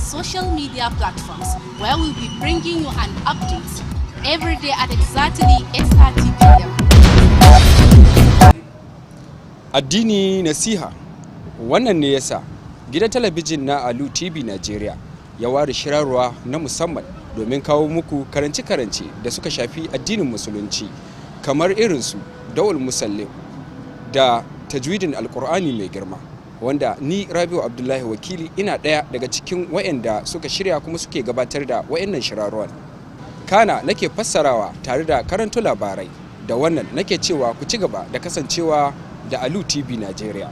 social media platforms, where we'll be bringing you an update every day at exactly 8:30 p.m. Addini nasiha. Wannan ne yasa gidan talabijin na Alu Tv Nigeria ya ware shirarwa na musamman domin kawo muku karance-karance da suka shafi addinin musulunci kamar irinsu Dawul Musallim da tajwidin Alkur'ani mai girma, wanda ni Rabiu Abdullahi Wakili ina ɗaya daga cikin wayanda suka shirya kuma suke gabatar da wayannan shirarwan. Kana nake fassarawa tare da karanto labarai, da wannan nake cewa ku ci gaba da kasancewa da Alu Tv Nigeria.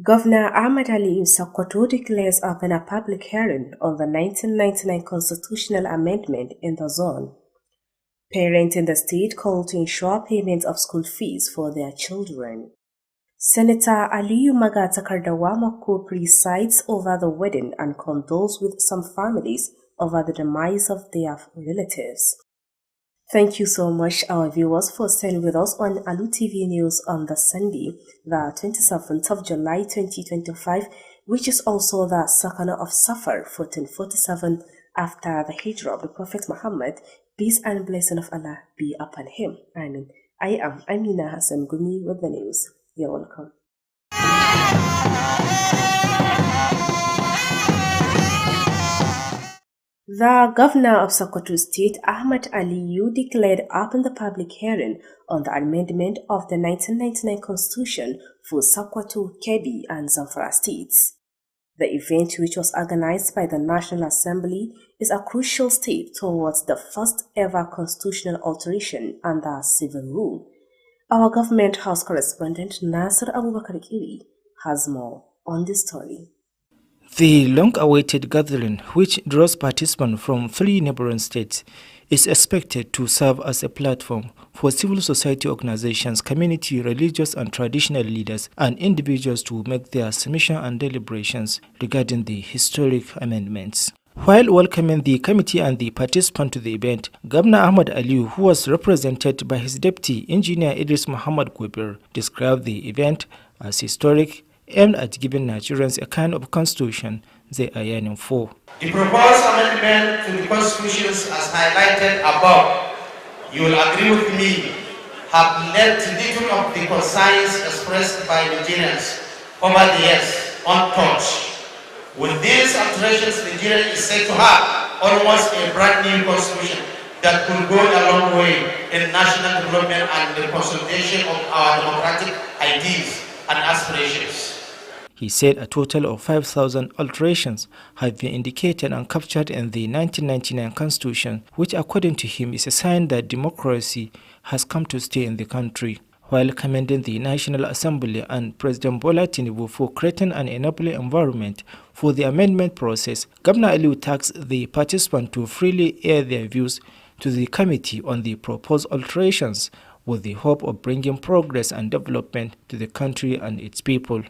Governor Ahmad Ali Sokoto declares open a public hearing on the 1999 constitutional amendment in the zone. Parents in the state called to ensure payment of school fees for their children. Senator Aliyu Magatakardawa Mako presides over the wedding and condoles with some families over the demise of their relatives. Thank you so much, our viewers, for staying with us on Alu TV News on the Sunday, the 27th of July 2025, which is also the second of Safar 1447 after the Hijrah of the Prophet Muhammad, peace and blessing of Allah be upon him. Amen. I am Amina Hassan Gumi with the news. You're welcome. The Governor of Sokoto State, Ahmad Aliyu, declared open the public hearing on the amendment of the 1999 Constitution for Sokoto, Kebbi, and Zamfara states. The event, which was organized by the National Assembly, is a crucial step towards the first ever constitutional alteration under civil rule. Our government house correspondent Nasir Abubakar Kiri has more on this story. The long-awaited gathering, which draws participants from 3 neighboring states, is expected to serve as a platform for civil society organizations, community, religious and traditional leaders, and individuals to make their submission and deliberations regarding the historic amendments. While welcoming the committee and the participants to the event, Governor Ahmad Aliyu, who was represented by his deputy, Engineer Idris Muhammad Gobir, described the event as historic, aimed at giving Nigerians a kind of constitution they are yearning for. The proposed amendment to the constitutions as highlighted above, you will agree with me, have led to little of the concerns expressed by Nigerians over the years untouched. With these alterations, Nigeria is said to have almost a brand new constitution that could go a long way in national development and the consolidation of our democratic ideals and aspirations. He said a total of 5,000 alterations have been indicated and captured in the 1999 Constitution, which according to him is a sign that democracy has come to stay in the country. While commending the National Assembly and President Bola Tinubu for creating an enabling environment for the amendment process, Governor Aliyu tasked the participants to freely air their views to the committee on the proposed alterations with the hope of bringing progress and development to the country and its people.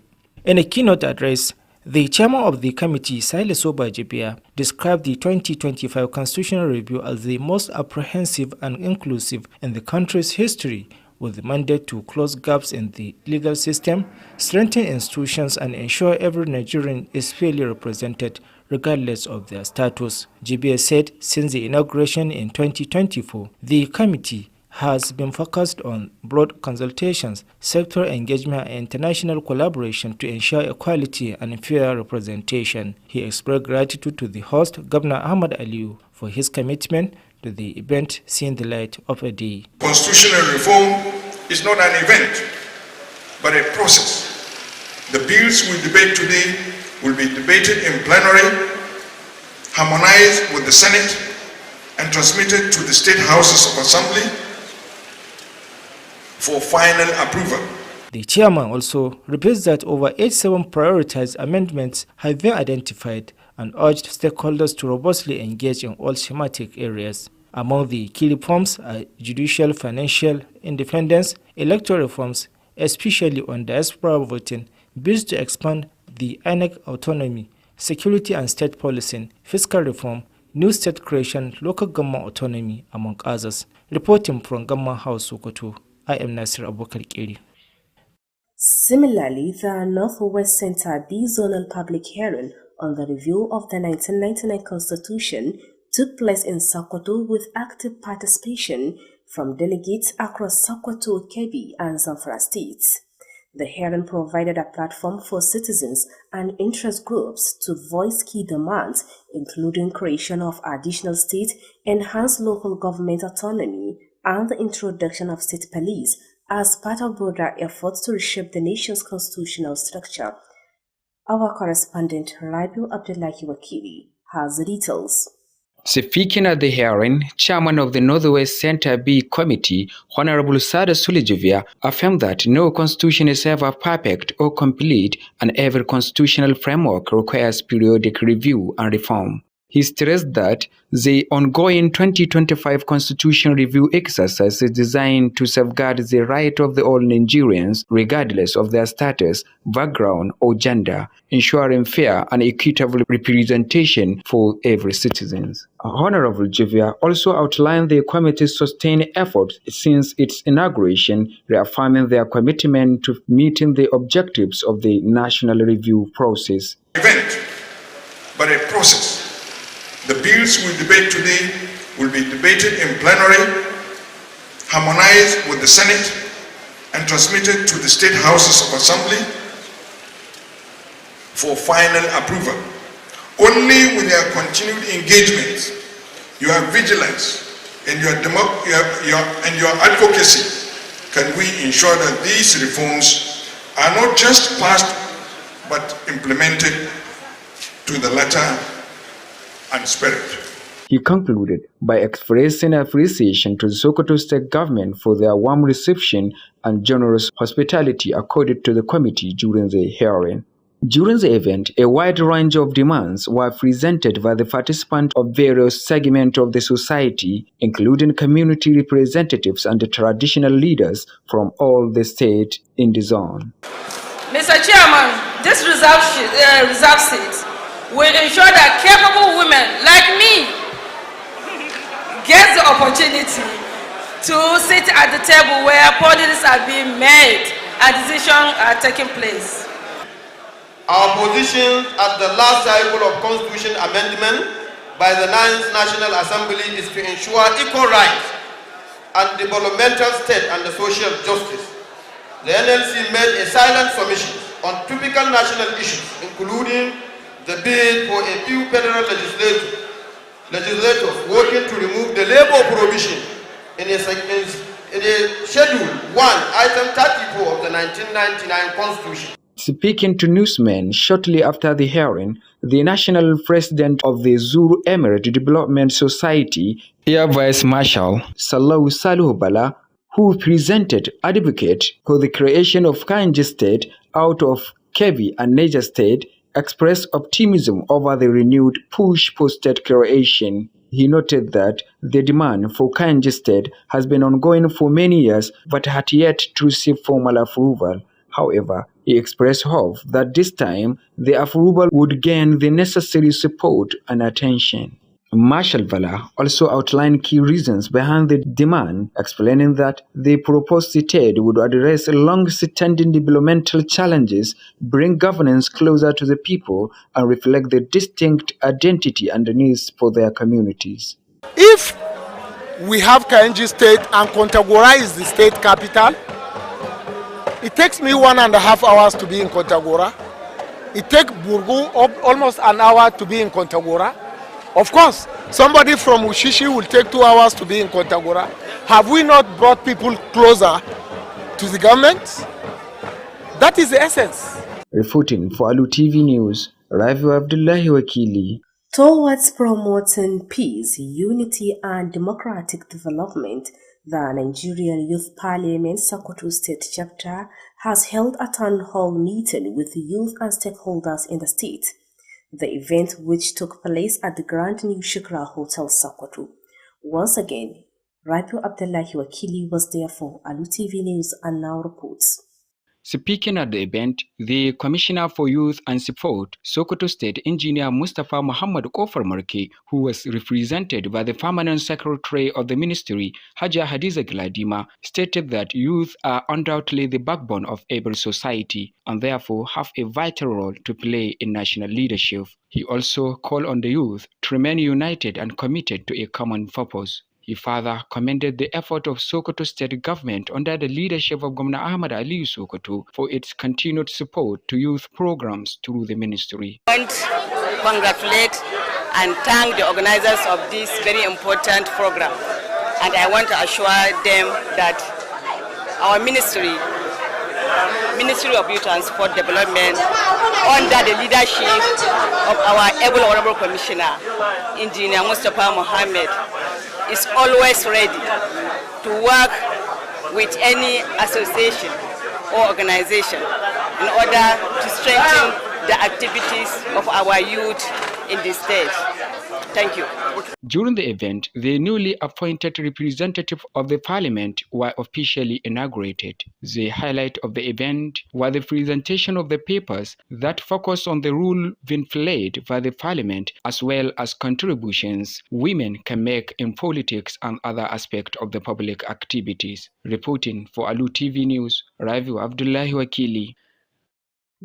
In a keynote address, the chairman of the committee, Salisu Bajibia, described the 2025 constitutional review as the most apprehensive and inclusive in the country's history, with the mandate to close gaps in the legal system, strengthen institutions, and ensure every Nigerian is fairly represented regardless of their status. Jibia said since the inauguration in 2024, the committee has been focused on broad consultations, sector engagement, and international collaboration to ensure equality and fair representation. He expressed gratitude to the host, Governor Ahmad Aliyu, for his commitment to the event seeing the light of a day. Constitutional reform is not an event, but a process. The bills we debate today will be debated in plenary, harmonized with the Senate, and transmitted to the state houses of assembly for final approval. The chairman also repeats that over 87 prioritized amendments have been identified and urged stakeholders to robustly engage in all thematic areas. Among the key reforms are judicial financial independence, electoral reforms, especially on diaspora voting, bills to expand the INEC autonomy, security and state policing, fiscal reform, new state creation, local government autonomy, among others. Reporting from Gamma House, Sokoto, I am Nasir Abubakar Keri. Similarly, the Northwest Center B-Zonal Public Hearing on the review of the 1999 Constitution took place in Sokoto with active participation from delegates across Sokoto, Kebbi, and Zamfara states. The hearing provided a platform for citizens and interest groups to voice key demands, including creation of additional state, enhanced local government autonomy, and the introduction of state police as part of broader efforts to reshape the nation's constitutional structure. Our correspondent Rabiu Abdullahi Wakili has the details. Speaking at the hearing, Chairman of the Northwest Center B Committee, Honorable Sada Sulejuvia, affirmed that no constitution is ever perfect or complete, and every constitutional framework requires periodic review and reform. He stressed that the ongoing 2025 Constitution Review exercise is designed to safeguard the right of all Nigerians, regardless of their status, background, or gender, ensuring fair and equitable representation for every citizen. Honorable Juvia also outlined the committee's sustained efforts since its inauguration, reaffirming their commitment to meeting the objectives of the national review process. Event, but a process. The bills we debate today will be debated in plenary, harmonized with the Senate, and transmitted to the state houses of assembly for final approval. Only with your continued engagement, your vigilance, and your advocacy can we ensure that these reforms are not just passed but implemented to the letter and spirit. He concluded by expressing appreciation to the Sokoto State government for their warm reception and generous hospitality accorded to the committee during the hearing. During the event, a wide range of demands were presented by the participants of various segments of the society, including community representatives and the traditional leaders from all the states in the zone. Mr. Chairman, this reserve seat will ensure that capable women like me get the opportunity to sit at the table where policies are being made and decisions are taking place. Our position at the last cycle of Constitution amendment by the 9th National Assembly is to ensure equal rights and developmental state and the social justice. The NLC made a silent submission on typical national issues, including the bid for a few federal legislators working to remove the labor provision in a Schedule 1, Item 34 of the 1999 Constitution. Speaking to newsmen shortly after the hearing, the national president of the Zuru Emirate Development Society, Air Vice Marshal Salau Salihu Bala, who presented advocate for the creation of Kainji State out of Kebbi and Niger State, expressed optimism over the renewed push for state creation. He noted that the demand for Kainji State has been ongoing for many years but had yet to receive formal approval. However, he expressed hope that this time the approval would gain the necessary support and attention. Marshal Vala also outlined key reasons behind the demand, explaining that the proposed state would address long-standing developmental challenges, bring governance closer to the people, and reflect the distinct identity and the needs for their communities. If we have Kainji State and Kontagora is the state capital, it takes me 1.5 hours to be in Kontagora. It takes Burgu almost an hour to be in Kontagora. Of course, somebody from Ushishi will take 2 hours to be in Kontagora. Have we not brought people closer to the government? That is the essence. Reporting for Alu TV News, Ravi Abdullahi Wakili. Towards promoting peace, unity, and democratic development, the Nigerian Youth Parliament Sokoto State Chapter has held a town hall meeting with youth and stakeholders in the state. The event, which took place at the Grand New Shikra Hotel, Sokoto. Once again, Rabiu Abdullahi Wakili was there for Alu TV News and now reports. Speaking at the event, the Commissioner for Youth and Sport, Sokoto State Engineer Mustafa Muhammad Kofar Marke, who was represented by the Permanent Secretary of the Ministry, Haja Hadiza Gladima, stated that youth are undoubtedly the backbone of every society and therefore have a vital role to play in national leadership. He also called on the youth to remain united and committed to a common purpose. He further commended the effort of Sokoto State government under the leadership of Governor Ahmad Ali Sokoto for its continued support to youth programs through the ministry. I want to congratulate and thank the organizers of this very important program. And I want to assure them that our Ministry of Youth and Sport Development, under the leadership of our able honorable commissioner, Engineer Mustafa Mohammed, is always ready to work with any association or organization in order to strengthen the activities of our youth in the state. Thank you. During the event, the newly appointed representative of the parliament were officially inaugurated. The highlight of the event was the presentation of the papers that focused on the role being played by the parliament as well as contributions women can make in politics and other aspects of the public activities. Reporting for Alu TV News, Rabiu Abdullahi Wakili.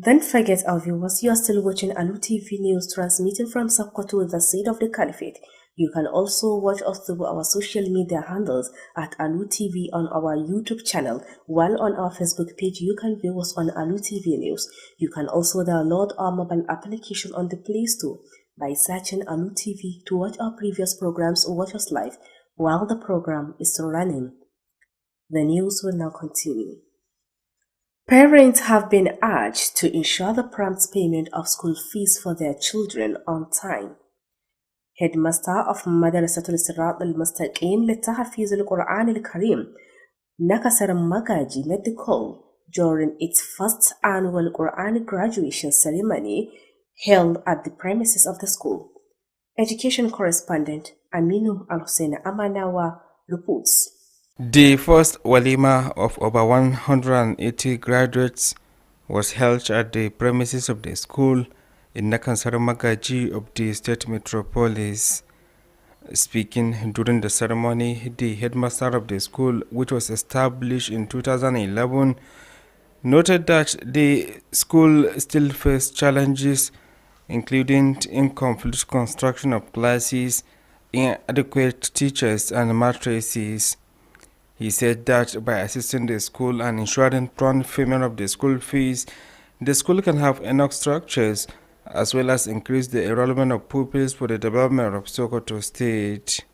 Don't forget, our viewers, you are still watching Alu TV News transmitting from Sokoto, the seat of the Caliphate. You can also watch us through our social media handles at Alu TV on our YouTube channel, while on our Facebook page you can view us on Alu TV News. You can also download our mobile application on the Play Store by searching Alu TV to watch our previous programs or watch us live while the program is still running. The news will now continue. Parents have been urged to ensure the prompt payment of school fees for their children on time. Headmaster of Madrasatul Sirat al-Mustaqim Litahfiz al-Quran al-Karim, Nakasar Magaji, made the call during its first annual Quran graduation ceremony held at the premises of the school. Education correspondent Aminu Al-Hussein Amanawa reports. The first walima of over 180 graduates was held at the premises of the school in Nakansara Magaji of the state metropolis. Speaking during the ceremony, the headmaster of the school, which was established in 2011, noted that the school still faced challenges, including incomplete construction of classes, inadequate teachers, and mattresses. He said that by assisting the school and ensuring prompt payment of the school fees, the school can have enough structures as well as increase the enrollment of pupils for the development of Sokoto State.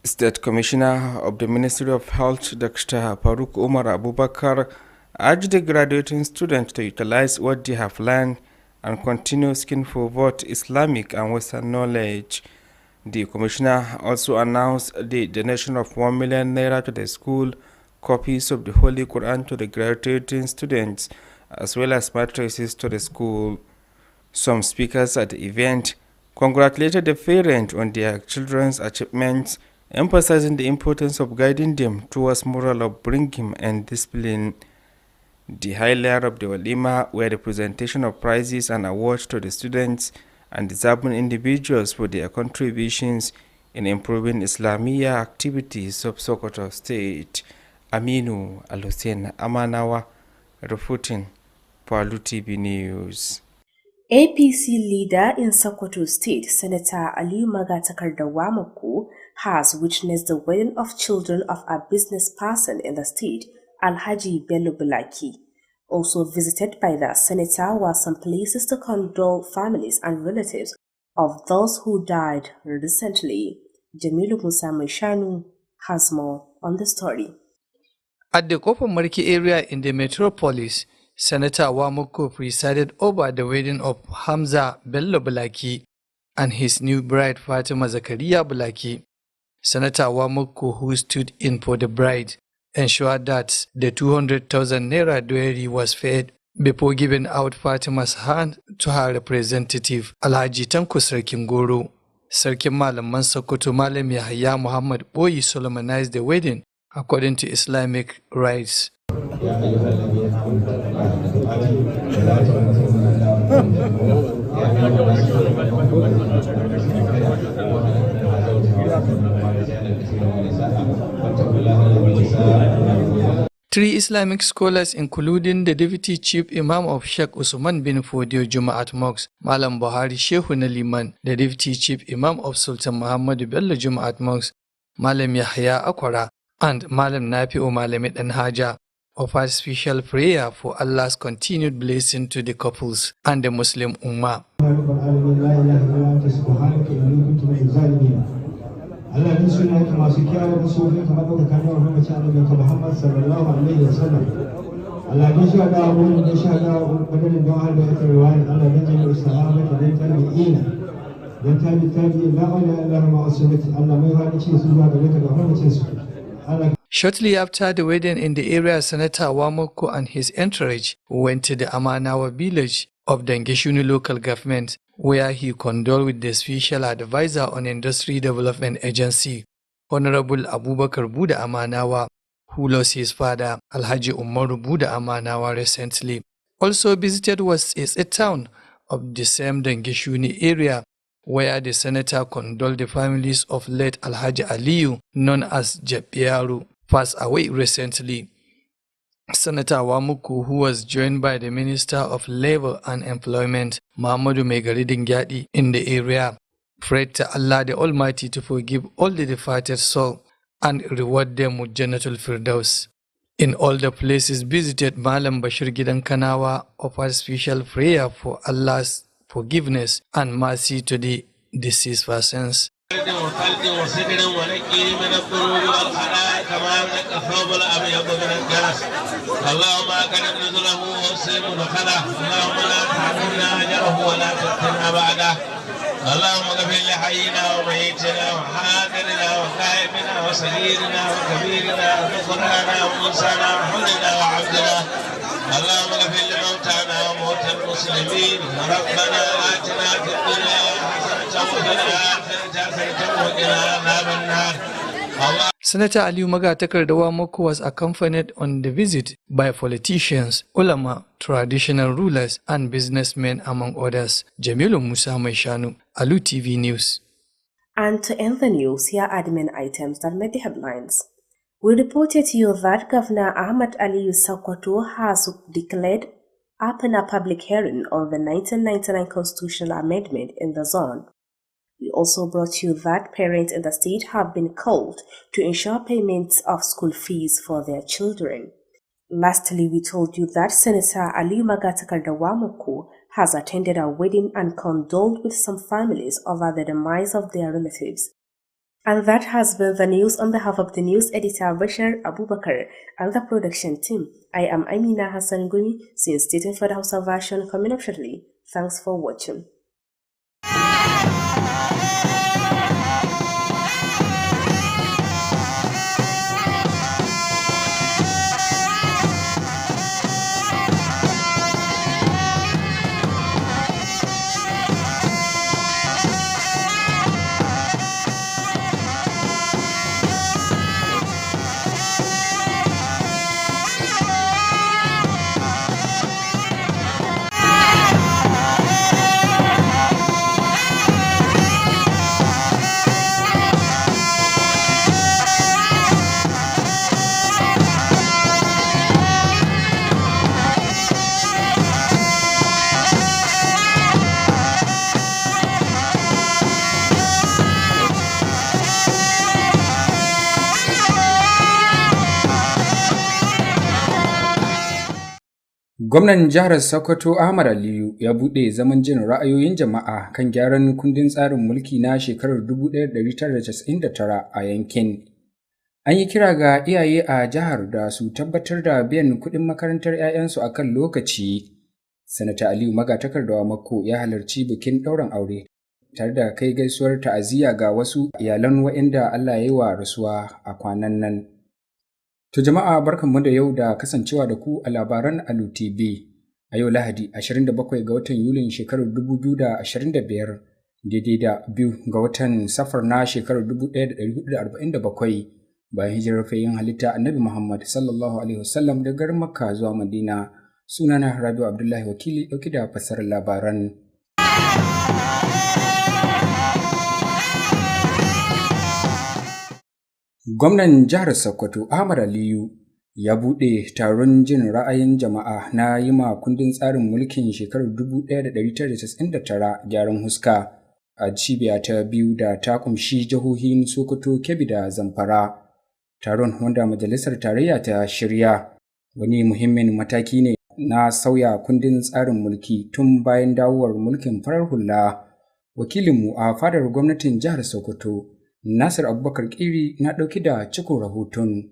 State Commissioner of the Ministry of Health, Dr. Faruk Umar Abubakar, urged the graduating students to utilize what they have learned and continue seeking for both Islamic and Western knowledge. The commissioner also announced the donation of 1 million naira to the school, copies of the Holy Quran to the graduating students, as well as mattresses to the school. Some speakers at the event congratulated the parents on their children's achievements, emphasizing the importance of guiding them towards moral upbringing and discipline. The highlight of the walima were the presentation of prizes and awards to the students and deserving individuals for their contributions in improving Islamia activities of Sokoto State. Aminu Al-Hussein Amanawa reporting for Alu TV News. APC leader in Sokoto State, Senator Aliyu Magatakarda has witnessed the wedding of children of a business person in the state, Alhaji Bello Bulaki. Also visited by the senator were some places to condole families and relatives of those who died recently. Jamilu Musa Maishanu has more on the story. At the Kofar Marke area in the metropolis, Senator Wamuko presided over the wedding of Hamza Bello Bulaki and his new bride Fatima Zakaria Bulaki. Senator Wamuko, who stood in for the bride, ensured that the 200,000 naira dowry was paid before giving out Fatima's hand to her representative, Alhaji Tanko Sarkin Goro. Sarkin Malaman Sokoto Malam Yahya Muhammad Boyi solemnized the wedding according to Islamic rites. Three Islamic scholars, including the Deputy Chief Imam of Sheikh Usman bin Fodio Juma'at Mosque, Malam Buhari Shehu Naliman, the Deputy Chief Imam of Sultan Muhammad Bello Juma'at Mosque, Malam Yahya Akwara, and Malam Nafi'u Malamid and Haja, offered special prayer for Allah's continued blessing to the couples and the Muslim Ummah. Allah ni suna ki masu kyawun sunan ka maka kana wa mace annabi Muhammad sallallahu alaihi wasallam. Allah ni sha da wurin da sha da badalin da har da ita riwaya Allah ni jin sahaba da tabi'ina da tabi'i la ilaha illa huwa sunnati Allah mai wani ce su zuwa da da hurmacin su. Shortly after the wedding in the area, Senator Wamoko and his entourage went to the Amanawa village of Dengeshuni local government, where he condoled with the Special Advisor on Industry Development Agency, Honorable Abubakar Buda Amanawa, who lost his father, Alhaji Umaru Buda Amanawa, recently. Also visited was a town of the same Dengeshuni area, where the senator condoled the families of late Alhaji Aliyu, known as Jepiaru, passed away recently. Senator Wamuku, who was joined by the Minister of Labor and Employment, Mahamudu Megari Dingyadi, in the area, prayed to Allah the Almighty to forgive all the departed souls and reward them with Jannatul Firdaus. In all the places visited, Malam Bashir Gidan Kanawa offered special prayer for Allah's forgiveness and mercy to the deceased persons. اللهم اكرم نزله ووسع مدخله اللهم لا تحرمنا اجره ولا تفتنا بعده اللهم اغفر لحينا وميتنا وحاضرنا وغائبنا وصغيرنا وكبيرنا وذكرنا وانثانا وحرنا وعبدنا اللهم اغفر لموتانا وموتى المسلمين ربنا اتنا في الدنيا حسنه وفي الاخره حسنه وقنا عذاب النار. Senator Aliyu Magatakarda Wamoko was accompanied on the visit by politicians, ulama, traditional rulers, and businessmen, among others. Jamilu Musa Maishanu, Alu TV News. And to end the news, here are the main items that made the headlines. We reported to you that Governor Ahmad Aliyu Sokoto has declared open a public hearing on the 1999 constitutional amendment in the zone. We also brought you that parents in the state have been called to ensure payments of school fees for their children. Lastly, we told you that Senator Aliyu Magatakarda Wamoko has attended a wedding and condoled with some families over the demise of their relatives. And that has been the news on behalf of the news editor Bashir Abubakar and the production team. I am Amina Hassan Gumi, since stating for the Hausa version coming up shortly. Thanks for watching. Gwamnan jihar Sokoto Ahmad Aliyu ya buɗe zaman jin ra'ayoyin jama'a kan gyaran kundin tsarin mulki na shekarar 1999 a yankin. An yi kira ga iyaye a jihar da su tabbatar da biyan kuɗin makarantar 'ya'yansu a kan lokaci. Sanata Aliyu Magatakarda Wamako ya halarci bikin ɗaurin aure tare da kai gaisuwar ta'aziyya ga wasu iyalan waɗanda Allah ya yi wa rasuwa a kwanan nan. To jama'a barkanmu da yau da kasancewa da ku a labaran Alu TV. a yau Lahadi 27 ga watan Yulin shekarar 2025 daidai da 2 ga watan Safar na shekarar 1447 bayan hijirar fayyin halitta Annabi Muhammad sallallahu alaihi wasallam daga garin Makka zuwa Madina. Sunana Rabiu Abdullahi Wakili dauke da fassarar labaran. Gwamnan jihar Sokoto Ahmad Aliyu ya buɗe taron jin ra'ayin jama'a na yi ma kundin tsarin mulkin shekarar 1999 gyaran huska a cibiya ta biyu da ta kumshi jihohin Sokoto, Kebbi da Zamfara. Taron wanda Majalisar Tarayya ta shirya wani muhimmin mataki ne na sauya kundin tsarin mulki tun bayan dawowar mulkin farar hula. Wakilinmu a fadar gwamnatin jihar Sokoto, Nasir Abubakar Kiri na ɗauki da cikin rahoton.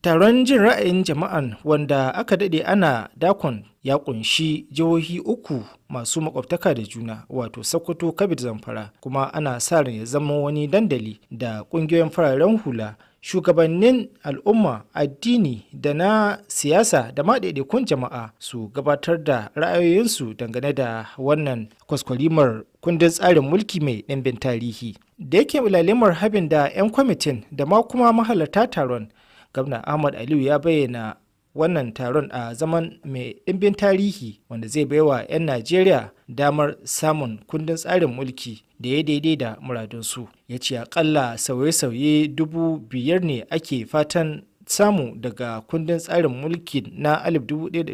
Taron jin ra'ayin jama'an wanda aka daɗe ana dakon ya ƙunshi jihohi 3 masu makwabtaka da juna wato Sokoto, Kebbi da Zamfara, kuma ana sa ran ya zama wani dandali da ƙungiyoyin fararen hula, shugabannin al'umma, addini da na siyasa da ma ɗaiɗaikun jama'a su gabatar da ra'ayoyinsu dangane da wannan kwaskwarimar kundin tsarin mulki mai ɗimbin tarihi. Da yake lalimar habin da 'yan kwamitin da ma kuma mahalarta taron, Gwamna Ahmad Aliyu ya bayyana wannan taron a zaman mai ɗimbin tarihi wanda zai baiwa 'yan Najeriya damar samun kundin tsarin mulki da ya daidai da muradunsu. Ya ce akalla sauye-sauye 5,000 ne ake fatan samu daga kundin tsarin mulki na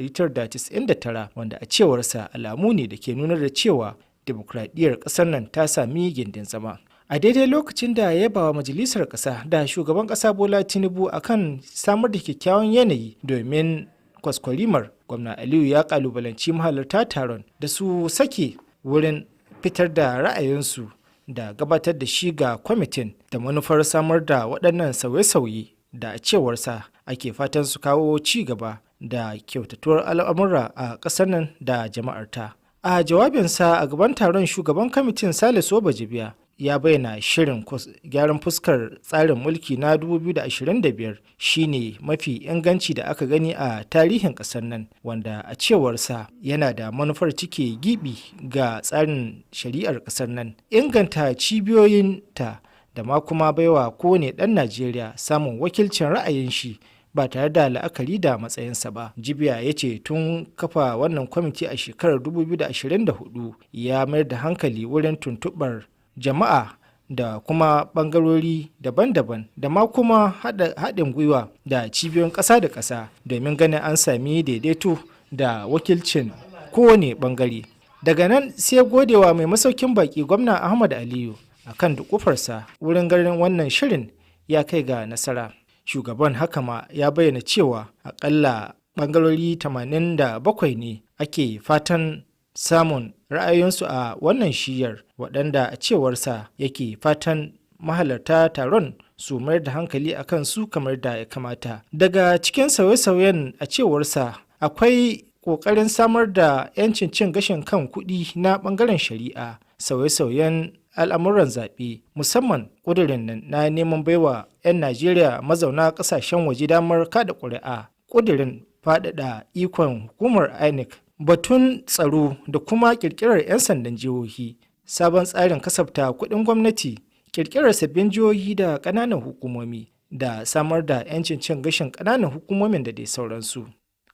1999 wanda a cewarsa alamu ne da ke nuna da cewa demokradiyyar ƙasar nan ta sami gindin zama. A daidai lokacin da ya bawa majalisar ƙasa da shugaban ƙasa Bola Tinubu akan samar da kyakkyawan yanayi domin kwaskwarimar, Gwamna Aliyu ya kalubalanci mahalarta taron da su sake wurin fitar da ra'ayinsu da gabatar da shi ga kwamitin da manufar samar da waɗannan sauye-sauye da a cewarsa ake fatan su kawo ci gaba da kyautatuwar al'amura a ƙasar nan da jama'arta. A jawabinsa a gaban taron, shugaban kwamitin Salisu Bajibiya ya bayyana shirin gyaran fuskar tsarin mulki na 2025 shine mafi inganci da aka gani a tarihin ƙasar nan, wanda a cewarsa yana da manufar cike gibi ga tsarin shari'ar ƙasar nan, inganta cibiyoyinta da ma kuma baiwa kowane ɗan Najeriya samun wakilcin ra'ayin shi ba tare da la'akari da matsayinsa ba. Jibiya ya ce tun kafa wannan kwamiti a shekarar 2024 ya mayar da hankali wurin tuntuɓar jama'a da kuma ɓangarori daban-daban da ma kuma haɗin gwiwa da cibiyoyin ƙasa da ƙasa domin ganin an sami daidaito da wakilcin kowane ɓangare. Daga nan sai godewa mai masaukin baƙi Gwamna Ahmad Aliyu akan dukufarsa wurin ganin wannan shirin ya kai ga nasara. Shugaban haka ma ya bayyana cewa akalla ɓangarori 87 ne ake fatan samun ra'ayoyinsu a wannan shiyar, waɗanda a cewarsa yake fatan mahalarta taron su mayar da hankali a kan su kamar da ya kamata. Daga cikin sauye-sauyen a cewarsa akwai ƙoƙarin samar da 'yancin cin gashin kan kuɗi na ɓangaren shari'a, sauye-sauyen al'amuran zaɓe, musamman ƙudurin nan na neman baiwa 'yan Najeriya mazauna ƙasashen waje damar kada ƙuri'a, ƙudurin faɗaɗa ikon hukumar INEC, batun tsaro da kuma ƙirƙirar 'yan sandan jihohi, sabon tsarin kasafta kuɗin gwamnati, ƙirƙirar sabbin jihohi da ƙananan hukumomi da samar da 'yancin cin gashin ƙananan hukumomin da dai sauransu.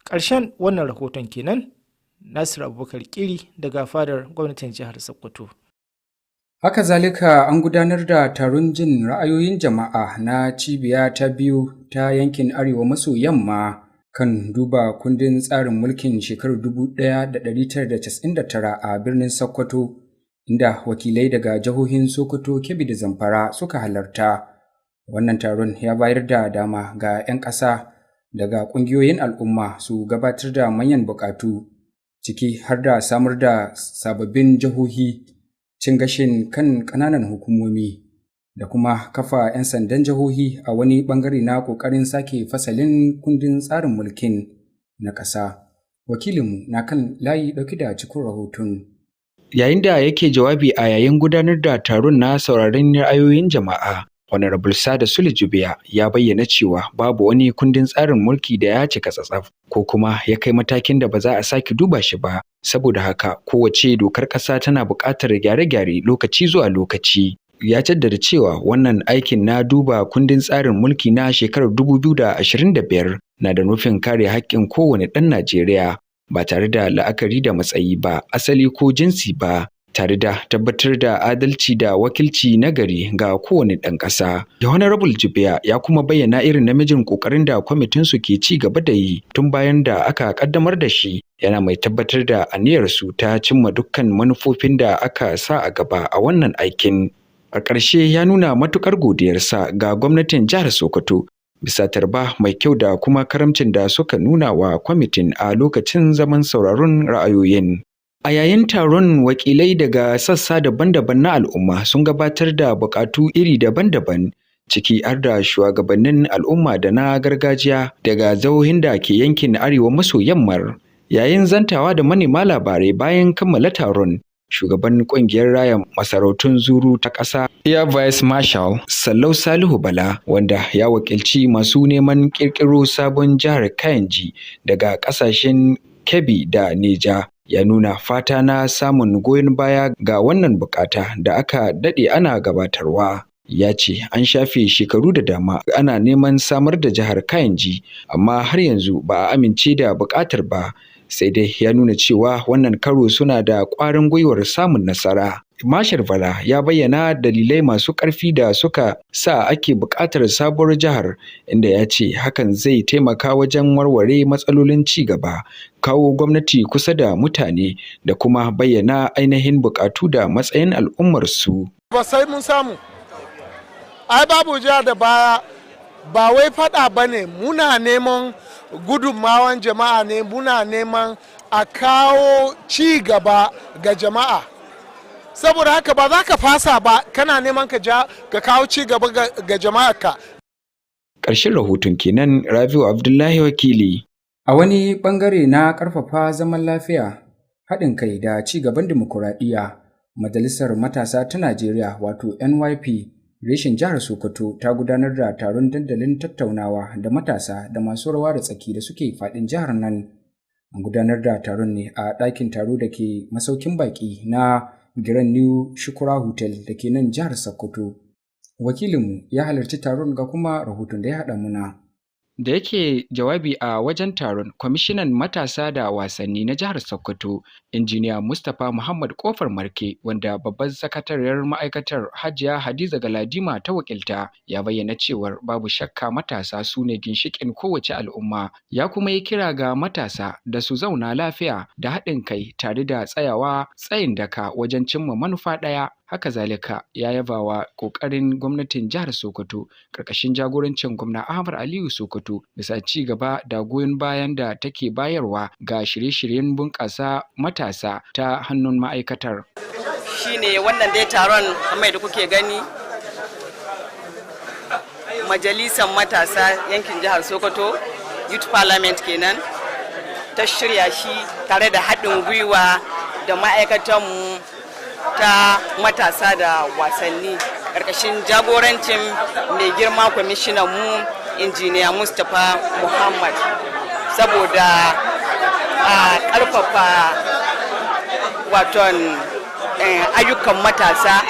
Ƙarshen wannan rahoton kenan. Nasir Abubakar Kiri daga fadar gwamnatin jihar Sokoto. Haka zalika an gudanar da taron jin ra'ayoyin jama'a na cibiya ta biyu ta yankin Arewa maso yamma kan duba kundin tsarin mulkin shekarar 1999 a birnin Sokoto, inda wakilai daga jihohin Sokoto, Kebbi da Zamfara suka halarta. Wannan taron ya bayar da dama ga 'yan ƙasa daga ƙungiyoyin al'umma su gabatar da manyan buƙatu, ciki har da samar da sababbin jihohi, cin gashin kan ƙananan hukumomi da kuma kafa 'yan sandan jihohi a wani ɓangare na ƙoƙarin sake fasalin kundin tsarin mulkin na ƙasa. Wakilinmu na kan layi ɗauki da cikin rahoton. Yayin da yake jawabi a yayin gudanar da taron na sauraron ra'ayoyin jama'a, Honorable Sada Sule Jubiya ya bayyana cewa babu wani kundin tsarin mulki da ya cika tsatsaf ko kuma ya kai matakin da ba za a sake duba shi ba. Saboda haka kowace dokar ƙasa tana buƙatar gyare-gyare lokaci zuwa lokaci. Ya jaddada cewa wannan aikin na duba kundin tsarin mulki na shekarar 2025 na da nufin kare haƙƙin kowane ɗan Najeriya ba tare da la'akari da matsayi ba, asali ko jinsi ba, tare da tabbatar da adalci da wakilci nagari ga kowane ɗan ƙasa. Da Honorable Jubiya ya kuma bayyana irin namijin ƙoƙarin da kwamitin su ke ci gaba da yi tun bayan da aka ƙaddamar da shi, yana mai tabbatar da aniyarsu ta cimma dukkan manufofin da aka sa a gaba a wannan aikin. A ƙarshe ya nuna matuƙar godiyarsa ga gwamnatin jihar Sokoto bisa tarba mai kyau da kuma karamcin da suka nuna wa kwamitin a lokacin zaman sauraron ra'ayoyin. A yayin taron, wakilai daga sassa daban-daban na al'umma sun gabatar da buƙatu iri daban-daban, ciki har da shugabannin al'umma da na gargajiya daga jihohin da ke yankin arewa maso yammar. Yayin zantawa da manema labarai bayan kammala taron, shugaban ƙungiyar raya masarautun Zuru ta ƙasa, Air Vice Marshal Sallau Salihu Bala, wanda ya wakilci masu neman ƙirƙiro sabon jihar Kayenji daga ƙasashen Kebbi da Neja, ya nuna fata na samun goyon baya ga wannan bukata da aka daɗe ana gabatarwa. Ya ce an shafe shekaru da dama ana neman samar da jihar Kayenji, amma har yanzu ba a amince da buƙatar ba. Sai dai ya nuna cewa wannan karo suna da ƙwarin gwiwar samun nasara. Marshal Bala ya bayyana dalilai masu ƙarfi da suka sa ake buƙatar sabuwar jihar, inda ya ce hakan zai taimaka wajen warware matsalolin ci gaba, kawo gwamnati kusa da mutane da kuma bayyana ainihin buƙatu da matsayin al'ummarsu. Ba sai mun samu. Ai babu jihar da baya ba wai faɗa ba ne, muna neman gudunmawan jama'a ne, muna neman a kawo ci gaba ga jama'a. Saboda haka ba za ka fasa ba, kana neman ka kawo ci gaba ga jama'a ka. Ƙarshen rahoton kenan, Rabiu Abdullahi Wakili. A wani ɓangare na ƙarfafa zaman lafiya, haɗin kai da ci gaban dimokuraɗiyya, Majalisar Matasa ta Najeriya wato NYP reshen jihar Sokoto ta gudanar da taron dandalin tattaunawa da matasa da masu rawa da tsaki da suke faɗin jihar nan. An gudanar da taron ne a ɗakin taro da ke masaukin baƙi na Grand New Shukura Hotel da ke nan jihar Sokoto. Wakilinmu ya halarci taron ga kuma rahoton da ya haɗa muna. Da yake jawabi a wajen taron, kwamishinan matasa da wasanni na jihar Sokoto, injiniya Mustapha Muhammad Kofar Marke, wanda babbar sakatariyar ma'aikatar Hajiya Hadiza Galadima ta wakilta, ya bayyana cewar babu shakka matasa su ne ginshiƙin kowace al'umma. Ya kuma yi kira ga matasa da su zauna lafiya da haɗin kai tare da tsayawa tsayin daka wajen cimma manufa ɗaya. Haka zalika ya yaba wa ƙoƙarin gwamnatin jihar Sokoto ƙarƙashin jagorancin gwamna Ahmad Aliyu Sokoto bisa ci gaba da goyon bayan da take bayarwa ga shirye-shiryen bunƙasa matasa ta hannun ma'aikatar. Shine wannan dai taron kamar da kuke gani, majalisar matasa yankin jihar Sokoto, Youth Parliament kenan, ta shirya shi tare da haɗin gwiwa da ma'aikatanmu ta matasa da wasanni ƙarƙashin jagorancin mai girma kwamishinan mu injiniya Mustapha Muhammad, saboda a ƙarfafa waton ayyukan matasa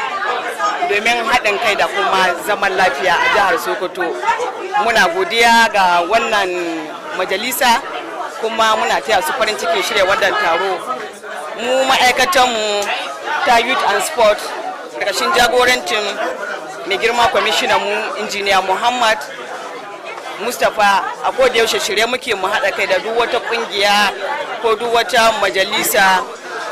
domin haɗin kai da kuma zaman lafiya a jihar Sokoto. Muna godiya ga wannan majalisa kuma muna taya su farin cikin shirya wannan taro. Mu ma'aikatanmu ta Youth and Sport ƙarƙashin jagorancin mai girma kwamishinan mu injiniya Muhammad Mustapha, a koda yaushe shirye muke mu haɗa kai da duk wata ƙungiya ko duk wata majalisa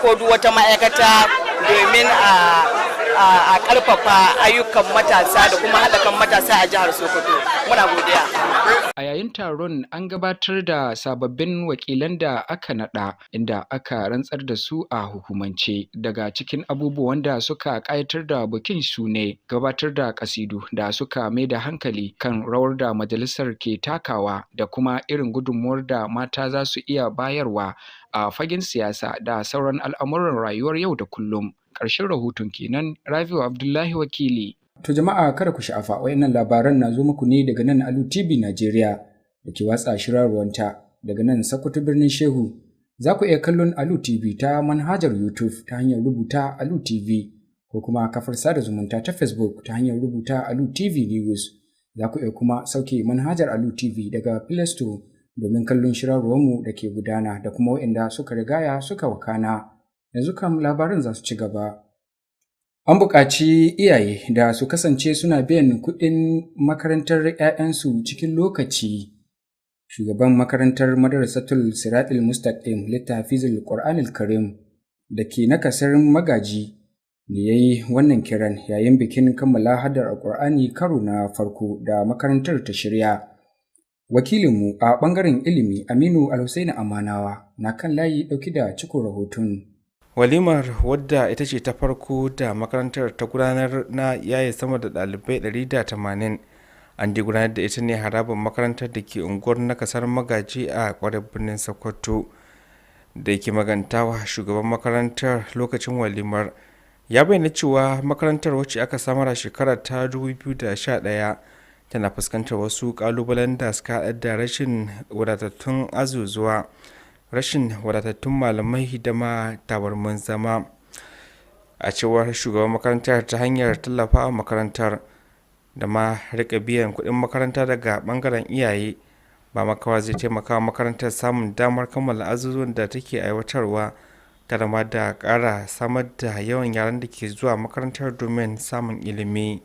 ko duk wata ma'aikata domin a ƙarfafa ayyukan matasa da kuma haɗa kan matasa a jihar Sokoto. Muna godiya. A yayin taron an gabatar da sababbin wakilan da aka naɗa, inda aka rantsar da su a hukumance. Daga cikin abubuwan da suka ƙayatar da bikin su ne gabatar da kasidu da suka mai da hankali kan rawar da majalisar ke takawa da kuma irin gudunmuwar da mata za su iya bayarwa a fagen siyasa da sauran al'amuran rayuwar yau da kullum. Ƙarshen rahoton kenan, Rabiu Abdullahi Wakili. To jama'a kada ku sha'afa wayannan labaran na zo muku ne daga nan Alu TV Najeriya da ke watsa shirarwanta daga nan Sokoto birnin Shehu. Za ku iya kallon Alu TV ta manhajar YouTube ta hanyar rubuta Alu TV ko kuma kafar sada zumunta ta Facebook ta hanyar rubuta Alu TV News. Za ku iya kuma sauke manhajar Alu TV daga Play Store domin kallon shirarwarmu da ke gudana da kuma waɗanda suka rigaya suka wakana. Yanzu kam labaran za su ci gaba. An buƙaci iyaye da su kasance suna biyan kuɗin makarantar 'ya'yansu cikin lokaci. Shugaban makarantar Madrasatul Siratul Mustaqim Littafizul Qur'anil Karim da ke na kasar Magaji ne ya yi wannan kiran yayin bikin kammala haddar Alƙur'ani karo na farko da makarantar ta shirya. Wakilinmu a ɓangaren ilimi Aminu Alhussaini Amanawa na kan layi ɗauki da ciko rahoton. Walimar, wadda ita ce ta farko da makarantar ta gudanar na yaye sama da ɗalibai 180, an ji gudanar da ita ne harabar makarantar da ke unguwar na kasar Magaji a kwarar birnin Sokoto. Da yake magantawa shugaban makarantar lokacin walimar, ya bayyana cewa makarantar wacce aka samar a shekarar ta 2011 tana fuskantar wasu kalubalen da suka haɗa da rashin wadatattun azuzuwa, rashin wadatattun malamai da ma tabarmin zama. A cewar shugaban makarantar, ta hanyar tallafawa makarantar da ma rika biyan kuɗin makaranta daga ɓangaren iyaye, ba makawa zai taimaka wa makarantar samun damar kammala azuzuwan da take aiwatarwa, tare ma da ƙara samar da yawan yaran da ke zuwa makarantar domin samun ilimi.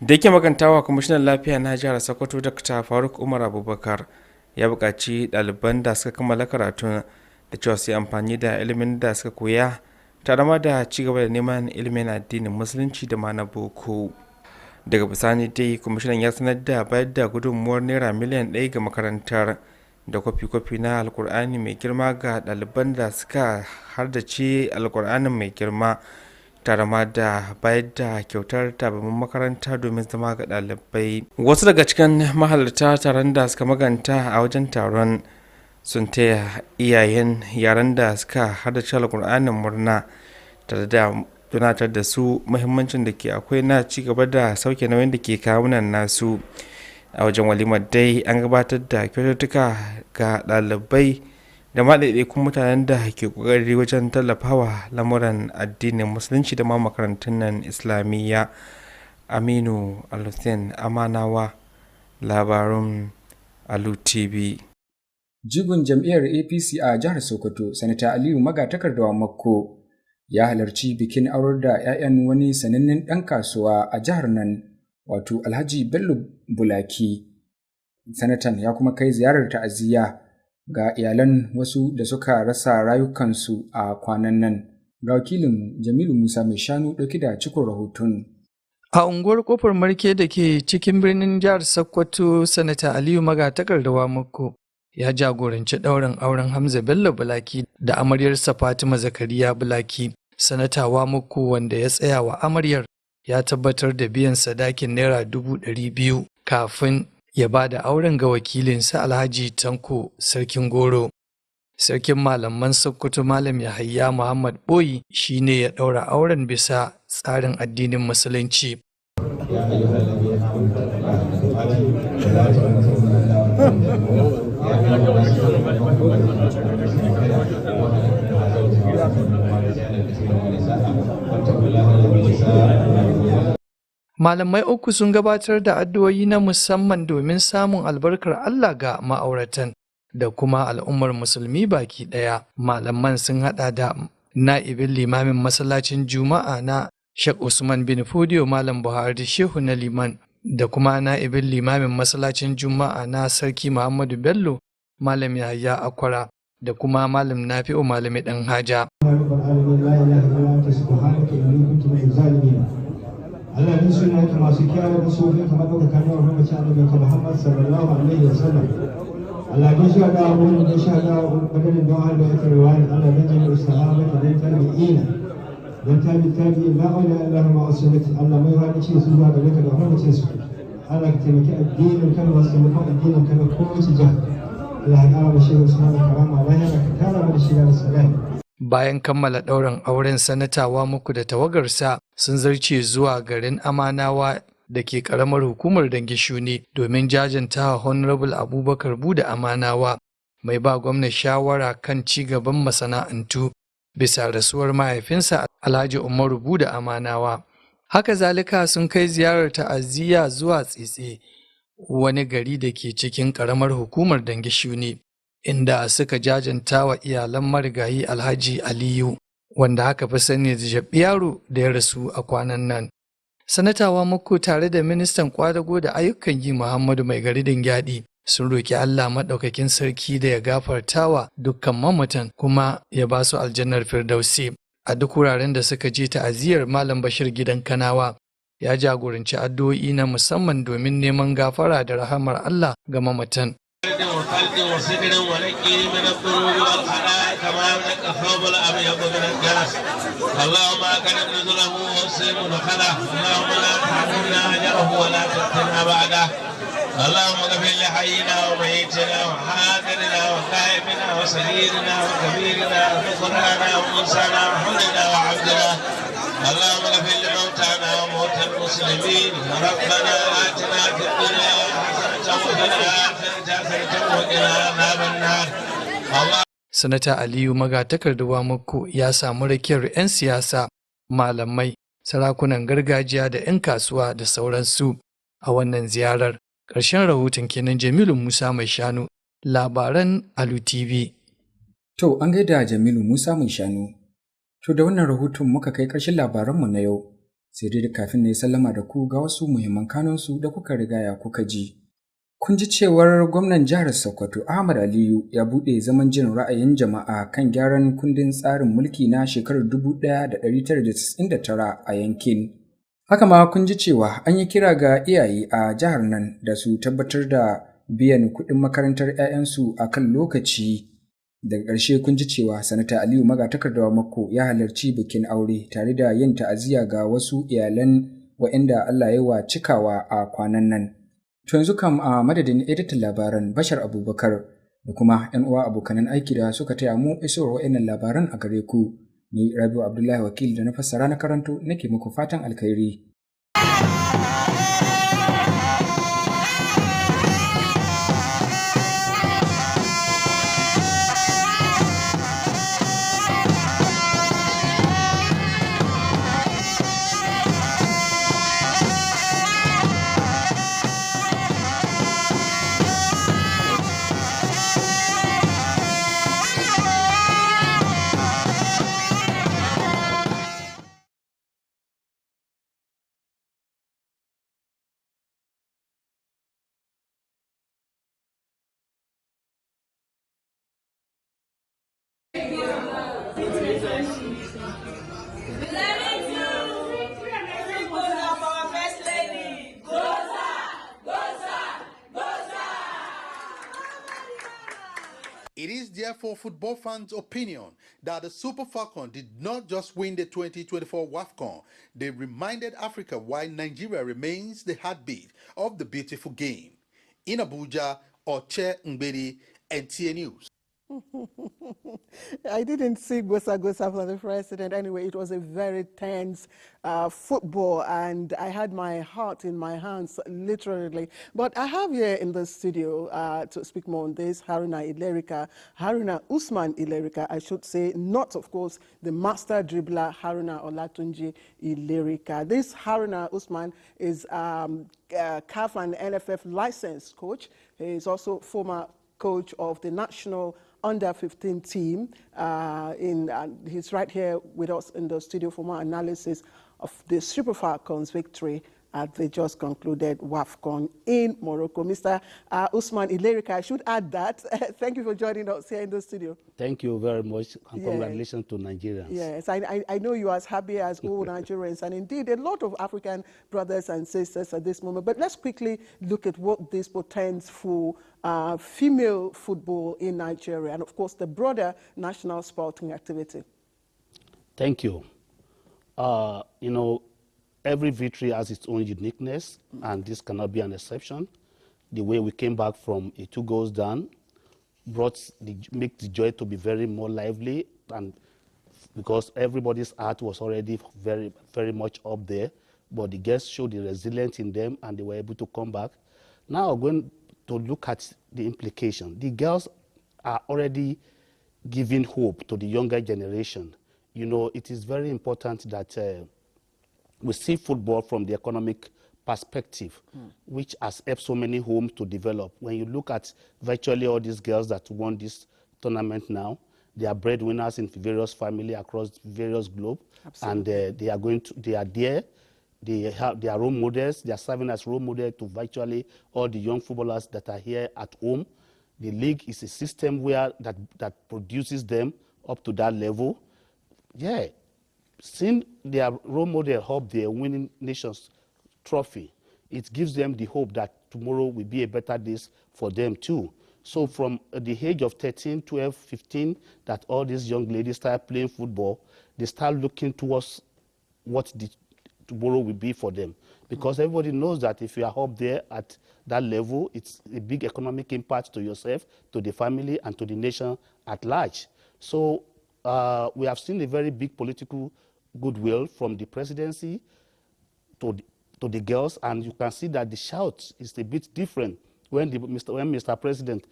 Da yake magantawa kwamishinan lafiya na jihar Sokoto Dr. Faruk Umar Abubakar ya buƙaci ɗaliban da suka kammala karatun da cewa su yi amfani da ilimin da suka koya, tare ma da ci gaba da neman ilimin addinin musulunci da ma na boko. Daga bisani dai kwamishinan ya sanar da bayar da gudunmuwar naira miliyan 1 ga makarantar da kwafi-kwafi na alkur'ani mai girma ga ɗaliban da suka hardace alkur'anin mai girma, tare ma da bayar da kyautar tabamin makaranta domin zama ga ɗalibai. Wasu daga cikin mahalarta taron da suka maganta a wajen taron sun taya iyayen yaran da suka haddace alkur'anin murna, tare da tunatar da su muhimmancin da ke akwai na ci gaba da sauke nauyin da ke kawunan nasu. A wajen walimar dai an gabatar da kyaututtuka ga ɗalibai da ma ɗaiɗaikun mutanen da ke ƙoƙari wajen tallafawa lamuran addinin musulunci da ma makarantun nan islamiyya. Aminu Alhussaini Amanawa, labarun Alu TV. Jigon jam'iyyar APC a jihar Sokoto, Sanata Aliyu Magatakardawa Makko, ya halarci bikin aurar da 'ya'yan wani sanannen ɗan kasuwa a jihar nan, wato Alhaji Bello Bulaki. Sanatan ya kuma kai ziyarar ta'aziyya ga iyalan wasu da suka rasa rayukansu a kwanan nan. Ga wakilin Jamilu Musa mai shanu ɗauki da cikon rahoton. A unguwar Kofar Marke da ke cikin birnin jihar Sokoto, Sanata Aliyu Magatakardawa Makko ya jagoranci ɗaurin auren Hamza Bello Bulaki da amaryarsa Fatima Zakariya Bulaki. Sanata Makko, wanda ya tsaya wa amaryar, ya tabbatar da biyan sadakin naira 200,000 kafin ya ba da auren ga wakilinsa Alhaji Tanko Sarkin Goro. Sarkin malaman Sokoto Malam Yahaya Muhammad Boyi shi ne ya ɗaura auren bisa tsarin addinin Musulunci. Malamai uku sun gabatar da addu'o'i na musamman domin samun albarkar Allah ga ma'auratan da kuma al'ummar musulmi baki ɗaya. Malaman sun haɗa da na'ibin limamin masallacin Juma'a na Sheikh Usman bin Fodiyo Malam Buhari Shehu na Liman, da kuma na'ibin limamin masallacin Juma'a na Sarki Muhammadu Bello Malam Yahaya Akwara, da kuma Malam Nafi'u Malami Ɗan Haja. Allah ne suna yake masu kyawun da sufin kamar ɗauka kanuwar mamaci annabi ka Muhammad sallallahu alaihi wa sallam. Allah ne shi ga abubuwan da shi ga maganin don Allah ya karewa ne. Allah ne jami'ar sahabata don tabi'ina don tabi'in la'aula Allah ma asibiti. Allah mai wani ce su zuwa gare ka da mamacin su. Allah ka taimaki addinin kan wasu taimakon addinin kan da kowace jihar. Allah ya ƙara mashi Usman da karama lahira ka tara mu da shi da salai. Bayan kammala ɗaurin auren sanatawa muku da tawagarsa sun zarce zuwa garin Amanawa da ke ƙaramar hukumar Dangishuni domin jajantawa Honorable Abubakar Buda Amanawa mai ba gwamna shawara kan ci gaban masana'antu bisa rasuwar mahaifinsa Alhaji Umaru Buda Amanawa. Haka zalika sun kai ziyarar ta'aziyya zuwa Tsitse, wani gari da ke cikin ƙaramar hukumar Dangishuni, inda suka jajanta wa iyalan marigayi Alhaji Aliyu, wanda aka fi sani da Jabi Yaro da ya rasu a kwanan nan. Sanatawa muku tare da ministan kwadago da ayyukan yi Muhammadu Mai Gari Dingyadi sun roki Allah maɗaukakin sarki da ya gafartawa dukkan mamatan kuma ya ba su aljannar firdausi. A duk wuraren da suka je ta'aziyar Malam Bashir Gidan Kanawa ya jagoranci addu'o'i na musamman domin neman gafara da rahamar Allah ga mamatan. اللهم اكرم نزله ووسع مدخله اللهم لا تحرمنا اجره ولا تفتنا بعده اللهم اغفر لحينا وميتنا وحاضرنا وغائبنا وصغيرنا وكبيرنا وذكرانا وانسانا وحرنا وعبدنا اللهم اغفر لموتانا وموتى المسلمين ربنا اتنا في الدنيا حسنه وفي الاخره حسنه وقنا عذاب النار. Sanata Aliyu magatakarda muku ya samu rakiyar 'yan siyasa, malamai, sarakunan gargajiya da 'yan kasuwa da sauransu a wannan ziyarar. Ƙarshen rahoton kenan Jamilu Musa Mai Shanu, labaran Alu Tv. To, an gaida Jamilu Musa Mai Shanu. To, da wannan rahoton muka kai ƙarshen labaranmu na yau. Sai dai kafin na yi sallama da ku ga wasu muhimman kanunsu da kuka rigaya kuka ji. Kun ji cewar gwamnan jihar Sokoto Ahmad Aliyu ya buɗe zaman jin ra'ayin jama'a kan gyaran kundin tsarin mulki na shekarar 1999 a yankin. Haka ma kun ji cewa an yi kira ga iyaye a jihar nan da su tabbatar da biyan kuɗin makarantar 'ya'yansu a kan lokaci. Daga ƙarshe kun ji cewa Sanata Aliyu magatakarda Mako ya halarci bikin aure tare da yin ta'aziyya ga wasu iyalan waɗanda Allah ya wa cikawa a kwanan nan. To yanzu kam a madadin editan labaran Bashar Abubakar da kuma 'yan uwa abokanan aiki da suka taya mu isowar wa'annan labaran a gare ku, ni Rabiu Abdullahi Wakil da na fassara na karanto nake muku fatan alkhairi. It is therefore football fans' opinion that the Super Falcons did not just win the 2024 WAFCON, they reminded Africa why Nigeria remains the heartbeat of the beautiful game. In Abuja, Oche Ngbedi, NTA News. I didn't see Gosa Gosa for the president. Anyway, it was a very tense football, and I had my heart in my hands, literally. But I have here in the studio to speak more on this, Haruna Usman Ilerika, I should say, not, of course, the master dribbler Haruna Olatunji Ilerika. This Haruna Usman is CAF and NFF licensed coach. He is also former coach of the national under-15 team. He's right here with us in the studio for more analysis of the Super Falcons victory at the just concluded WAFCON in Morocco. Mr. Usman Ilerika, I should add that. Thank you for joining us here in the studio. Thank you very much, and congratulations to Nigerians. Yes, I know you are as happy as all Nigerians, and indeed a lot of African brothers and sisters at this moment. But let's quickly look at what this portends for female football in Nigeria, and of course the broader national sporting activity. Thank you. You know, every victory has its own uniqueness, and this cannot be an exception. The way we came back from a 2 goals down makes the joy to be very more lively, and because everybody's art was already very, very much up there, but the girls showed the resilience in them and they were able to come back. Now, going to look at the implication, the girls are already giving hope to the younger generation. You know, it is very important that we see football from the economic perspective, which has helped so many homes to develop. When you look at virtually all these girls that won this tournament now, they are breadwinners in various families across various globe, and they are there. They are role models. They are serving as role model to virtually all the young footballers that are here at home. The league is a system where that produces them up to that level. Yeah, seeing their role model up there winning nations trophy, it gives them the hope that tomorrow will be a better day for them too. So from the age of 13, 12, 15, that all these young ladies start playing football, they start looking towards what the tomorrow will be for them. Because everybody knows that if you are up there at that level, it's a big economic impact to yourself, to the family, and to the nation at large. So we have seen a very big political goodwill from the presidency to the girls, and you can see that the shout is a bit different when Mr. President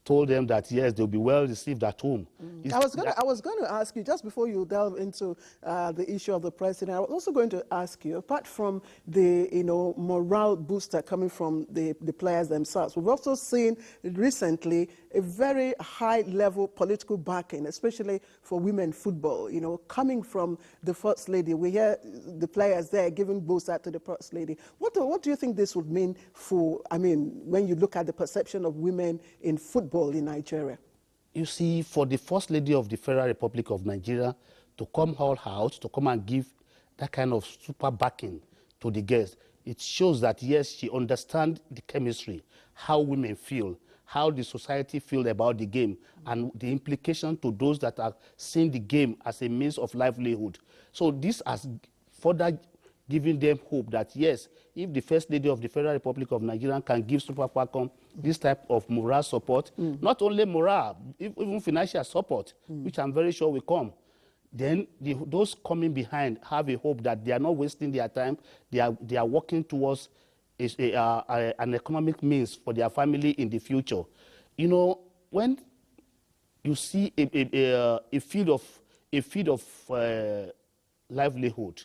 told them that yes, they'll be well received at home. I was going to ask you, just before you delve into the issue of the president, I was also going to ask you, apart from the morale booster coming from the players themselves, we've also seen recently a very high level political backing, especially for women football, coming from the First Lady. We hear the players there giving booster to the First Lady. What do you think this would mean for, when you look at the perception of women in football in Nigeria? You see, for the First Lady of the Federal Republic of Nigeria to come all out, to come and give that kind of super backing to the girls, it shows that, yes, she understands the chemistry, how women feel, how the society feel about the game, and the implication to those that are seeing the game as a means of livelihood. So this has further giving them hope that, yes, if the First Lady of the Federal Republic of Nigeria can give Super Falcon this type of moral support, not only moral, even financial support, which I'm very sure will come, then those coming behind have a hope that they are not wasting their time, they are working towards an economic means for their family in the future. When you see a field of livelihood,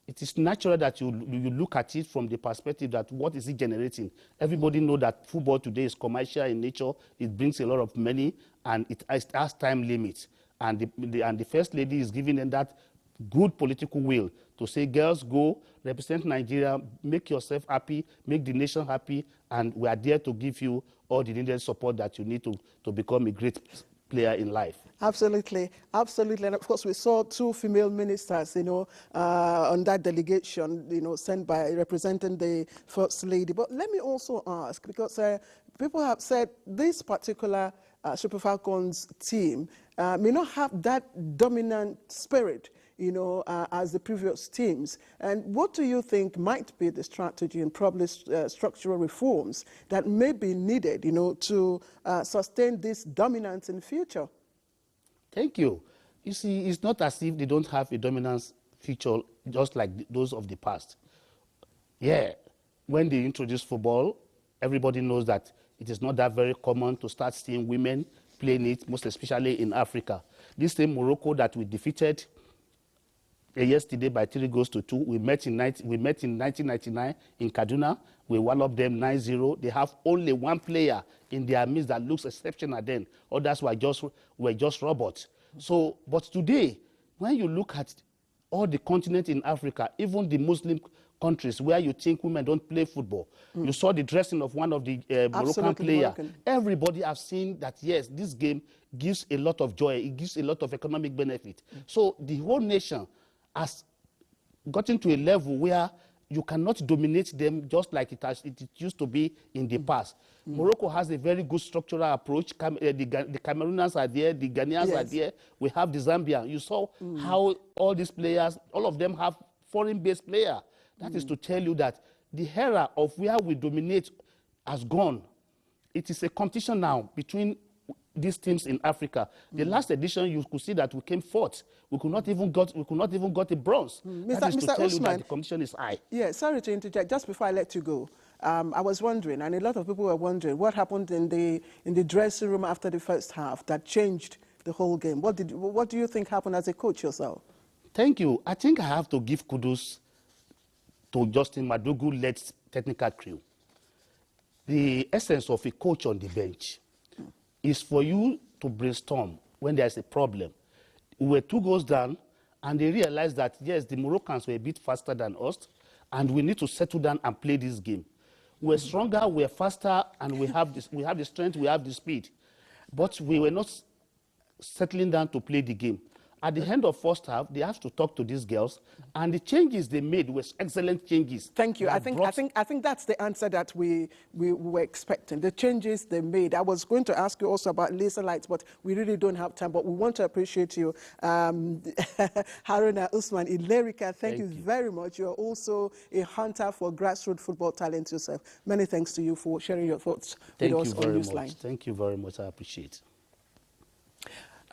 it is natural that you look at it from the perspective that what is it generating. Everybody knows that football today is commercial in nature. It brings a lot of money, and it has time limits. And the First Lady is giving them that good political will to say, girls, go, represent Nigeria, make yourself happy, make the nation happy, and we are there to give you all the needed support that you need to become a great player in life. Absolutely, absolutely. And of course, we saw two female ministers, on that delegation, sent by representing the First Lady. But let me also ask, because people have said this particular Super Falcons team may not have that dominant spirit, as the previous teams. And what do you think might be the strategy and probably structural reforms that may be needed, to sustain this dominance in the future? Thank you. You see, it's not as if they don't have a dominance feature just like those of the past. Yeah, when they introduced football, everybody knows that it is not that very common to start seeing women playing it, most especially in Africa. This same Morocco that we defeated yesterday by 3-2, we met in 1999 in Kaduna. We walloped them 9-0. They have only one player in their midst that looks exceptional then. Others were just robots. So, but today, when you look at all the continent in Africa, even the Muslim countries where you think women don't play football, you saw the dressing of one of the Moroccan players. Everybody has seen that, yes, this game gives a lot of joy. It gives a lot of economic benefit. So the whole nation has gotten to a level where you cannot dominate them just like it used to be in the past. Morocco has a very good structural approach. The Cameroonians are there, the Ghanaians are there. We have the Zambia. You saw how all these players, all of them have foreign-based players. That is to tell you that the era of where we dominate has gone. It is a competition now between these teams in Africa. The last edition, you could see that we came fourth. We could not even got a bronze. That is to tell you that the competition is high. Yeah, sorry to interject. Just before I let you go, I was wondering, and a lot of people were wondering, what happened in the dressing room after the first half that changed the whole game? What do you think happened as a coach yourself? Thank you. I think I have to give kudos to Justin Madugu-led technical crew. The essence of a coach on the bench is for you to brainstorm when there's a problem. We were 2 goals down, and they realized that, yes, the Moroccans were a bit faster than us, and we need to settle down and play this game. We're stronger, we're faster, and we have the strength, we have the speed. But we were not settling down to play the game. At the end of first half, they have to talk to these girls, and the changes they made were excellent changes. Thank you. I think that's the answer that we were expecting. The changes they made. I was going to ask you also about laser lights, but we really don't have time. But we want to appreciate you, Haruna Usman Ilerika. Thank you very much. You're also a hunter for grassroots football talent yourself. Many thanks to you for sharing your thoughts with us on Newsline. Thank you very much. I appreciate it.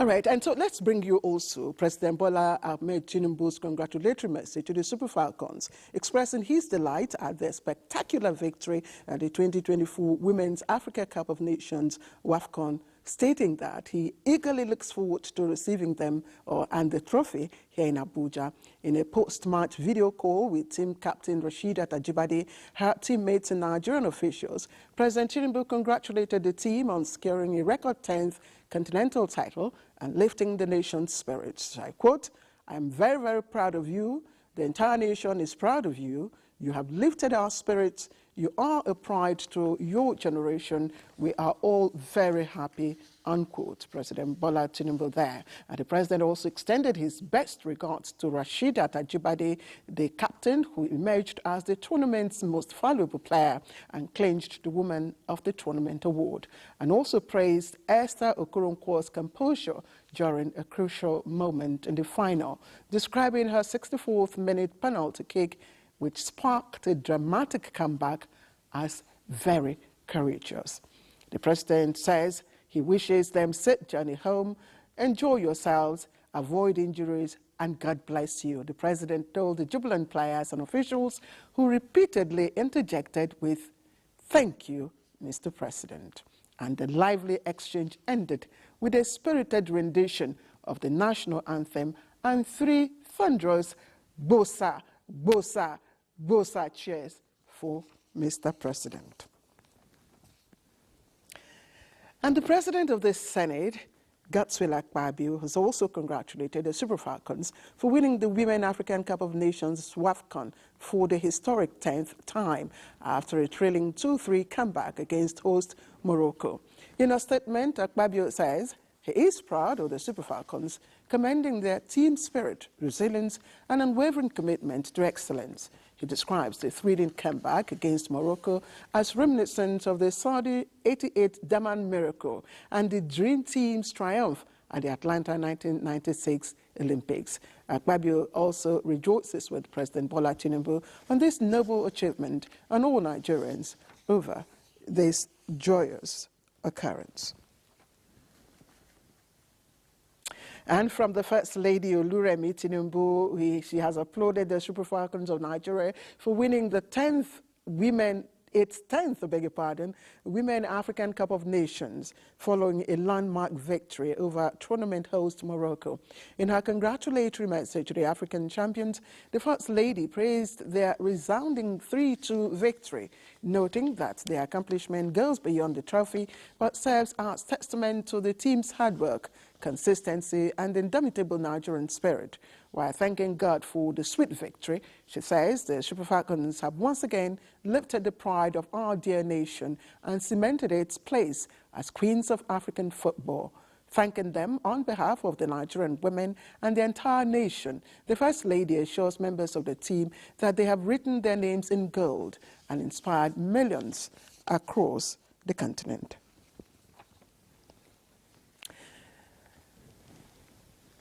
All right, and so let's bring you also President Bola Ahmed Tinubu's congratulatory message to the Super Falcons, expressing his delight at their spectacular victory at the 2024 Women's Africa Cup of Nations WAFCON, stating that he eagerly looks forward to receiving them and the trophy here in Abuja. In a post-match video call with team captain Rasheedat Ajibade, her teammates and Nigerian officials, President Tinubu congratulated the team on securing a record 10th continental title and lifting the nation's spirits. I quote, "I am very, very proud of you. The entire nation is proud of you. You have lifted our spirits. You are a pride to your generation. We are all very happy," unquote. President Bola Tinubu there. And the president also extended his best regards to Rasheedat Ajibade, the captain who emerged as the tournament's most valuable player and clinched the Woman of the Tournament award, and also praised Esther Okoronkwo's composure during a crucial moment in the final, describing her 64th minute penalty kick, which sparked a dramatic comeback, as very courageous. The president says he wishes them safe journey home, enjoy yourselves, avoid injuries, and God bless you. The president told the jubilant players and officials, who repeatedly interjected with, "Thank you, Mr. President." And the lively exchange ended with a spirited rendition of the national anthem and 3 thunderous Bosa, Bosa, Bosa cheers for Mr. President. And the president of the Senate, Godswill Akpabio, has also congratulated the Super Falcons for winning the Women African Cup of Nations WAFCON for the historic 10th time after a trailing 2-3 comeback against host Morocco. In a statement, Akpabio says he is proud of the Super Falcons, commending their team spirit, resilience, and unwavering commitment to excellence. He describes the thrilling comeback against Morocco as reminiscent of the Saudi 88 Daman miracle and the Dream Team's triumph at the Atlanta 1996 Olympics. Akpabio also rejoices with President Bola Tinubu on this noble achievement and all Nigerians over this joyous occurrence. And from the First Lady, Oluremi Tinubu, she has applauded the Super Falcons of Nigeria for winning the 10th Women African Cup of Nations following a landmark victory over tournament host Morocco. In her congratulatory message to the African champions, the First Lady praised their resounding 3-2 victory, noting that the accomplishment goes beyond the trophy but serves as testament to the team's hard work, consistency, and indomitable Nigerian spirit. While thanking God for the sweet victory, she says the Super Falcons have once again lifted the pride of our dear nation and cemented its place as queens of African football. Thanking them on behalf of the Nigerian women and the entire nation, the First Lady assures members of the team that they have written their names in gold and inspired millions across the continent.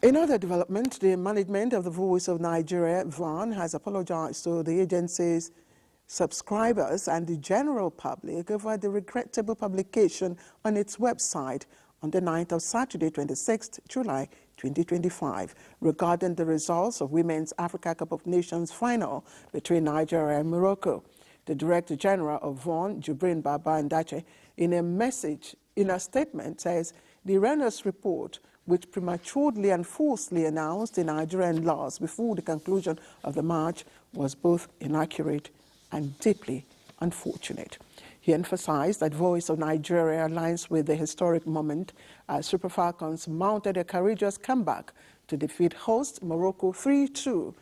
In other development, the management of the Voice of Nigeria, VAN, has apologized to the agency's subscribers and the general public over the regrettable publication on its website on the night of Saturday, 26th July 2025, regarding the results of Women's Africa Cup of Nations final between Nigeria and Morocco. The Director General of VON, Jubrin Baba Ndache, in a statement, says the erroneous report, which prematurely and falsely announced the Nigerian loss before the conclusion of the match, was both inaccurate and deeply unfortunate. He emphasized that Voice of Nigeria aligns with the historic moment as Super Falcons mounted a courageous comeback to defeat host Morocco 3-2,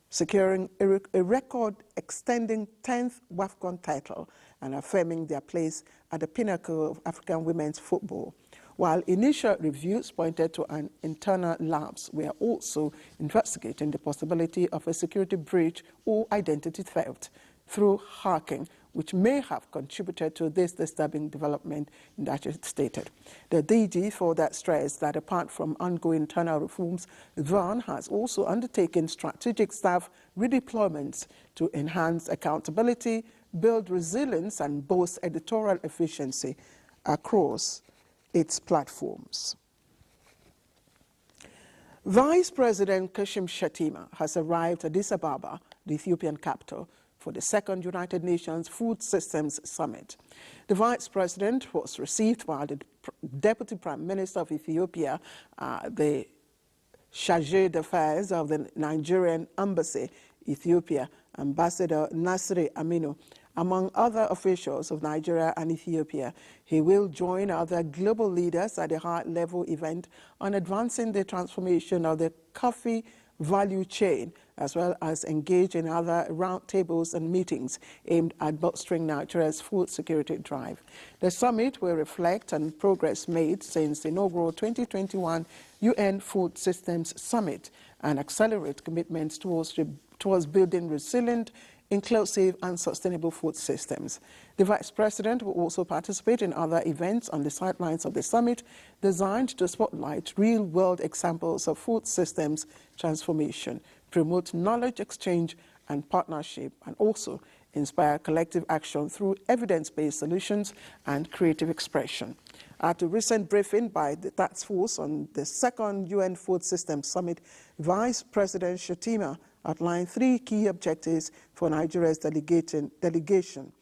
securing a record extending 10th WAFCON title and affirming their place at the pinnacle of African women's football. While initial reviews pointed to an internal lapse, we are also investigating the possibility of a security breach or identity theft through hacking, which may have contributed to this disturbing development, that is stated. The DG further stressed that apart from ongoing internal reforms, VAN has also undertaken strategic staff redeployments to enhance accountability, build resilience, and boost editorial efficiency across its platforms. Vice President Kashim Shettima has arrived at Addis Ababa, the Ethiopian capital, for the second United Nations Food Systems Summit. The Vice President was received by the Deputy Prime Minister of Ethiopia, the Chargé d'Affaires of the Nigerian Embassy, Ethiopia, Ambassador Nasri Aminu, among other officials of Nigeria and Ethiopia. He will join other global leaders at a high-level event on advancing the transformation of the coffee value chain, as well as engage in other roundtables and meetings aimed at bolstering Nigeria's food security drive. The summit will reflect on progress made since the inaugural 2021 UN Food Systems Summit and accelerate commitments towards building resilient, inclusive and sustainable food systems. The Vice President will also participate in other events on the sidelines of the summit designed to spotlight real-world examples of food systems transformation, promote knowledge exchange and partnership, and also inspire collective action through evidence-based solutions and creative expression. At a recent briefing by the task force on the second UN Food Systems Summit, Vice President Shettima outlined three key objectives for Nigeria's delegation: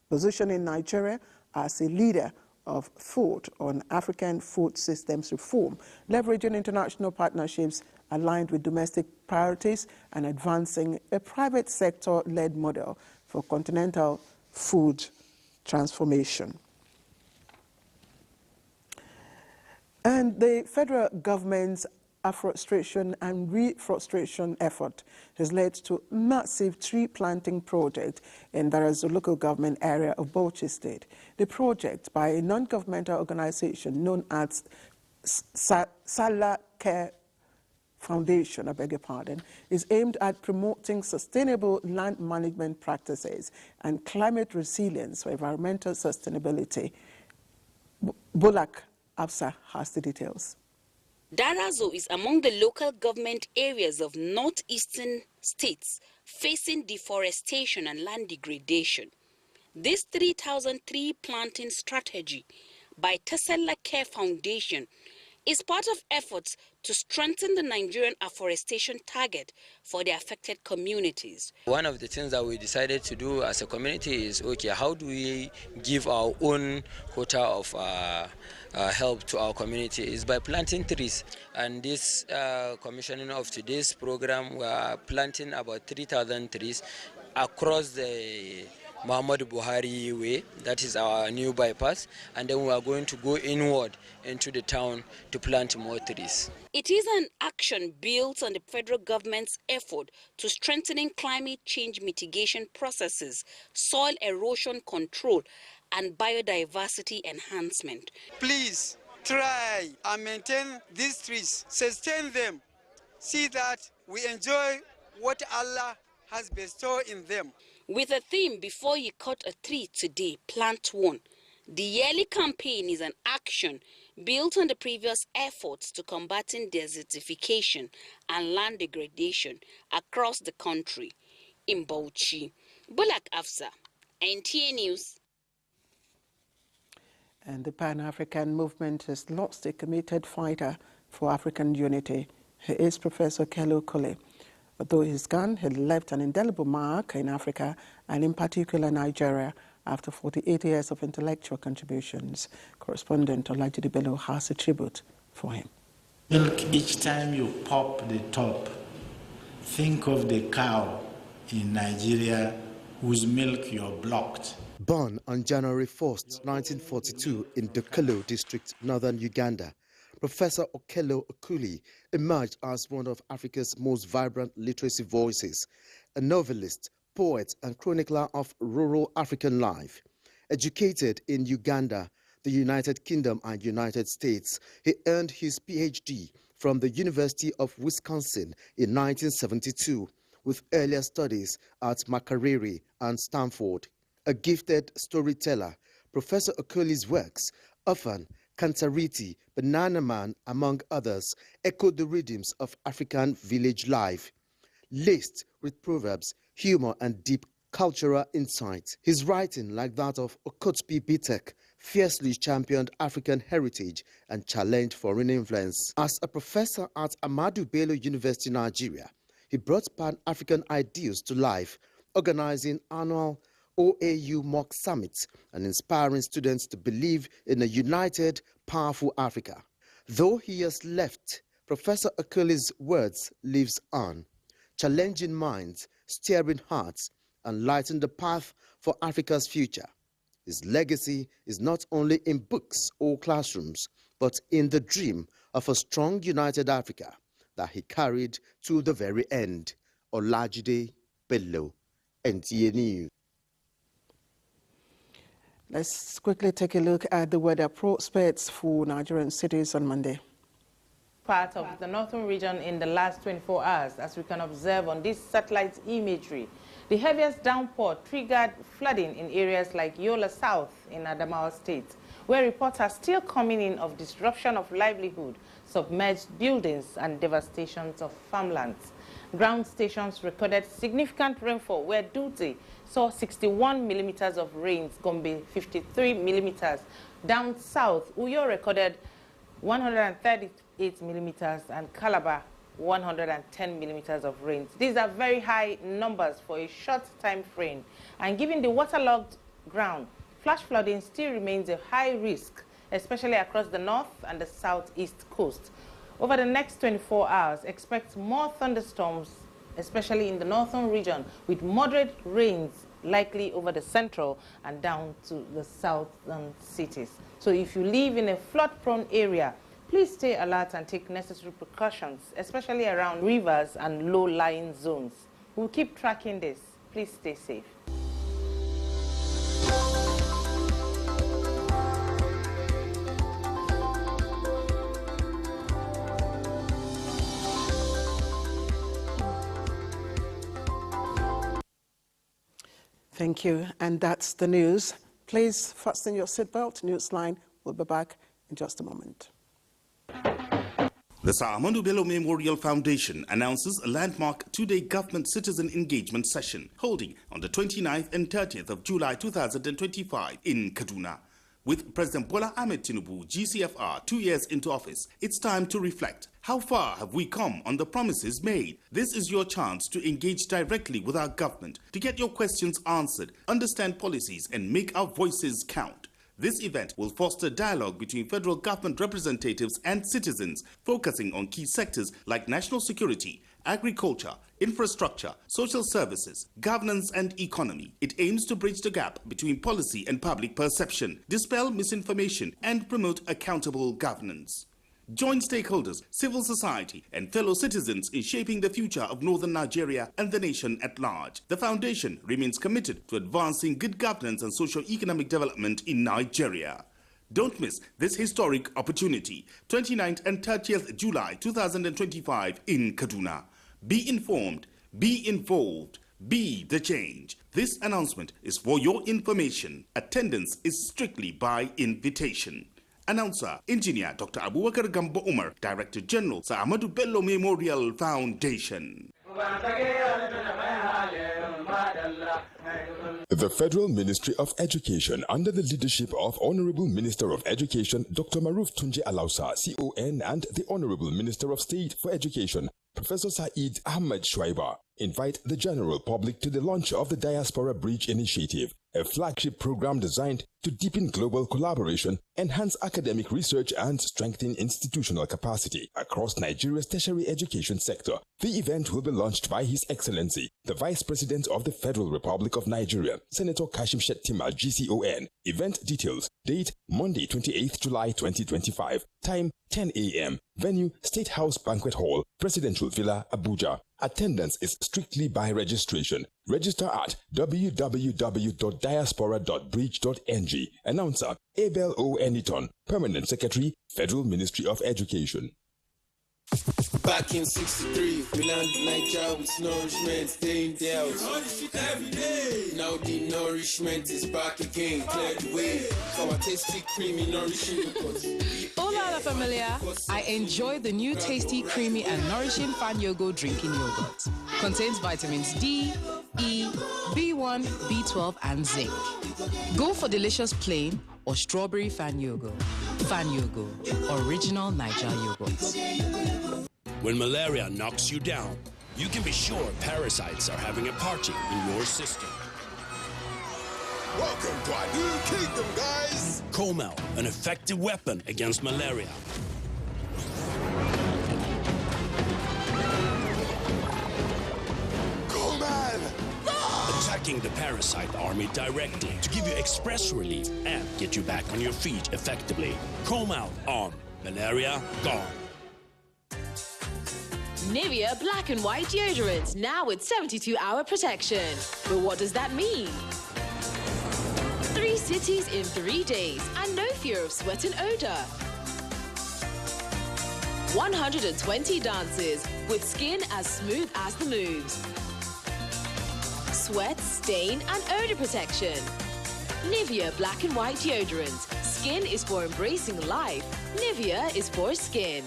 positioning Nigeria as a leader of thought on African food systems reform, leveraging international partnerships aligned with domestic priorities, and advancing a private sector-led model for continental food transformation. And the federal government's afforestation and reforestation effort has led to massive tree planting project in Darazo local government area of Bauchi State. The project, by a non-governmental organization known as Sala Care Foundation, I beg your pardon, is aimed at promoting sustainable land management practices and climate resilience for environmental sustainability. Bulak Afsa has the details. Darazo is among the local government areas of northeastern states facing deforestation and land degradation. This 3,000 tree planting strategy by Tesla Care Foundation is part of efforts to strengthen the Nigerian afforestation target for the affected communities. One of the things that we decided to do as a community is, okay, how do we give our own quota of help to our community is by planting trees. And this commissioning of today's program, we are planting about 3,000 trees across the Muhammad Buhari way, that is our new bypass, and then we are going to go inward into the town to plant more trees. It is an action built on the federal government's effort to strengthening climate change mitigation processes, soil erosion control, and biodiversity enhancement. Please try and maintain these trees, sustain them, see that we enjoy what Allah has bestowed in them. With a theme, before you cut a tree today, plant one. The yearly campaign is an action built on the previous efforts to combating desertification and land degradation across the country. In Bauchi, Bulak Afsa, NTA News. And the Pan-African movement has lost a committed fighter for African unity. He is Professor Alu Tv. Although he's gone, he left an indelible mark in Africa and in particular Nigeria after 48 years of intellectual contributions. Correspondent Olajude Bello has a tribute for him. Milk, each time you pop the top, think of the cow in Nigeria whose milk you're blocked. Born on January 1st, 1942 in Dokelo district, northern Uganda, Professor Okello Okuli emerged as one of Africa's most vibrant literacy voices, a novelist, poet and chronicler of rural African life. Educated in Uganda, the United Kingdom and United States, he earned his PhD from the University of Wisconsin in 1972, with earlier studies at Makerere and Stanford. A gifted storyteller, Professor Okuli's works, often Kantariti, Banana Man, among others, echoed the rhythms of African village life, laced with proverbs, humor, and deep cultural insight. His writing, like that of Okotbi Bitek, fiercely championed African heritage and challenged foreign influence. As a professor at Ahmadu Bello University, Nigeria, he brought Pan-African ideals to life, organizing annual OAU mock summits and inspiring students to believe in a united, powerful Africa. Though he has left, Professor Okuli's words lives on, challenging minds, stirring hearts, and lighting the path for Africa's future. His legacy is not only in books or classrooms, but in the dream of a strong, united Africa that he carried to the very end. Olajude Bello, NTA News. Let's quickly take a look at the weather prospects for Nigerian cities on Monday. Part of the northern region in the last 24 hours, as we can observe on this satellite imagery. The heaviest downpour triggered flooding in areas like Yola South in Adamawa State, where reports are still coming in of disruption of livelihood, submerged buildings, and devastations of farmlands. Ground stations recorded significant rainfall, where Dutse saw 61 millimeters of rains, Gombe 53 millimeters. Down south, Uyo recorded 138 millimeters, and Calabar 110 millimeters of rains. These are very high numbers for a short time frame, and given the waterlogged ground, flash flooding still remains a high risk, especially across the north and the southeast coast. Over the next 24 hours, expect more thunderstorms, especially in the northern region, with moderate rains likely over the central and down to the southern cities. So if you live in a flood-prone area, please stay alert and take necessary precautions, especially around rivers and low-lying zones. We'll keep tracking this. Please stay safe. Thank you. And that's the news. Please fasten your seatbelt. Newsline will be back in just a moment. The Sir Ahmadu Bello Memorial Foundation announces a landmark two-day government citizen engagement session holding on the 29th and 30th of July 2025 in Kaduna. With President Bola Ahmed Tinubu, GCFR, 2 years into office, it's time to reflect. How far have we come on the promises made? This is your chance to engage directly with our government, to get your questions answered, understand policies, and make our voices count. This event will foster dialogue between federal government representatives and citizens, focusing on key sectors like national security, agriculture, infrastructure, social services, governance, and economy. It aims to bridge the gap between policy and public perception, dispel misinformation, and promote accountable governance. Join stakeholders, civil society, and fellow citizens in shaping the future of northern Nigeria and the nation at large. The foundation remains committed to advancing good governance and socio-economic development in Nigeria. Don't miss this historic opportunity, 29th and 30th July 2025 in Kaduna. Be informed, be involved, be the change. This announcement is for your information. Attendance is strictly by invitation. Announcer, Engineer Dr. Abubakar Gambo Umar, Director General, Sir Ahmadu Bello Memorial Foundation. The Federal Ministry of Education, under the leadership of Honorable Minister of Education Dr. Maruf Tunji Alausa, CON, and the Honorable Minister of State for Education, Professor Saeed Ahmed Shwaiba, invite the general public to the launch of the Diaspora Bridge Initiative, a flagship program designed to deepen global collaboration, enhance academic research, and strengthen institutional capacity across Nigeria's tertiary education sector. The event will be launched by His Excellency, the Vice President of the Federal Republic of Nigeria, Senator Kashim Shettima, GCON. Event details: date Monday, 28th July 2025. Time 10 a.m. Venue: State House Banquet Hall, Presidential Villa, Abuja. Attendance is strictly by registration. Register at www.diaspora.bridge.ng. Announcer Abel O. Eniton, Permanent Secretary, Federal Ministry of Education. Back in 63, we landed Nigeria with nourishment, staying there. Every day. Now the nourishment is back again, cleared the way for our tasty, creamy, nourishing yogurt. Hola la familia! I enjoy the new tasty, creamy and nourishing Fan Yogo drinking yogurt. Contains vitamins D, E, B1, B12 and zinc. Go for delicious plain or strawberry Fan Yogo. Fan Yogo, original Niger yogurt. When malaria knocks you down, you can be sure parasites are having a party in your system. Welcome to our new kingdom, guys! Comel, an effective weapon against malaria. Comel! Attacking the parasite army directly to give you express relief and get you back on your feet effectively. Comel on. Malaria gone. Nivea Black and White Deodorant, now with 72-hour protection. But what does that mean? 3 cities in 3 days and no fear of sweat and odor. 120 dances with skin as smooth as the moves. Sweat, stain and odor protection. Nivea Black and White Deodorant. Skin is for embracing life. Nivea is for skin.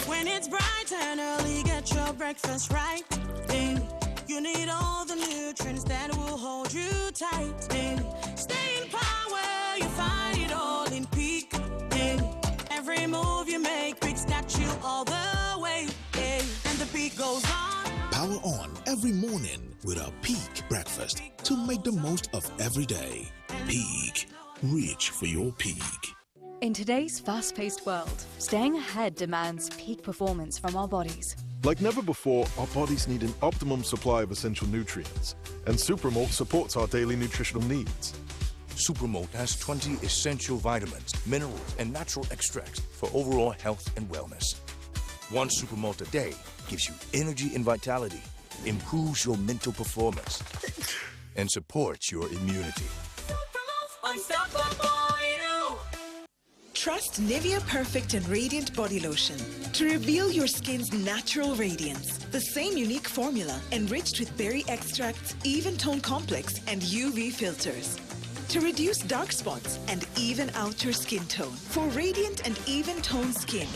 When it's bright and early, get your breakfast right. Then you need all the nutrients that will hold you tight. Then stay in power, you find it all in Peak. Then every move you make picks got you all the way. And the Peak goes on. Power on every morning with our Peak breakfast to make the most of every day. Peak. Reach for your peak. In today's fast-paced world, staying ahead demands peak performance from our bodies. Like never before, our bodies need an optimum supply of essential nutrients, and Supermalt supports our daily nutritional needs. Supermalt has 20 essential vitamins, minerals, and natural extracts for overall health and wellness. One Supermalt a day gives you energy and vitality, improves your mental performance, and supports your immunity. Trust Nivea Perfect and Radiant Body Lotion to reveal your skin's natural radiance. The same unique formula enriched with berry extracts, even tone complex, and UV filters to reduce dark spots and even out your skin tone. For radiant and even tone skin,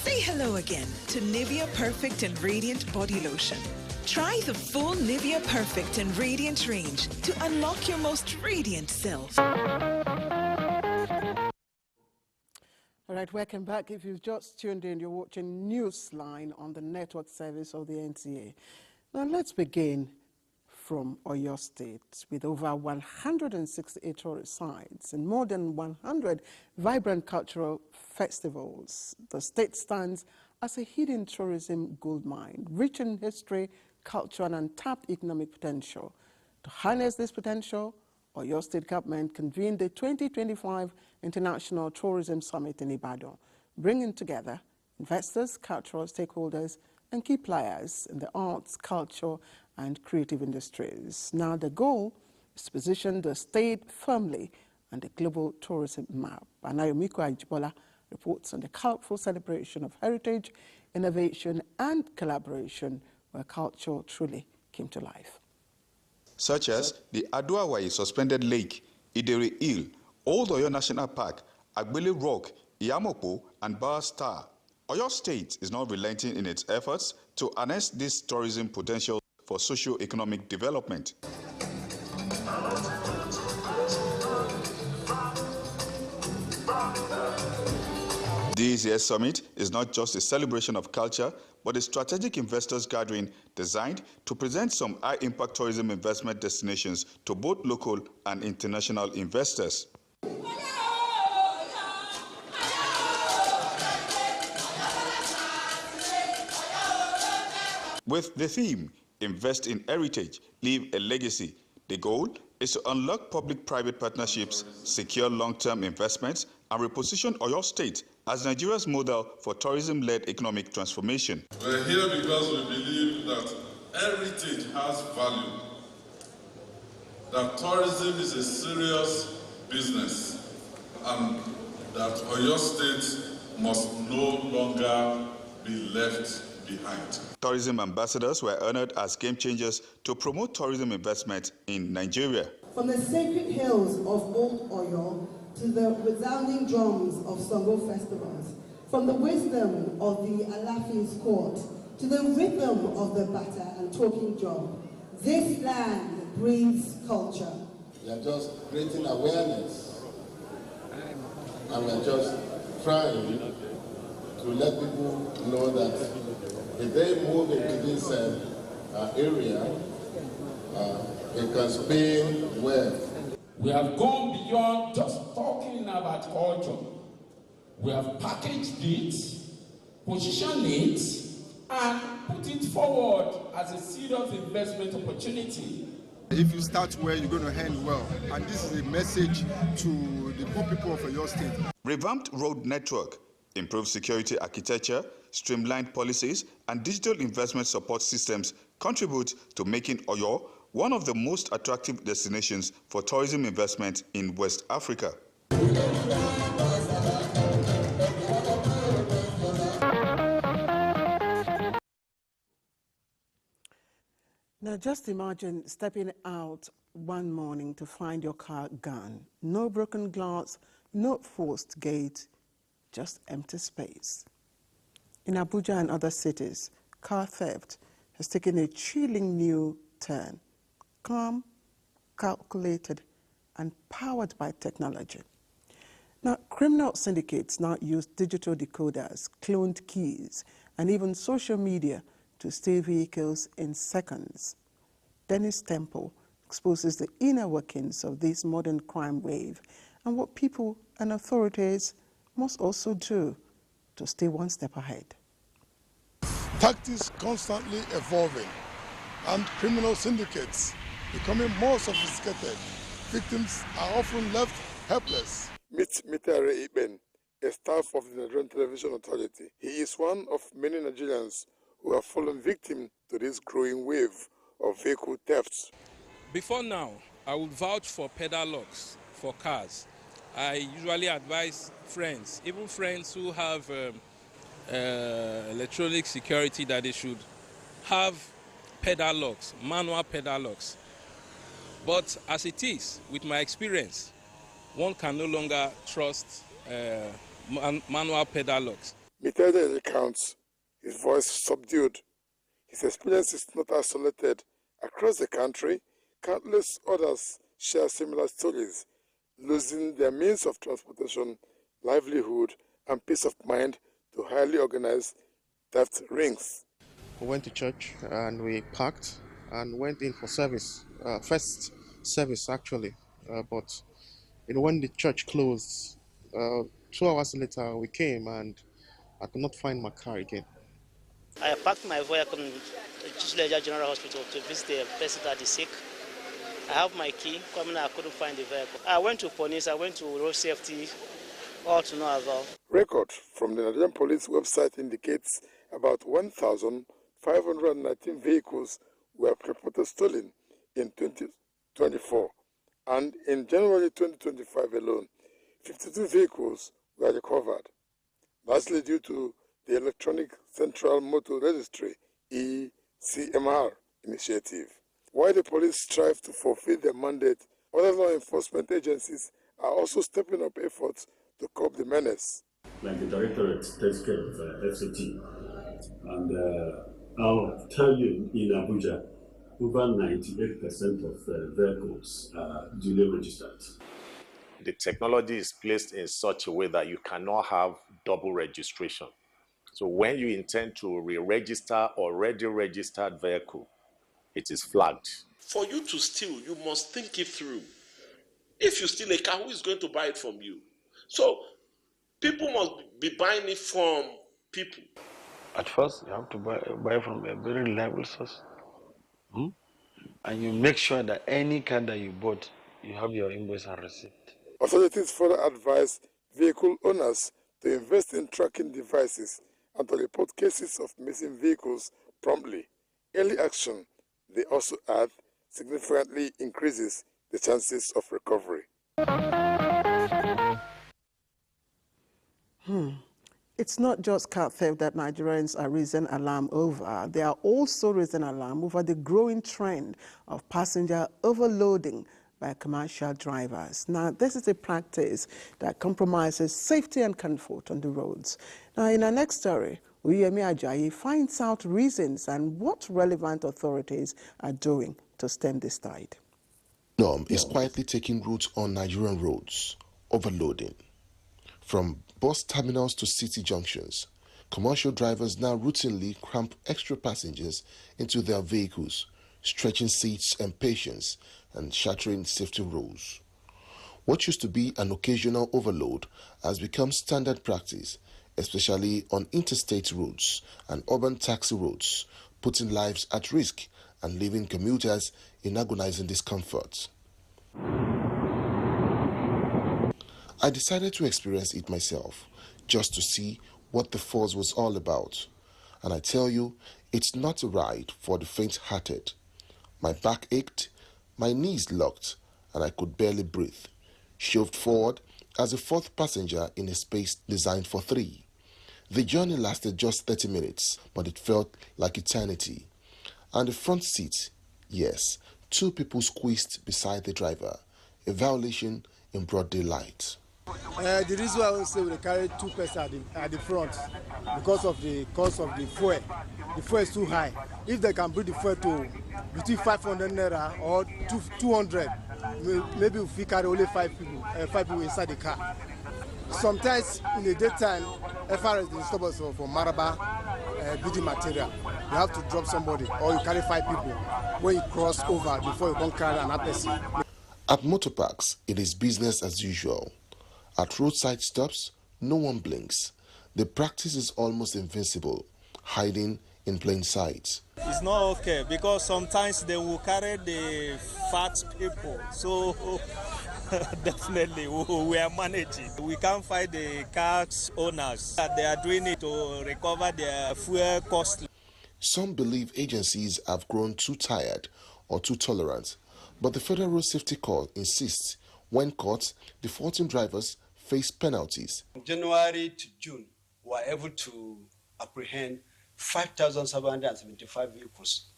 say hello again to Nivea Perfect and Radiant Body Lotion. Try the full Nivea Perfect and Radiant range to unlock your most radiant self. All right, welcome back. If you've just tuned in, you're watching Newsline on the network service of the NTA. Now let's begin from Oyo State. With over 168 tourist sites and more than 100 vibrant cultural festivals, the state stands as a hidden tourism goldmine, rich in history, culture, and untapped economic potential. To harness this potential, Oyo State government convened the 2025 International Tourism Summit in Ibadan, bringing together investors, cultural stakeholders, and key players in the arts, culture, and creative industries. Now the goal is to position the state firmly on the global tourism map. Anayomiko Ajibola reports on the colorful celebration of heritage, innovation, and collaboration where culture truly came to life. Such as the Aduawai Suspended Lake, Idere Hill, Old Oyo National Park, Agbele Rock, Iyamopo, and Bar Star. Oyo State is not relenting in its efforts to harness this tourism potential for socio-economic development. This year's summit is not just a celebration of culture, but a strategic investors gathering designed to present some high-impact tourism investment destinations to both local and international investors. With the theme, Invest in Heritage, Leave a Legacy, the goal is to unlock public-private partnerships, secure long-term investments, and reposition Oyo State as Nigeria's model for tourism-led economic transformation. We're here because we believe that heritage has value, that tourism is a serious business, and that Oyo State must no longer be left behind. Tourism ambassadors were honored as game changers to promote tourism investment in Nigeria. From the sacred hills of Old Oyo to the resounding drums of Sango festivals, from the wisdom of the Alafin's court to the rhythm of the bata and talking drum, this land breathes culture. We are just creating awareness, and we are just trying to let people know that if they move into this area, they can spin well. We have gone beyond just talking about culture. We have packaged it, positioned it, and put it forward as a serious investment opportunity. If you start well, you're going to end well. And this is a message to the poor people of your state. Revamped road network, improved security architecture, streamlined policies, and digital investment support systems contribute to making Oyo one of the most attractive destinations for tourism investment in West Africa. Now just imagine stepping out one morning to find your car gone. No broken glass, no forced gate, just empty space. In Abuja and other cities, car theft has taken a chilling new turn. Calm, calculated, and powered by technology. Now, criminal syndicates now use digital decoders, cloned keys, and even social media to steal vehicles in seconds. Dennis Temple exposes the inner workings of this modern crime wave and what people and authorities must also do to stay one step ahead. Tactics constantly evolving and criminal syndicates becoming more sophisticated. Victims are often left helpless. Meet Mitere Iben, a staff of the Nigerian Television Authority. He is one of many Nigerians who have fallen victim to this growing wave of vehicle thefts. Before now, I would vouch for pedal locks for cars. I usually advise friends, even friends who have electronic security, that they should have pedal locks, manual pedal locks. But as it is, with my experience, one can no longer trust manual pedal locks. Mitere recounts, his voice subdued. His experience is not isolated. Across the country, countless others share similar stories, losing their means of transportation, livelihood, and peace of mind to highly organized theft rings. We went to church and we parked and went in for service, first service actually, but when the church closed, 2 hours later we came and I could not find my car again. I parked my vehicle in Chichileja General Hospital to visit a person that is sick. I have my key, coming I couldn't find the vehicle. I went to police, I went to road safety, all to no avail. Record from the Nigerian police website indicates about 1,519 vehicles were reported stolen in 2024, and in January 2025 alone, 52 vehicles were recovered, largely due to the Electronic Central Motor Registry (ECMR) initiative. While the police strive to fulfill their mandate, other law enforcement agencies are also stepping up efforts to curb the menace. like the directorate takes care of FCT. And I'll tell you, in Abuja, over 98% of vehicles are duly registered. The technology is placed in such a way that you cannot have double registration. So when you intend to re-register already registered vehicle, it is flagged. For you to steal, you must think it through. If you steal a car, who is going to buy it from you? So people must be buying it from people. At first, you have to buy from a very reliable source. And you make sure that any car that you bought, you have your invoice and receipt. Authorities further advise vehicle owners to invest in tracking devices and to report cases of missing vehicles promptly. Early action, they also add, significantly increases the chances of recovery. It's not just car theft that Nigerians are raising alarm over. They are also raising alarm over the growing trend of passenger overloading by commercial drivers. Now, this is a practice that compromises safety and comfort on the roads. Now, in our next story, Uyemi Ajayi finds out reasons and what relevant authorities are doing to stem this tide. Norm is quietly taking root on Nigerian roads, overloading. From bus terminals to city junctions, commercial drivers now routinely cramp extra passengers into their vehicles, stretching seats and patience and shattering safety rules. What used to be an occasional overload has become standard practice, especially on interstate roads and urban taxi roads, putting lives at risk and leaving commuters in agonizing discomfort. I decided to experience it myself, just to see what the force was all about. And I tell you, it's not a ride for the faint-hearted. My back ached, my knees locked, and I could barely breathe. Shoved forward as a fourth passenger in a space designed for three. The journey lasted just 30 minutes, but it felt like eternity. And the front seat, yes, two people squeezed beside the driver, a violation in broad daylight. The reason why I would say we carry two persons at the front because of the cost of the fuel. The fuel is too high. If they can bring the fuel to between 500 naira or 200, maybe if we carry only five people inside the car. Sometimes in the daytime, FRS they stop us for Maraba building material. You have to drop somebody or you carry 5 people when you cross over before you can carry another person. At motor parks, it is business as usual. At roadside stops, no one blinks. The practice is almost invincible, hiding in plain sight. It's not okay because sometimes they will carry the fat people. So definitely we are managing. We can't fight the car owners. They are doing it to recover their fuel cost. Some believe agencies have grown too tired or too tolerant, but the Federal Road Safety Corps insists when caught, defaulting drivers face penalties. From January to June, we were able to apprehend 5,775 vehicles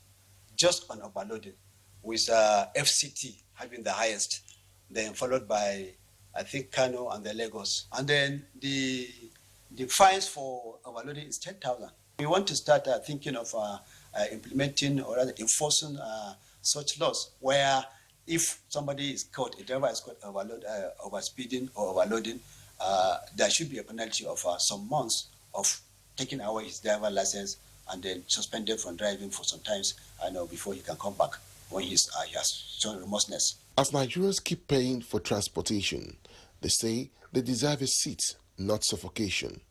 just on overloading, with FCT having the highest, then followed by, I think, Kano and the Lagos. And then the fines for overloading is 10,000. We want to start thinking of implementing or rather enforcing such laws where if somebody is caught, a driver is caught overspeeding or overloading, there should be a penalty of some months of taking away his driver license and then suspended from driving for some times before he can come back when he has shown remorselessness. As Nigerians keep paying for transportation, they say they deserve a seat, not suffocation.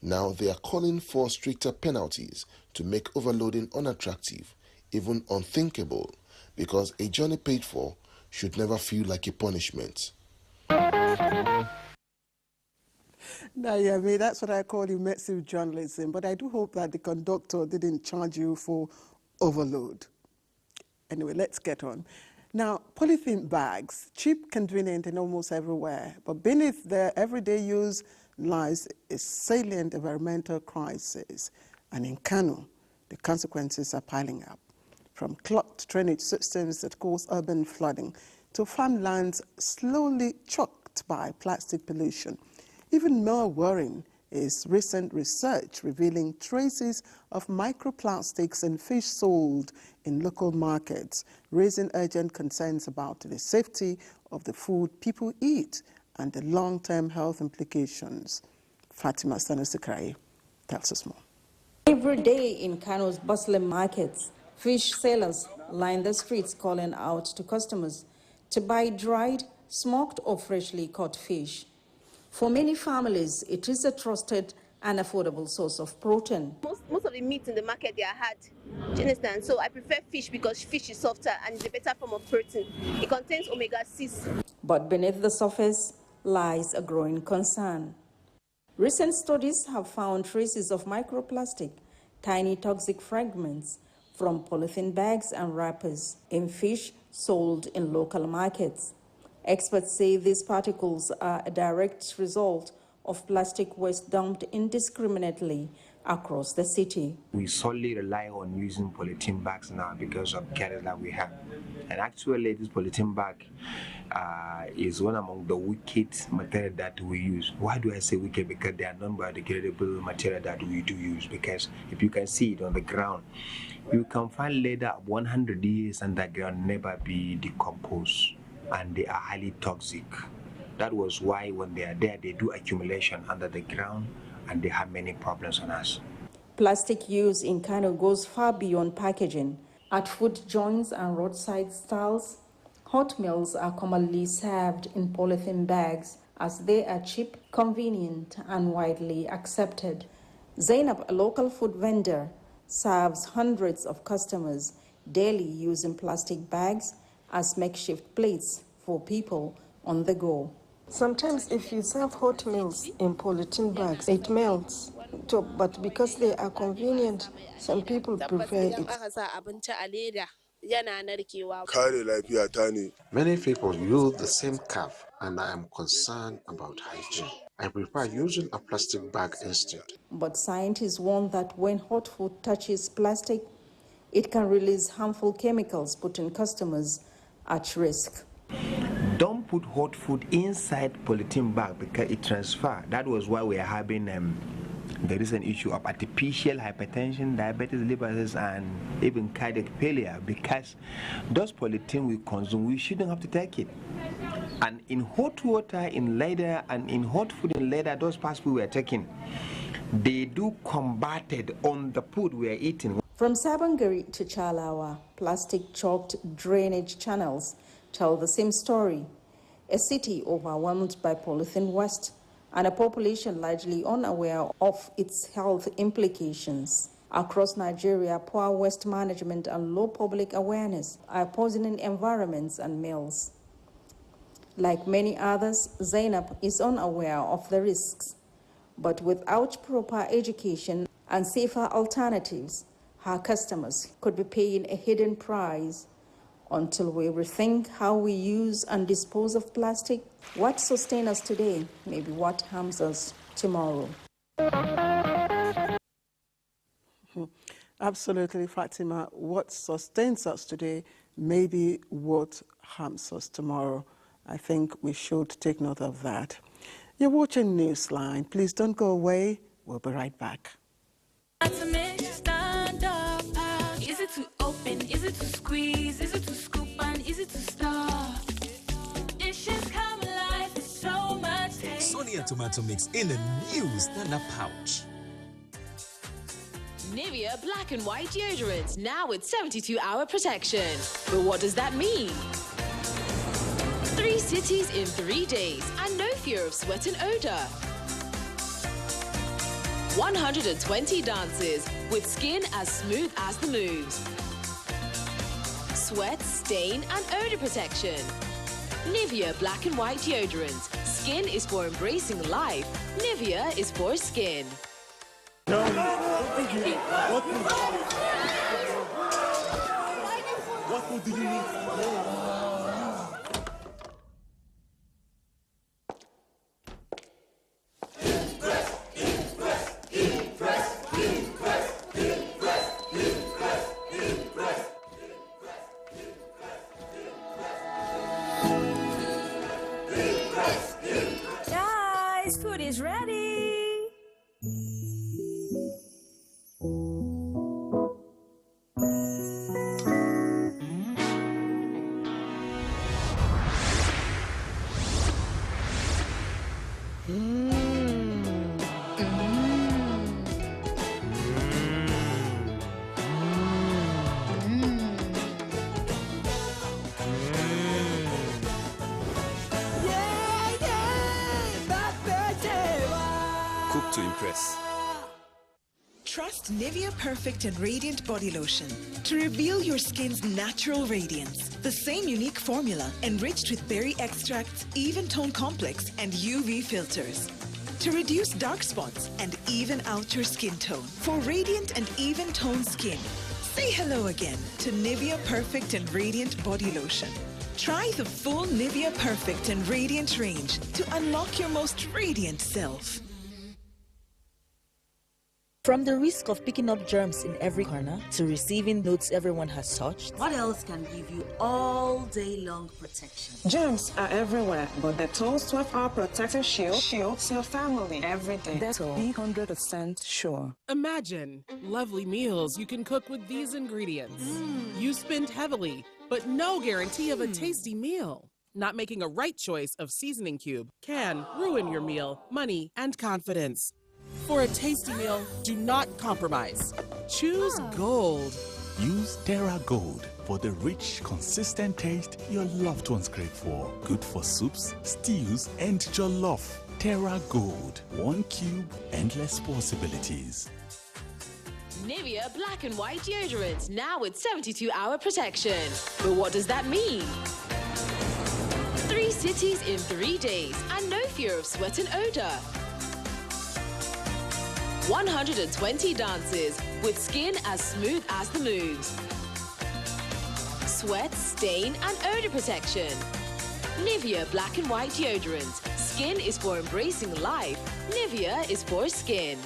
Now they are calling for stricter penalties to make overloading unattractive, even unthinkable, because a journey paid for should never feel like a punishment. Now, yeah, I mean, that's what I call immersive journalism, but I do hope that the conductor didn't charge you for overload. Anyway, let's get on. Now, polythene bags, cheap, convenient, and almost everywhere, but beneath their everyday use lies a salient environmental crisis. And in Kano, the consequences are piling up. From clogged drainage systems that cause urban flooding to farmlands slowly choked by plastic pollution. Even more worrying is recent research revealing traces of microplastics in fish sold in local markets, raising urgent concerns about the safety of the food people eat and the long-term health implications. Fatima Sanusikai tells us more. Every day in Kano's bustling markets, fish sellers line the streets calling out to customers to buy dried, smoked or freshly caught fish. For many families, it is a trusted and affordable source of protein. Most of the meat in the market, they are hard. Do you understand? So I prefer fish because fish is softer and it's a better form of protein. It contains omega-6. But beneath the surface lies a growing concern. Recent studies have found traces of microplastic, tiny toxic fragments from polythene bags and wrappers in fish sold in local markets. Experts say these particles are a direct result of plastic waste dumped indiscriminately across the city. We solely rely on using polythene bags now because of carriers that we have. And actually, this polythene bag is one among the wicked material that we use. Why do I say wicked? Because they are non-biodegradable material that we do use. Because if you can see it on the ground, you can find leather 100 years underground never be decomposed, and they are highly toxic. That was why when they are there, they do accumulation under the ground, and they have many problems on us. Plastic use in Kano goes far beyond packaging. At food joints and roadside stalls, hot meals are commonly served in polythene bags as they are cheap, convenient, and widely accepted. Zainab, a local food vendor, serves hundreds of customers daily using plastic bags as makeshift plates for people on the go. Sometimes if you serve hot meals in polythene bags, it melts. But because they are convenient, some people prefer it. Many people use the same cup, and I am concerned about hygiene. I prefer using a plastic bag instead. But scientists warn that when hot food touches plastic, it can release harmful chemicals, putting customers at risk. Don't put hot food inside polythene bag because it transfers. That was why we are having there is an issue of artificial hypertension, diabetes, liver disease, and even cardiac failure, because those polythene we consume, we shouldn't have to take it. And in hot water, in leather, and in hot food in leather, those parts we were taking, they do combat it on the food we are eating. From Sabangari to Chalawa, plastic-choked drainage channels tell the same story. A city overwhelmed by polythene waste and a population largely unaware of its health implications. Across Nigeria, poor waste management and low public awareness are poisoning environments and meals. Like many others, Zainab is unaware of the risks, but without proper education and safer alternatives, her customers could be paying a hidden price. Until we rethink how we use and dispose of plastic, what sustains us today may be what harms us tomorrow. Absolutely, Fatima. What sustains us today may be what harms us tomorrow. I think we should take note of that. You're watching Newsline. Please don't go away. We'll be right back. Is it to open? Is it to squeeze? Is it to scoop? And is it to stir? Dishes come alive with so much taste. Sonia tomato mix in a new stand-up pouch. Nivea Black and White Deodorant, now with 72-hour protection. But what does that mean? 3 cities in 3 days and no fear of sweat and odor. 120 dances with skin as smooth as the moves. Sweat, stain and odor protection. Nivea Black and White Deodorant. Skin is for embracing life. Nivea is for skin. What food do you need? Guys, food is ready. Cook to impress. Trust Nivea Perfect and Radiant Body Lotion to reveal your skin's natural radiance. The same unique formula enriched with berry extracts, even tone complex, and UV filters to reduce dark spots and even out your skin tone. For radiant and even tone skin, say hello again to Nivea Perfect and Radiant Body Lotion. Try the full Nivea Perfect and Radiant range to unlock your most radiant self. From the risk of picking up germs in every corner to receiving notes everyone has touched, what else can give you all day long protection? Germs are everywhere, but Dettol's 12-hour protective shield shields your family every day. Dettol, be 100% sure. Imagine lovely meals you can cook with these ingredients. You spend heavily, but no guarantee of a tasty meal. Not making a right choice of seasoning cube can ruin your meal, money, and confidence. For a tasty meal, do not compromise. Choose Gold. Use Terra Gold for the rich, consistent taste your loved ones crave for. Good for soups, stews, and jollof. Terra Gold. 1 cube, endless possibilities. Nivea Black and White Deodorant, now with 72-hour protection. But what does that mean? 3 cities in 3 days and no fear of sweat and odor. 120 dances with skin as smooth as the moves. Sweat, stain, and odor protection. Nivea Black and White Deodorant. Skin is for embracing life. Nivea is for skin.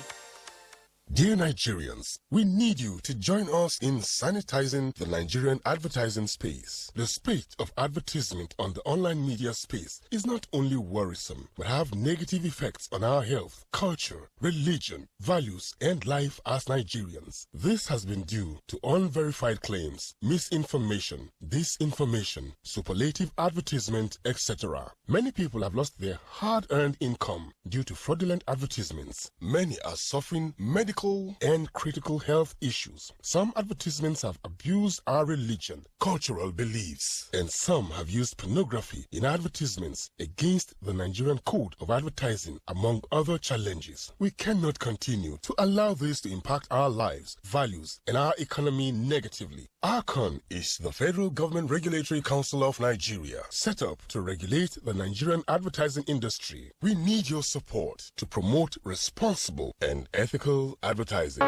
Dear Nigerians, we need you to join us in sanitizing the Nigerian advertising space. The spate of advertisement on the online media space is not only worrisome, but have negative effects on our health, culture, religion, values, and life as Nigerians. This has been due to unverified claims, misinformation, disinformation, superlative advertisement, etc. Many people have lost their hard-earned income due to fraudulent advertisements. Many are suffering medical and critical health issues. Some advertisements have abused our religion, cultural beliefs, and some have used pornography in advertisements against the Nigerian Code of Advertising, among other challenges. We cannot continue to allow this to impact our lives, values, and our economy negatively. ARCON is the Federal Government Regulatory Council of Nigeria, set up to regulate the Nigerian advertising industry. We need your support to promote responsible and ethical advertising.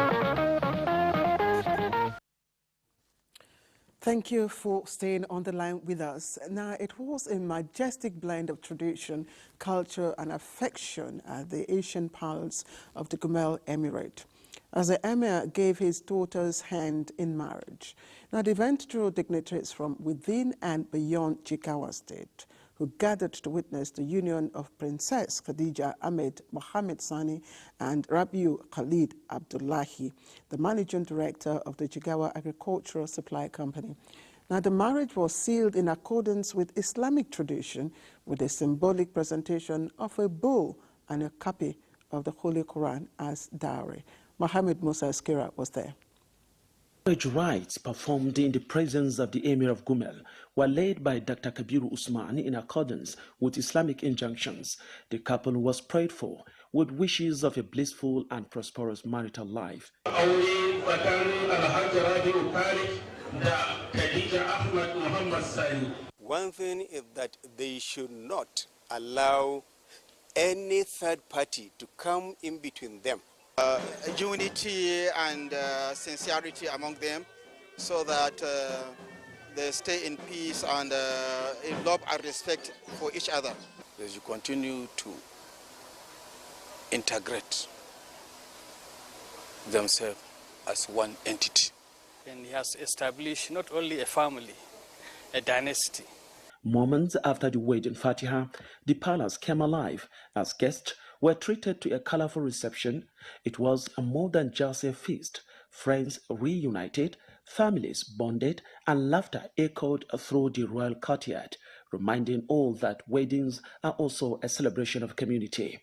Thank you for staying on the line with us. Now, it was a majestic blend of tradition, culture, and affection at the Asian Palace of the Gumel Emirate, as the Emir gave his daughter's hand in marriage. Now, the event drew dignitaries from within and beyond Jigawa State, who gathered to witness the union of Princess Khadija Ahmed Mohammed Sani and Rabiu Khalid Abdullahi, the managing director of the Jigawa Agricultural Supply Company. Now, the marriage was sealed in accordance with Islamic tradition with a symbolic presentation of a bull and a copy of the Holy Quran as dowry. Mohammed Musa Eskira was there. Marriage rites performed in the presence of the Emir of Gumel were led by Dr. Kabiru Usman in accordance with Islamic injunctions. The couple was prayed for with wishes of a blissful and prosperous marital life. One thing is that they should not allow any third party to come in between them. Unity and sincerity among them, so that they stay in peace and in love and respect for each other. As you continue to integrate themselves as one entity. And he has established not only a family, a dynasty. Moments after the wedding Fatiha, the palace came alive as guests were treated to a colorful reception. It was more than just a feast. Friends reunited, families bonded, and laughter echoed through the royal courtyard, reminding all that weddings are also a celebration of community.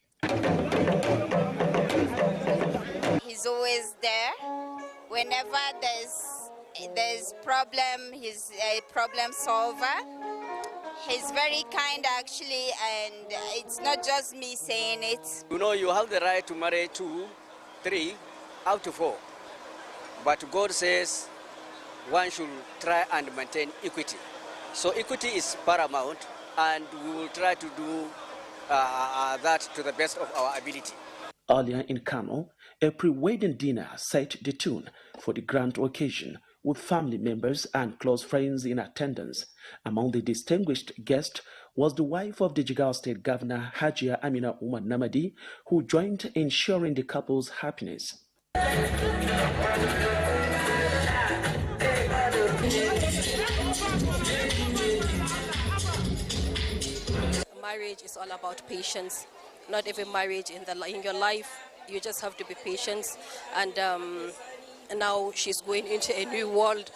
He's always there. Whenever there's problem, he's a problem solver. He's very kind actually, and it's not just me saying it. You know, you have the right to marry 2, 3, up to 4. But God says one should try and maintain equity. So equity is paramount, and we will try to do that to the best of our ability. Earlier in Kano, a pre-wedding dinner set the tune for the grand occasion, with family members and close friends in attendance. Among the distinguished guests was the wife of the Jigawa State Governor Hajia Amina Umar Namadi, who joined in sharing the couple's happiness. Marriage is all about patience. Not every marriage in your life, you just have to be patient. And now she's going into a new world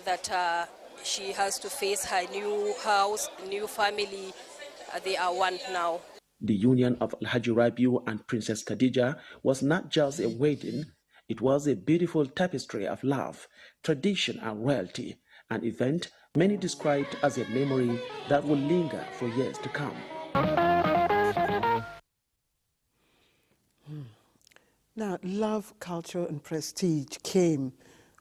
that she has to face her new house, new family. They are one now. The union of Alhaji Rabiu and Princess Khadija was not just a wedding, it was a beautiful tapestry of love, tradition and royalty, an event many described as a memory that will linger for years to come. Now, love, culture and prestige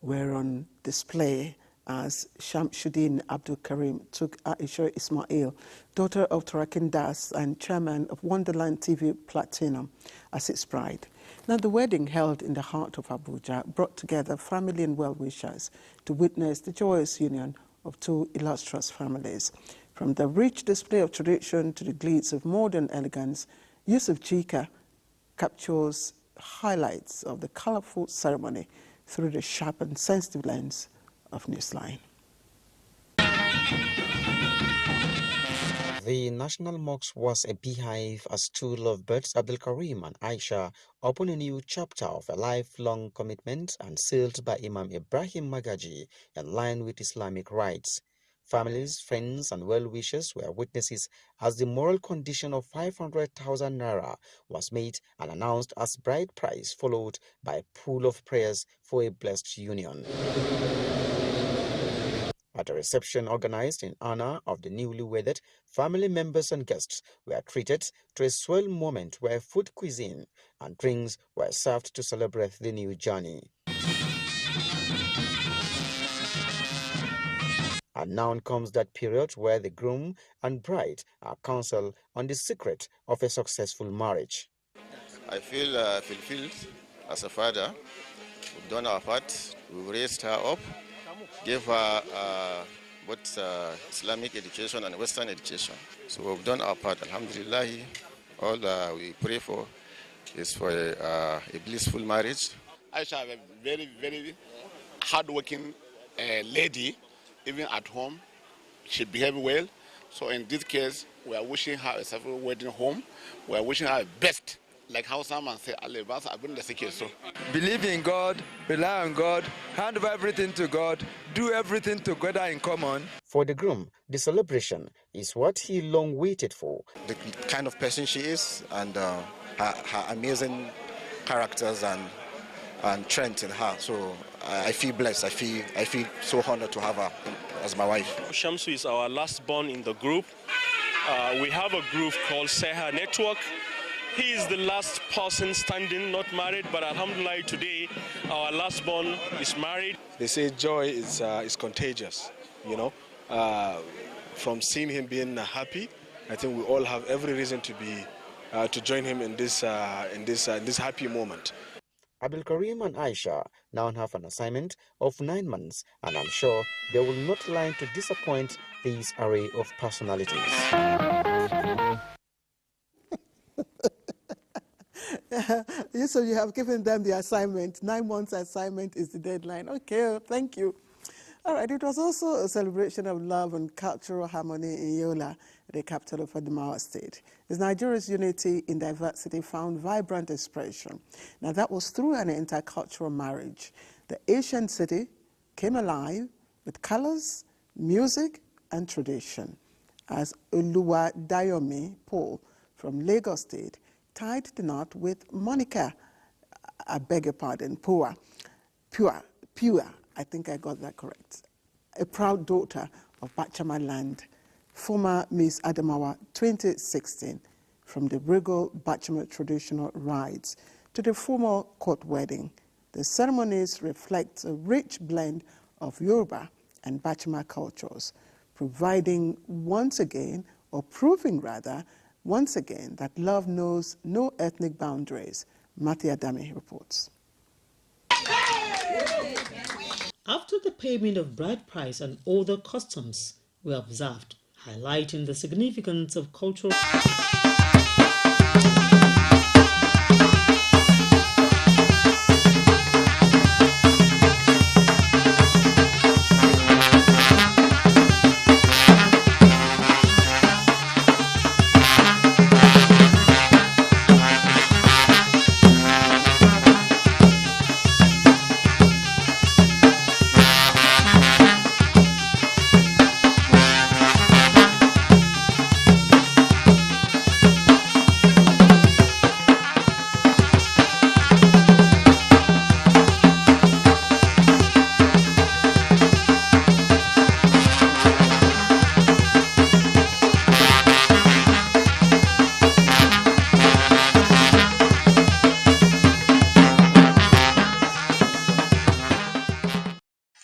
were on display as Shamsuddin Abdul Karim took Aisha Ismail, daughter of Tarakin Das and chairman of Wonderland TV Platinum, as his bride. Now, the wedding held in the heart of Abuja brought together family and well-wishers to witness the joyous union of two illustrious families. From the rich display of tradition to the glitz of modern elegance, Yusuf Chika captures highlights of the colorful ceremony through the sharp and sensitive lens of Newsline. The National Mosque was a beehive as two lovebirds, Abdul Karim and Aisha, opened a new chapter of a lifelong commitment and sealed by Imam Ibrahim Magaji in line with Islamic rites. Families, friends and well-wishers were witnesses as the moral condition of 500,000 naira was made and announced as bride price, followed by a pool of prayers for a blessed union. At a reception organized in honor of the newly wedded, family members and guests were treated to a swell moment where food cuisine and drinks were served to celebrate the new journey. And now comes that period where the groom and bride are counseled on the secret of a successful marriage. I feel fulfilled as a father. We've done our part. We've raised her up, gave her both Islamic education and Western education. So we've done our part. Alhamdulillah, all we pray for is for a blissful marriage. Aisha is a very, very hardworking lady. Even at home, she behaved well. So in this case, we are wishing her a successful wedding home. We are wishing her best, like how someone said, believe in God, rely on God, hand over everything to God, do everything together in common. For the groom, the celebration is what he long waited for. The kind of person she is and her amazing characters and strength in her. So I feel blessed. I feel so honored to have her as my wife. Shamsu is our last born in the group. We have a group called Seha Network. He is the last person standing, not married, but alhamdulillah today our last born is married. They say joy is contagious, you know. From seeing him being happy, I think we all have every reason to be to join him in this happy moment. Abdul Karim and Aisha now have an assignment of 9 months, and I'm sure they will not lie to disappoint this array of personalities. So you have given them the assignment. 9 months assignment is the deadline. Okay, thank you. All right, it was also a celebration of love and cultural harmony in Yola, the capital of Adamawa State. As Nigeria's unity in diversity found vibrant expression. Now that was through an intercultural marriage. The ancient city came alive with colors, music, and tradition. As Oluwa Dayomi Paul from Lagos State tied the knot with Monica, I beg your pardon, Pure, I think I got that correct, a proud daughter of Bachama land, former Miss Adamawa 2016, from the regal Bachama traditional rites to the formal court wedding. The ceremonies reflect a rich blend of Yoruba and Bachama cultures, proving once again that love knows no ethnic boundaries. Matthew Adame reports. After the payment of bride price and other customs were observed, highlighting the significance of cultural.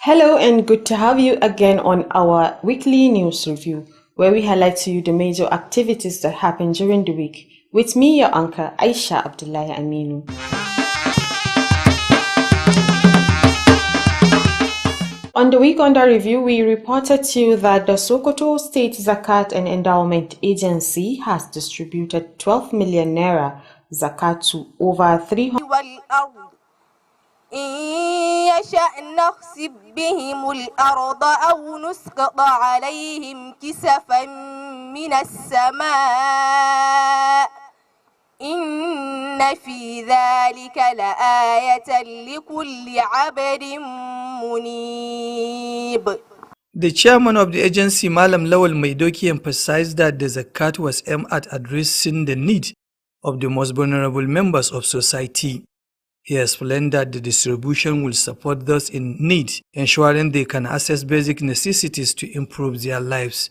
Hello and good to have you again on our weekly news review, where we highlight to you the major activities that happened during the week. With me, your anchor, Aisha Abdullahi Aminu. On the week under review, we reported to you that the Sokoto State Zakat and Endowment Agency has distributed 12 million naira zakat to over 300. إن يشأ نخسف بهم الأرض أو نسقط عليهم كسفا من السماء إن في ذلك لآية لكل عبد منيب. The chairman of the agency, Malam Lawal Maidoki, emphasized that the zakat was aimed at addressing the needs of the most vulnerable members of society. He explained that the distribution will support those in need, ensuring they can access basic necessities to improve their lives.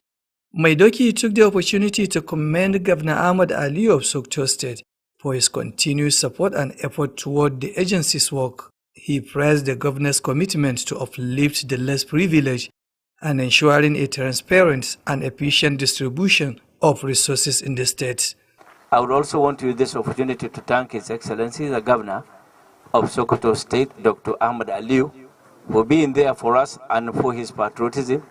Maidoki took the opportunity to commend Governor Ahmad Ali of Sokoto State for his continued support and effort toward the agency's work. He praised the governor's commitment to uplift the less privileged and ensuring a transparent and efficient distribution of resources in the state. I would also want to use this opportunity to thank His Excellency, the Governor of Sokoto State, Dr. Ahmad Aliu, for being there for us and for his patriotism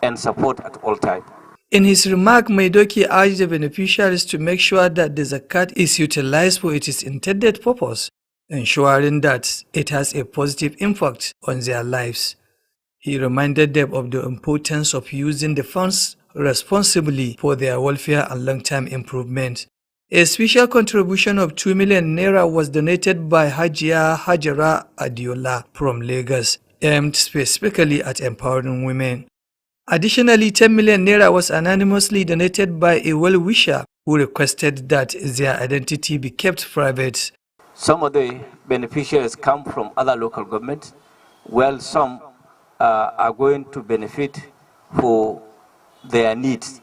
and support at all times. In his remark, Maidoki urged the beneficiaries to make sure that the zakat is utilized for its intended purpose, ensuring that it has a positive impact on their lives. He reminded them of the importance of using the funds responsibly for their welfare and long-term improvement. A special contribution of 2 million naira was donated by Hajia Hajara Adiola from Lagos, aimed specifically at empowering women. Additionally, 10 million naira was anonymously donated by a well-wisher who requested that their identity be kept private. Some of the beneficiaries come from other local governments, while some are going to benefit for their needs.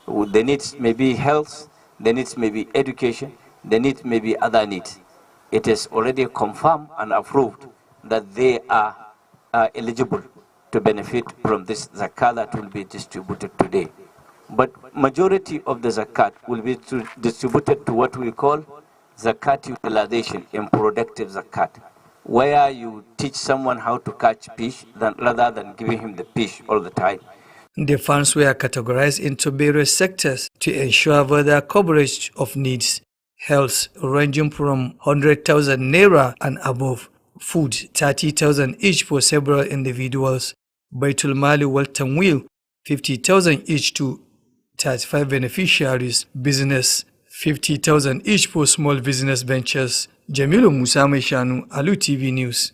The needs may be health, the needs may be education, the needs may be other needs. It is already confirmed and approved that they are eligible to benefit from this zakat that will be distributed today. But majority of the zakat will be distributed to what we call zakat utilization in productive zakat, where you teach someone how to catch fish rather than giving him the fish all the time. The funds were categorized into various sectors to ensure further coverage of needs. Health ranging from 100,000 naira and above, food 30,000 each for several individuals, Baitul Mali Wealth Tanwil 50,000 each to 35 beneficiaries, business 50,000 each for small business ventures. Jamilu Musa Shanu, Alu TV News.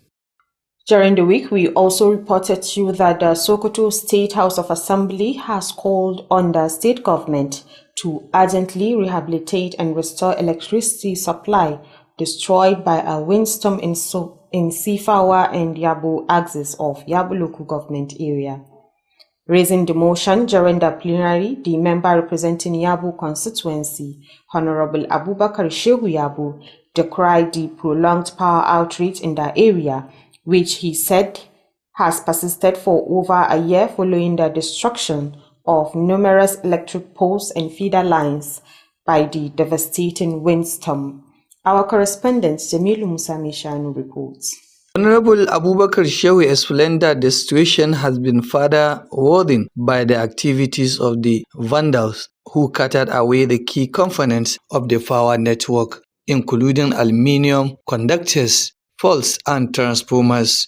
During the week, we also reported to you that the Sokoto State House of Assembly has called on the state government to urgently rehabilitate and restore electricity supply destroyed by a windstorm in Sifawa and Yabu axis of Yabu local government area. Raising the motion during the plenary, the member representing Yabu constituency, Honorable Abubakar Shehu Yabu, decried the prolonged power outage in the area, which he said has persisted for over a year following the destruction of numerous electric poles and feeder lines by the devastating windstorm. Our correspondent Jamilu Musa Mishanu reports. Honorable Abubakar Shehu explained that the situation has been further worsened by the activities of the vandals who carted away the key components of the power network, including aluminium conductors, poles, and transformers.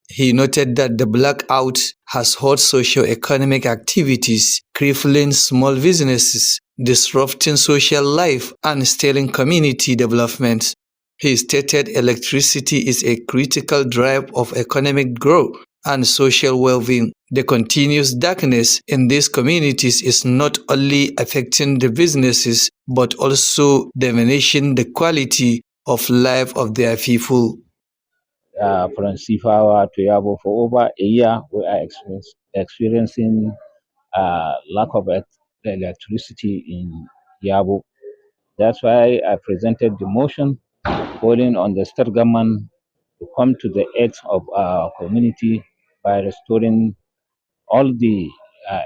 He noted that the blackout has hurt socio-economic activities, crippling small businesses, disrupting social life, and stalling community development. He stated electricity is a critical driver of economic growth and social well-being. The continuous darkness in these communities is not only affecting the businesses, but also diminishing the quality of life of their people. From Sifawa to Yabo for over a year, we are experiencing lack of electricity in Yabo. That's why I presented the motion calling on the state government to come to the aid of our community by restoring all the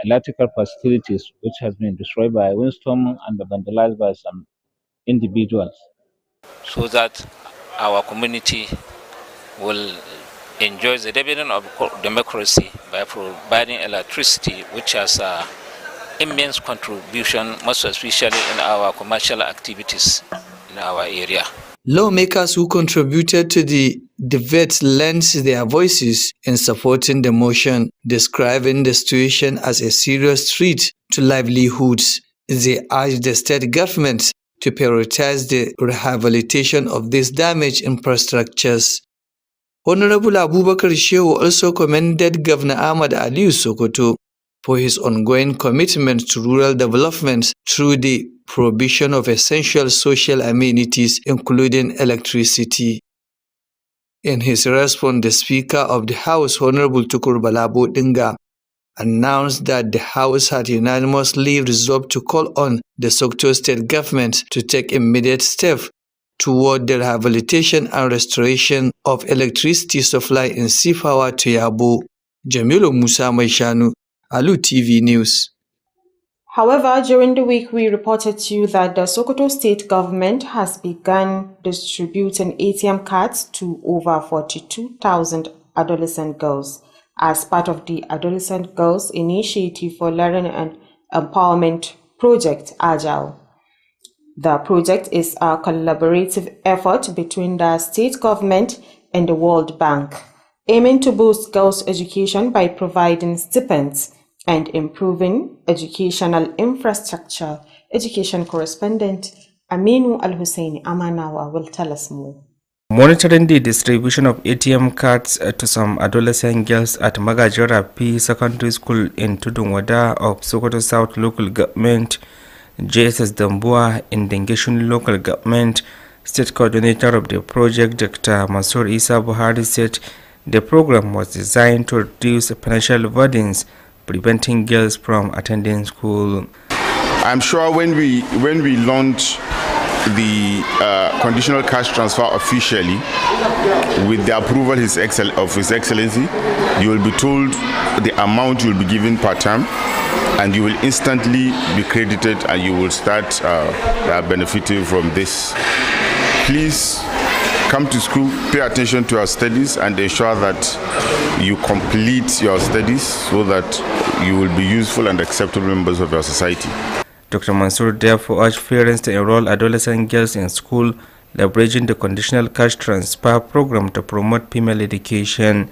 electrical facilities which has been destroyed by windstorm and vandalized by some individuals. So that our community will enjoy the dividend of democracy by providing electricity, which has immense contribution, most especially in our commercial activities in our area. Lawmakers who contributed to the debate lent their voices in supporting the motion, describing the situation as a serious threat to livelihoods. They urged the state government to prioritize the rehabilitation of these damaged infrastructures. Honorable Abubakar Shehu also commended Governor Ahmad Aliyu Sokoto for his ongoing commitment to rural development through the provision of essential social amenities, including electricity. In his response, the Speaker of the House, Honorable Tukur Balabo Dinga, announced that the House had unanimously resolved to call on the Sokoto State Government to take immediate steps toward the rehabilitation and restoration of electricity supply in Sifawa to Yabo. Jamilu Musa Maishanu, Alu TV News. However, during the week, we reported to you that the Sokoto state government has begun distributing ATM cards to over 42,000 adolescent girls as part of the Adolescent Girls Initiative for Learning and Empowerment Project, Agile. The project is a collaborative effort between the state government and the World Bank, aiming to boost girls' education by providing stipends and improving educational infrastructure. Education correspondent Aminu Al-Husseini Amanawa will tell us more. Monitoring the distribution of ATM cards to some adolescent girls at Magajora P Secondary School in Tudunwada of Sokoto South Local Government, JSS Dambua in Dengeshun Local Government, State Coordinator of the project, Dr. Mansour Isa Buhari, said the program was designed to reduce financial burdens, preventing girls from attending school. I'm sure when we launch the conditional cash transfer officially, with the approval of His Excellency, you will be told the amount you will be given per term, and you will instantly be credited and you will start benefiting from this. Please come to school, pay attention to your studies, and ensure that you complete your studies so that you will be useful and acceptable members of your society. Dr. Mansour therefore urged parents to enroll adolescent girls in school, leveraging the conditional cash transfer program to promote female education.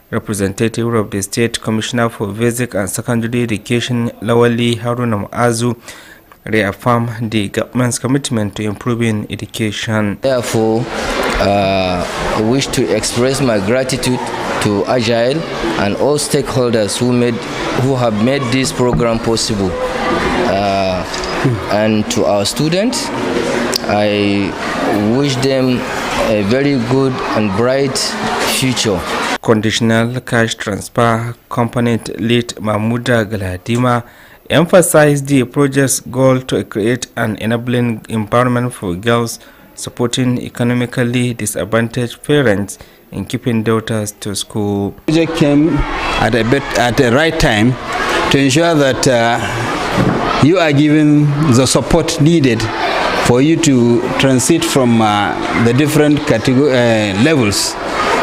Representative of the State Commissioner for Basic and Secondary Education, Lawali Haruna Muazu, reaffirmed the government's commitment to improving education. Therefore, I wish to express my gratitude to Agile and all stakeholders who have made this program possible. And to our students, I wish them a very good and bright future. Conditional cash transfer component lead Mahmuda Galadima emphasized the project's goal to create an enabling environment for girls, supporting economically disadvantaged parents in keeping daughters to school. The project came at the right time to ensure that you are given the support needed for you to transit from the different levels,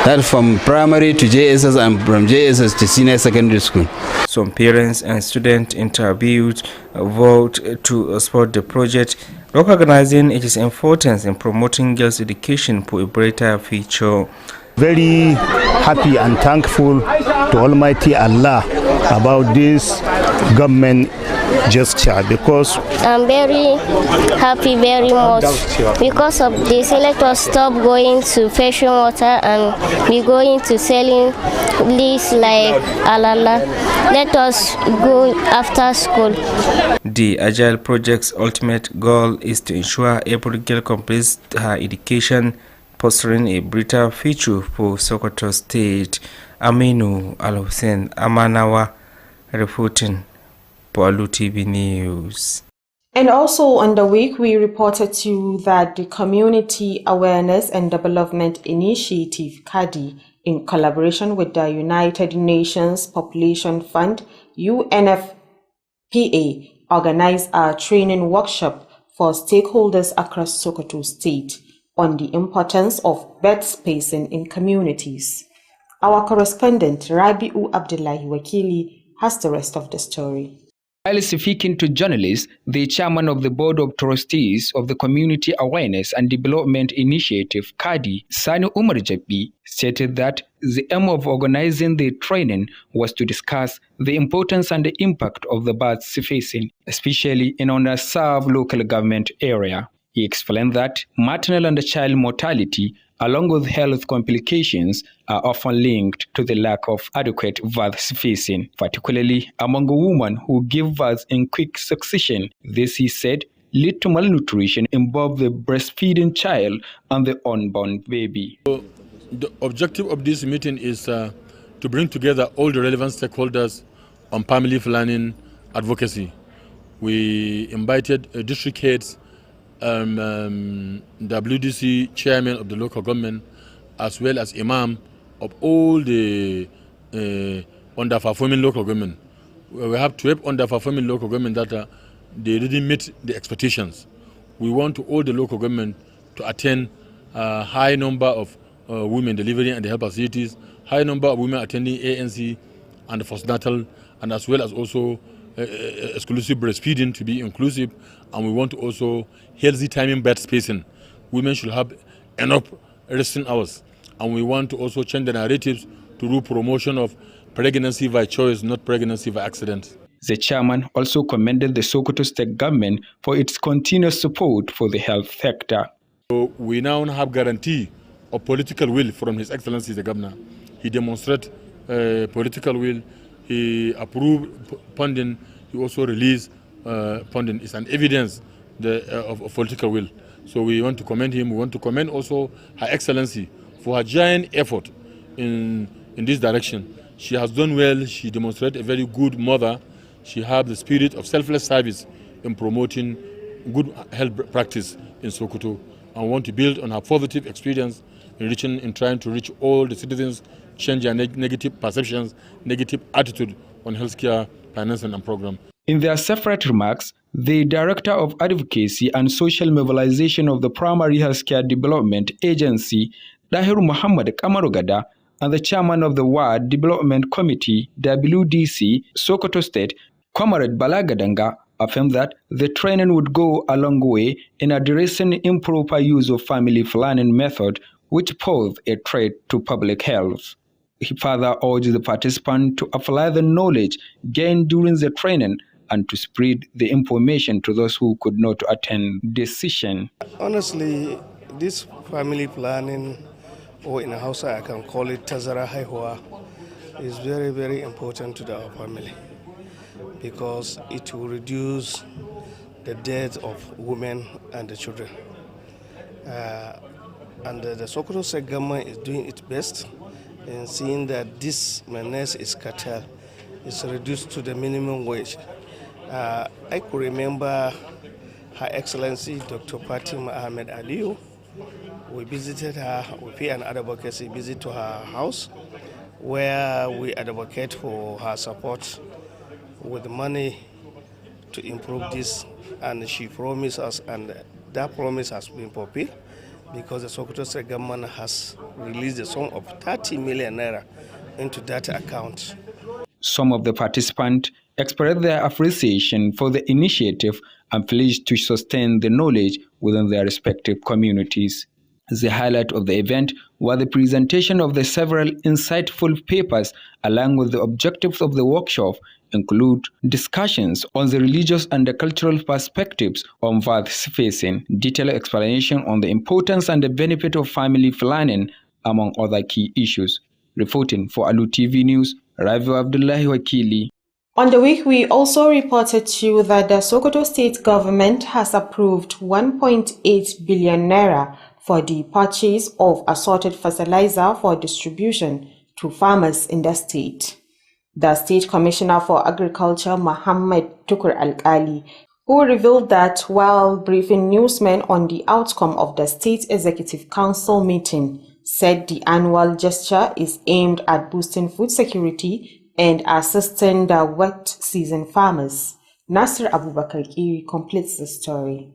that from primary to JSS and from JSS to senior secondary school. Some parents and students interviewed vowed to support the project, recognizing its importance in promoting girls' education for a brighter future. Very happy and thankful to Almighty Allah about this government gesture, because I'm very happy very much because of this. Let us stop going to fetching water and be going to selling this like alala. Let us go after school. The Agile project's ultimate goal is to ensure every girl completes her education, fostering a brighter future for Sokoto State. Aminu Al-Hussein Amanawa reporting for Alu TV News. And also on the week, we reported to you that the Community Awareness and Development Initiative, CADI, in collaboration with the United Nations Population Fund, UNFPA, organized a training workshop for stakeholders across Sokoto State on the importance of bed spacing in communities. Our correspondent, Rabiu Abdullahi Wakili, has the rest of the story. While speaking to journalists, the chairman of the Board of Trustees of the Community Awareness and Development Initiative, CADI, Sani Umar Jabi, stated that the aim of organizing the training was to discuss the importance and the impact of the birth spacing, especially in underserved local government area. He explained that maternal and child mortality, along with health complications, are often linked to the lack of adequate birth spacing, particularly among women who give birth in quick succession. This, he said, lead to malnutrition in both the breastfeeding child and the unborn baby. So the objective of this meeting is to bring together all the relevant stakeholders on family planning advocacy. We invited district heads, WDC chairman of the local government, as well as imam of all the underperforming local government. We have 12 underperforming local government that they didn't meet the expectations. We want all the local government to attend a high number of women delivering and the health facilities, high number of women attending ANC and the postnatal, and as well as also exclusive breastfeeding to be inclusive. And we want to also healthy timing bed spacing. Women should have enough resting hours. And we want to also change the narratives to do promotion of pregnancy by choice, not pregnancy by accident. The chairman also commended the Sokoto State government for its continuous support for the health sector. So we now have guarantee of political will from His Excellency the Governor. He demonstrated political will. He approved funding. He also released funding. It's an evidence of political will. So we want to commend him. We want to commend also Her Excellency for her giant effort in this direction. She has done well. She demonstrated a very good mother. She has the spirit of selfless service in promoting good health practice in Sokoto, and want to build on her positive experience in trying to reach all the citizens, change their negative perceptions, negative attitude on healthcare financing and program. In their separate remarks, the Director of Advocacy and Social Mobilization of the Primary Healthcare Development Agency, Dahiru Muhammad Kamarugada, and the Chairman of the Ward Development Committee, WDC, Sokoto State, Comrade Balagadanga, affirmed that the training would go a long way in addressing improper use of family planning method, which pose a threat to public health. He further urged the participants to apply the knowledge gained during the training and to spread the information to those who could not attend the session. Honestly, this family planning, or in Hausa I can call it Tazara Haihuwa, is very, very important to our family because it will reduce the death of women and the children. And the Sokoto State government is doing its best in seeing that this menace is curtailed, is reduced to the minimum wage. I could remember Her Excellency Dr. Fatima Ahmed Aliyu. We visited her, we pay an advocacy visit to her house where we advocate for her support with money to improve this, and she promised us, and that promise has been fulfilled because the Sokoto State government has released a sum of 30 million naira into that account. Some of the participants expressed their appreciation for the initiative and pledged to sustain the knowledge within their respective communities. The highlight of the event was the presentation of the several insightful papers, along with the objectives of the workshop include discussions on the religious and the cultural perspectives on birth facing, detailed explanation on the importance and the benefit of family planning, among other key issues. Reporting for Alu TV News, Ravi Abdullahi Wakili. On the week, we also reported to you that the Sokoto state government has approved 1.8 billion naira for the purchase of assorted fertilizer for distribution to farmers in the state. The State Commissioner for Agriculture, Muhammad Tukur Alkali, who revealed that while briefing newsmen on the outcome of the State Executive Council meeting, said the annual gesture is aimed at boosting food security and assisting the wet season farmers. Nasir Abubakar Kiri completes the story.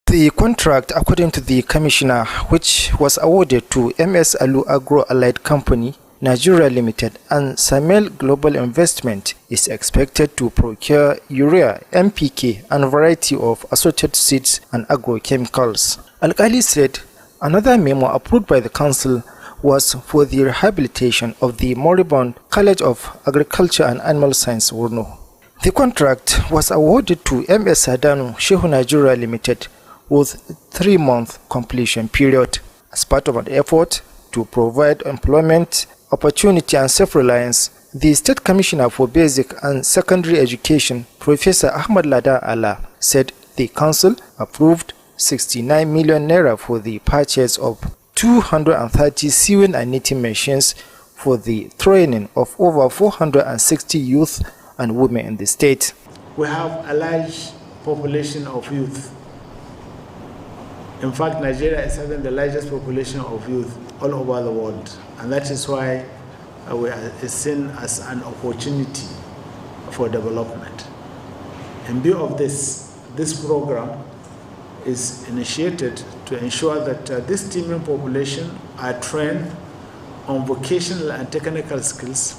The contract, according to the commissioner, which was awarded to MS Alu Agro Allied Company, Nigeria Limited and Samel Global Investment, is expected to procure urea, NPK and a variety of assorted seeds and agrochemicals. Al-Ghali said another memo approved by the council was for the rehabilitation of the moribund College of Agriculture and Animal Science, Wurno. The contract was awarded to MS Adanu Shehu Nigeria Limited with a 3-month completion period as part of an effort to provide employment opportunity and self-reliance. The State Commissioner for Basic and Secondary Education, Professor Ahmad Lada Allah, said the council approved 69 million naira for the purchase of 230 sewing and knitting machines for the training of over 460 youth and women in the state. We have a large population of youth. In fact, Nigeria is having the largest population of youth all over the world, and that is why we are seen as an opportunity for development. In view of this program is initiated to ensure that this teeming population are trained on vocational and technical skills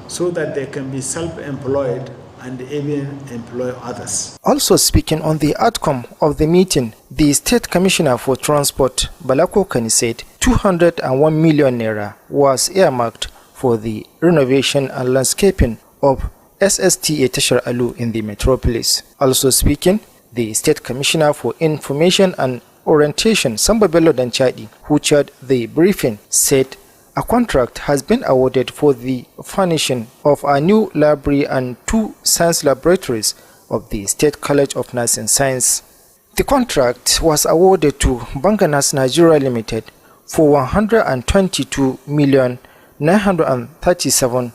so that they can be self-employed and even employ others. Also speaking on the outcome of the meeting, the State Commissioner for Transport, Balako Kani, said 201 million naira was earmarked for the renovation and landscaping of SSTA Tashar Alu in the metropolis. Also speaking, the State Commissioner for Information and Orientation, Samba Bello Danchadi, who chaired the briefing, said a contract has been awarded for the furnishing of a new library and 2 science laboratories of the State College of Nursing Science. The contract was awarded to Banganas Nigeria Limited for 122,937,000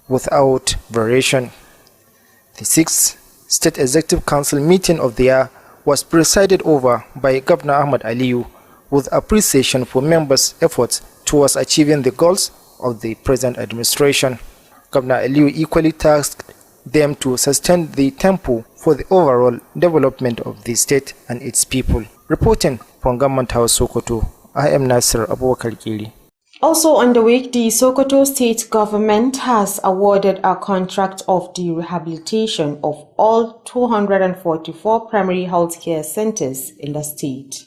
without variation. The 6th State Executive Council meeting of the year was presided over by Governor Ahmad Aliyu, with appreciation for members' efforts towards achieving the goals of the present administration. Governor Aliyu equally tasked them to sustain the tempo for the overall development of the state and its people. Reporting from Government House, Sokoto, I am Nasir Abubakar Kiri. Also on the week, the Sokoto state government has awarded a contract of the rehabilitation of all 244 primary healthcare centers in the state.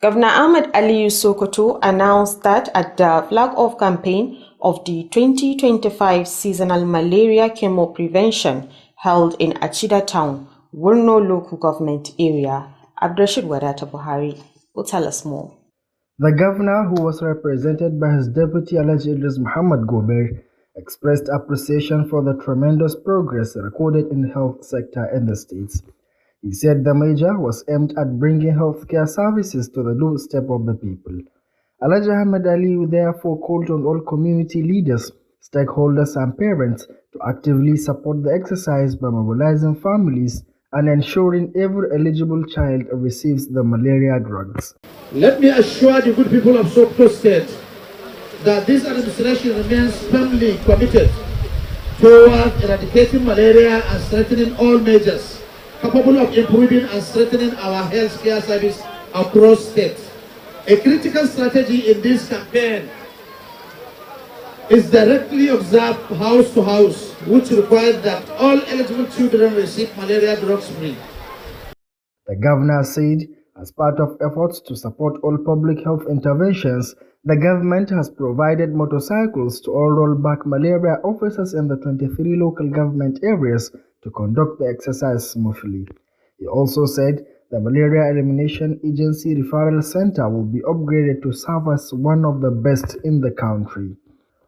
Governor Ahmed Aliyu Sokoto announced that at the flag-off campaign of the 2025 seasonal malaria chemo prevention held in Achida Town, Wurno local government area. Abdrashid Wadata Buhari will tell us more. The governor, who was represented by his deputy Alhaji Idris Muhammad Gober, expressed appreciation for the tremendous progress recorded in the health sector in the states. He said the measure was aimed at bringing healthcare services to the doorstep of the people. Alhaji Ahmed Ali therefore called on all community leaders, stakeholders and parents to actively support the exercise by mobilizing families and ensuring every eligible child receives the malaria drugs. Let me assure the good people of Sokoto State that this administration remains firmly committed toward eradicating malaria and strengthening all measures capable of improving and strengthening our health care service across states. A critical strategy in this campaign is directly observed house to house, which requires that all eligible children receive malaria drugs free. The governor said, as part of efforts to support all public health interventions, the government has provided motorcycles to all rollback malaria officers in the 23 local government areas to conduct the exercise smoothly. He also said the Malaria Elimination Agency Referral Center will be upgraded to serve as one of the best in the country.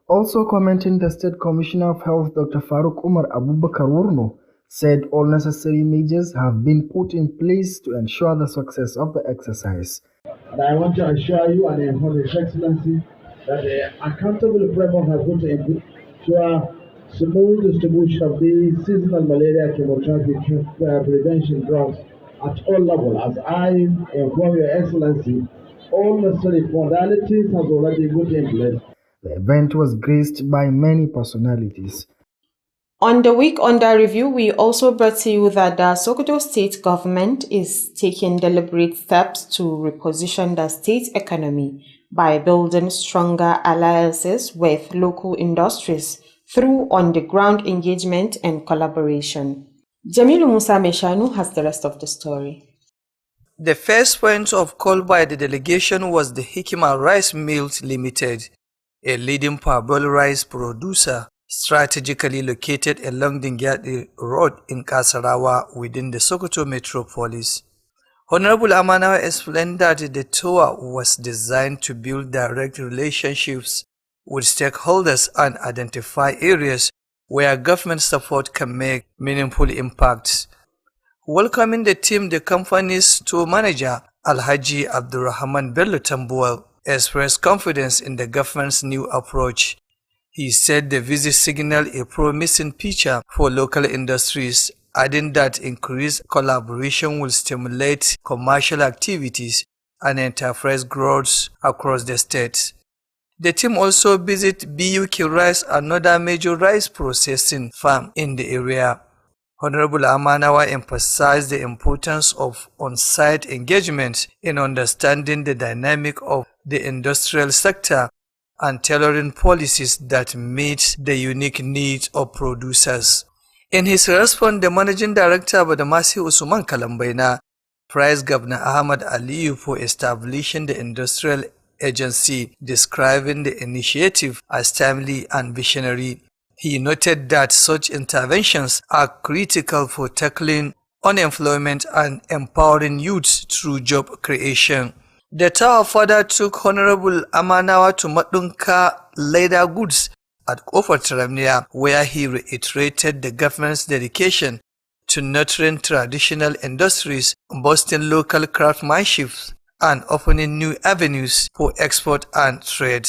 Also commenting, the State Commissioner of Health, Dr. Farooq Umar Abubakar Wurno, said all necessary measures have been put in place to ensure the success of the exercise. And I want to assure you and inform His Excellency that the accountable framework has been to ensure smooth distribution of the seasonal malaria chemotherapy prevention drugs at all levels. As I inform Your Excellency, all necessary modalities have already been put in place. The event was graced by many personalities. On the week under review, we also brought to you that the Sokoto state government is taking deliberate steps to reposition the state economy by building stronger alliances with local industries through on-the-ground engagement and collaboration. Jamilu Musa Meshanu has the rest of the story. The first point of call by the delegation was the Hikima Rice Mills Limited, a leading parboiled rice producer strategically located along the Ngyadi Road in Kasarawa within the Sokoto metropolis. Honorable Amanawa explained that the tour was designed to build direct relationships with stakeholders and identify areas where government support can make meaningful impacts. Welcoming the team, the company's store manager, Alhaji Abdurrahman Bello Tambuwal, expressed confidence in the government's new approach. He said the visit signaled a promising picture for local industries, adding that increased collaboration will stimulate commercial activities and enterprise growth across the state. The team also visited BUK Rice, another major rice processing farm in the area. Honorable Amanawa emphasized the importance of on-site engagement in understanding the dynamic of the industrial sector and tailoring policies that meet the unique needs of producers. In his response, the Managing Director of the Badamasi Usman Kalambaina praised Governor Ahmad Aliyu for establishing the industrial agency, describing the initiative as timely and visionary. He noted that such interventions are critical for tackling unemployment and empowering youth through job creation. The tour further took Honorable Amanawa to Madunka Leather Goods at Kofar Taramnia, where he reiterated the government's dedication to nurturing traditional industries, boosting local craftsmanship, and opening new avenues for export and trade.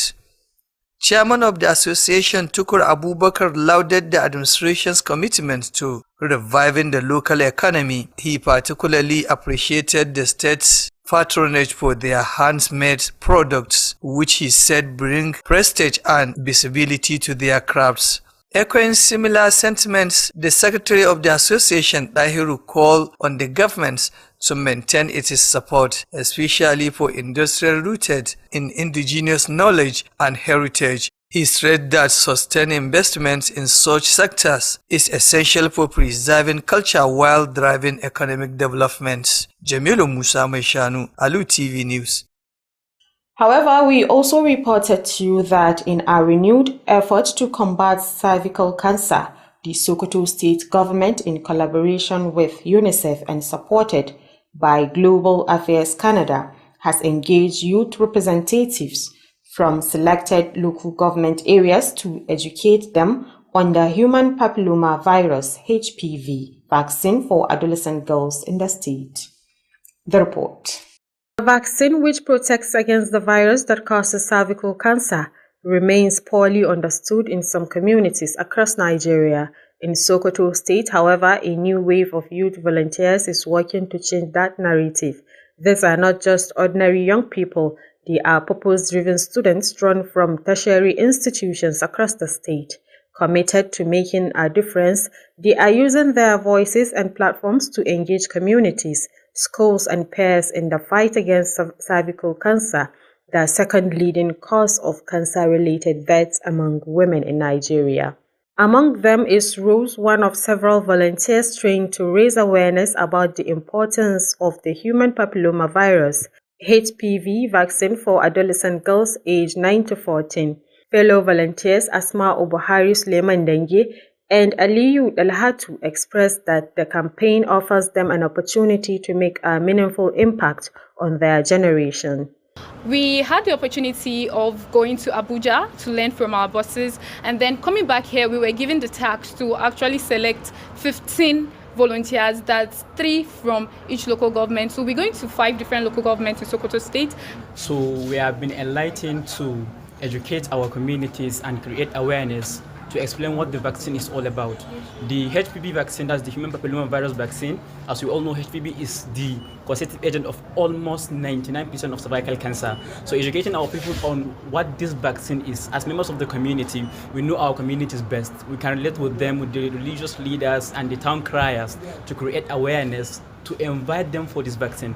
Chairman of the association, Tukur Abubakar, lauded the administration's commitment to reviving the local economy. He particularly appreciated the state's patronage for their hands-made products, which he said bring prestige and visibility to their crafts. Echoing similar sentiments, the secretary of the association, Dahiru, called on the government to maintain its support, especially for industry rooted in indigenous knowledge and heritage. He stressed that sustained investment in such sectors is essential for preserving culture while driving economic development. Jamilu Musa Meshanu, Alu TV News. However, we also reported to you that in our renewed effort to combat cervical cancer, the Sokoto state government, in collaboration with UNICEF and supported by Global Affairs Canada, has engaged youth representatives from selected local government areas to educate them on the human papilloma virus (HPV) vaccine for adolescent girls in the state. The report. A vaccine which protects against the virus that causes cervical cancer remains poorly understood in some communities across Nigeria. In Sokoto State, however, a new wave of youth volunteers is working to change that narrative. These are not just ordinary young people, they are purpose-driven students drawn from tertiary institutions across the state. Committed to making a difference, they are using their voices and platforms to engage communities, schools and peers in the fight against cervical cancer, the second leading cause of cancer-related deaths among women in Nigeria. Among them is Rose, one of several volunteers trained to raise awareness about the importance of the human papillomavirus HPV vaccine for adolescent girls aged 9 to 14. Fellow volunteers Asma Obuhari Suleiman Dengue and Aliyu Dalhatu expressed that the campaign offers them an opportunity to make a meaningful impact on their generation. We had the opportunity of going to Abuja to learn from our bosses, and then coming back here, we were given the task to actually select 15 volunteers, that's 3 from each local government. So we're going to 5 different local governments in Sokoto State. So we have been enlightened to educate our communities and create awareness to explain what the vaccine is all about. The HPV vaccine, that's the human papillomavirus vaccine. As we all know, HPV is the causative agent of almost 99% of cervical cancer. So educating our people on what this vaccine is, as members of the community, we know our communities best. We can relate with them, with the religious leaders and the town criers, to create awareness, to invite them for this vaccine.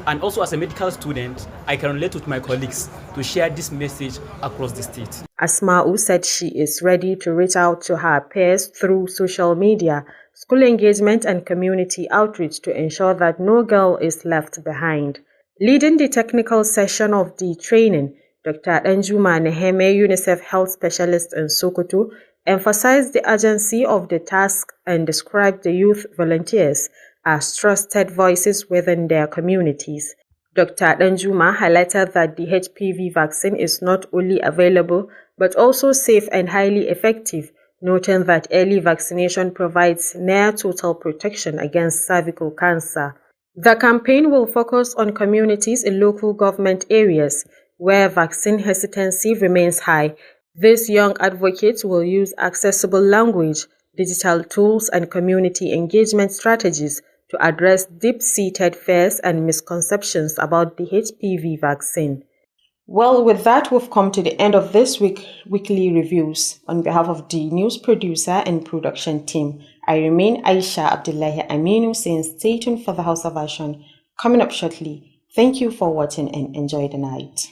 And also as a medical student, I can relate with my colleagues to share this message across the state. Asma'u said she is ready to reach out to her peers through social media, school engagement and community outreach to ensure that no girl is left behind. Leading the technical session of the training, Dr. Danjuma Neheme, UNICEF Health Specialist in Sokoto, emphasized the urgency of the task and described the youth volunteers as trusted voices within their communities. Dr. Danjuma highlighted that the HPV vaccine is not only available but also safe and highly effective, noting that early vaccination provides near total protection against cervical cancer. The campaign will focus on communities in local government areas where vaccine hesitancy remains high. These young advocates will use accessible language, digital tools, and community engagement strategies to address deep-seated fears and misconceptions about the HPV vaccine. Well, with that, we've come to the end of this weekly reviews. On behalf of the news producer and production team, I remain Aisha Abdullahi Aminu, saying stay tuned for the Hausa version coming up shortly. Thank you for watching and enjoy the night.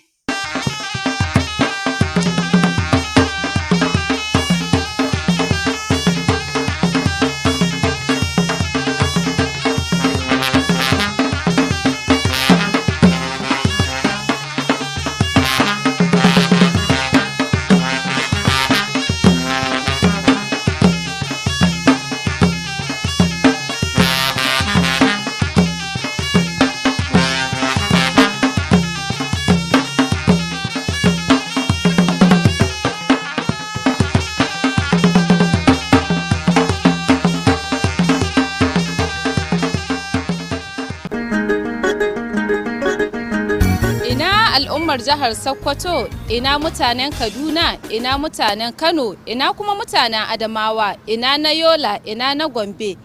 al'ummar jihar Sokoto, ina mutanen Kaduna, ina mutanen Kano, ina kuma mutanen Adamawa, ina na Yola, ina na Gombe,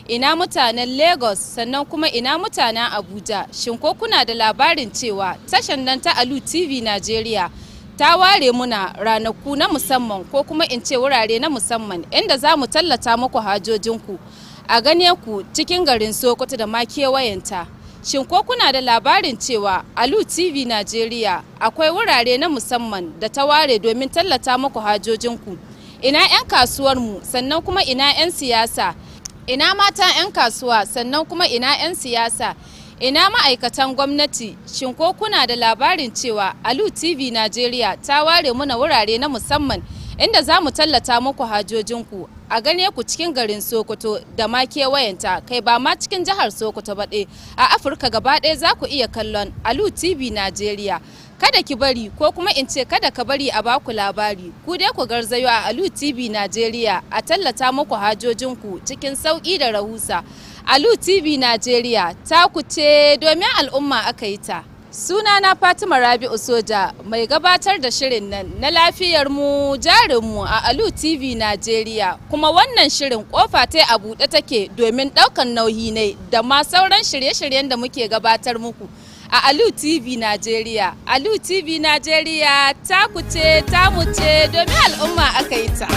ina mutanen Lagos, sannan kuma ina mutanen Abuja. Shin ko kuna da labarin cewa tashan nan ta Alu Tv Najeriya ta ware muna ranaku na musamman ko kuma in ce wurare na musamman inda za mu tallata muku hajojinku a gane ku cikin garin Sokoto da ma kewayenta. Shin ko kuna da labarin cewa Alu TV Najeriya akwai wurare na musamman da ta ware domin tallata muku hajojinku? Ina 'yan kasuwarmu, sannan kuma ina 'yan siyasa, ina mata 'yan kasuwa, sannan kuma ina 'yan siyasa, ina ma'aikatan gwamnati. Shin ko kuna da labarin cewa Alu TV Najeriya ta ware muna wurare na musamman inda za mu tallata muku hajojinku a gane ku cikin garin Sokoto da ma kewayenta, kai ba ma cikin jihar Sokoto ba ɗaya, a Afirka gaba ɗaya za ku iya kallon Alu TV Najeriya. Kada ki bari, ko kuma in ce kada ka bari a baku labari, ku dai ku garzayo a Alu TV Najeriya a tallata muku hajojinku cikin sauƙi da rahusa. Alu TV Najeriya ta ku ce domin al'umma aka yi ta. Sunana Fatima Rabi'u Soja, mai gabatar da shirin nan na lafiyar mu jarinmu a Alu Tv Najeriya. Kuma wannan shirin kofa ta a buɗe take domin ɗaukan nauyi ne da ma sauran shirye-shiryen da muke gabatar muku a Alu TV Najeriya. Alu TV Najeriya ta kuce ta muce domin al'umma aka yi ta.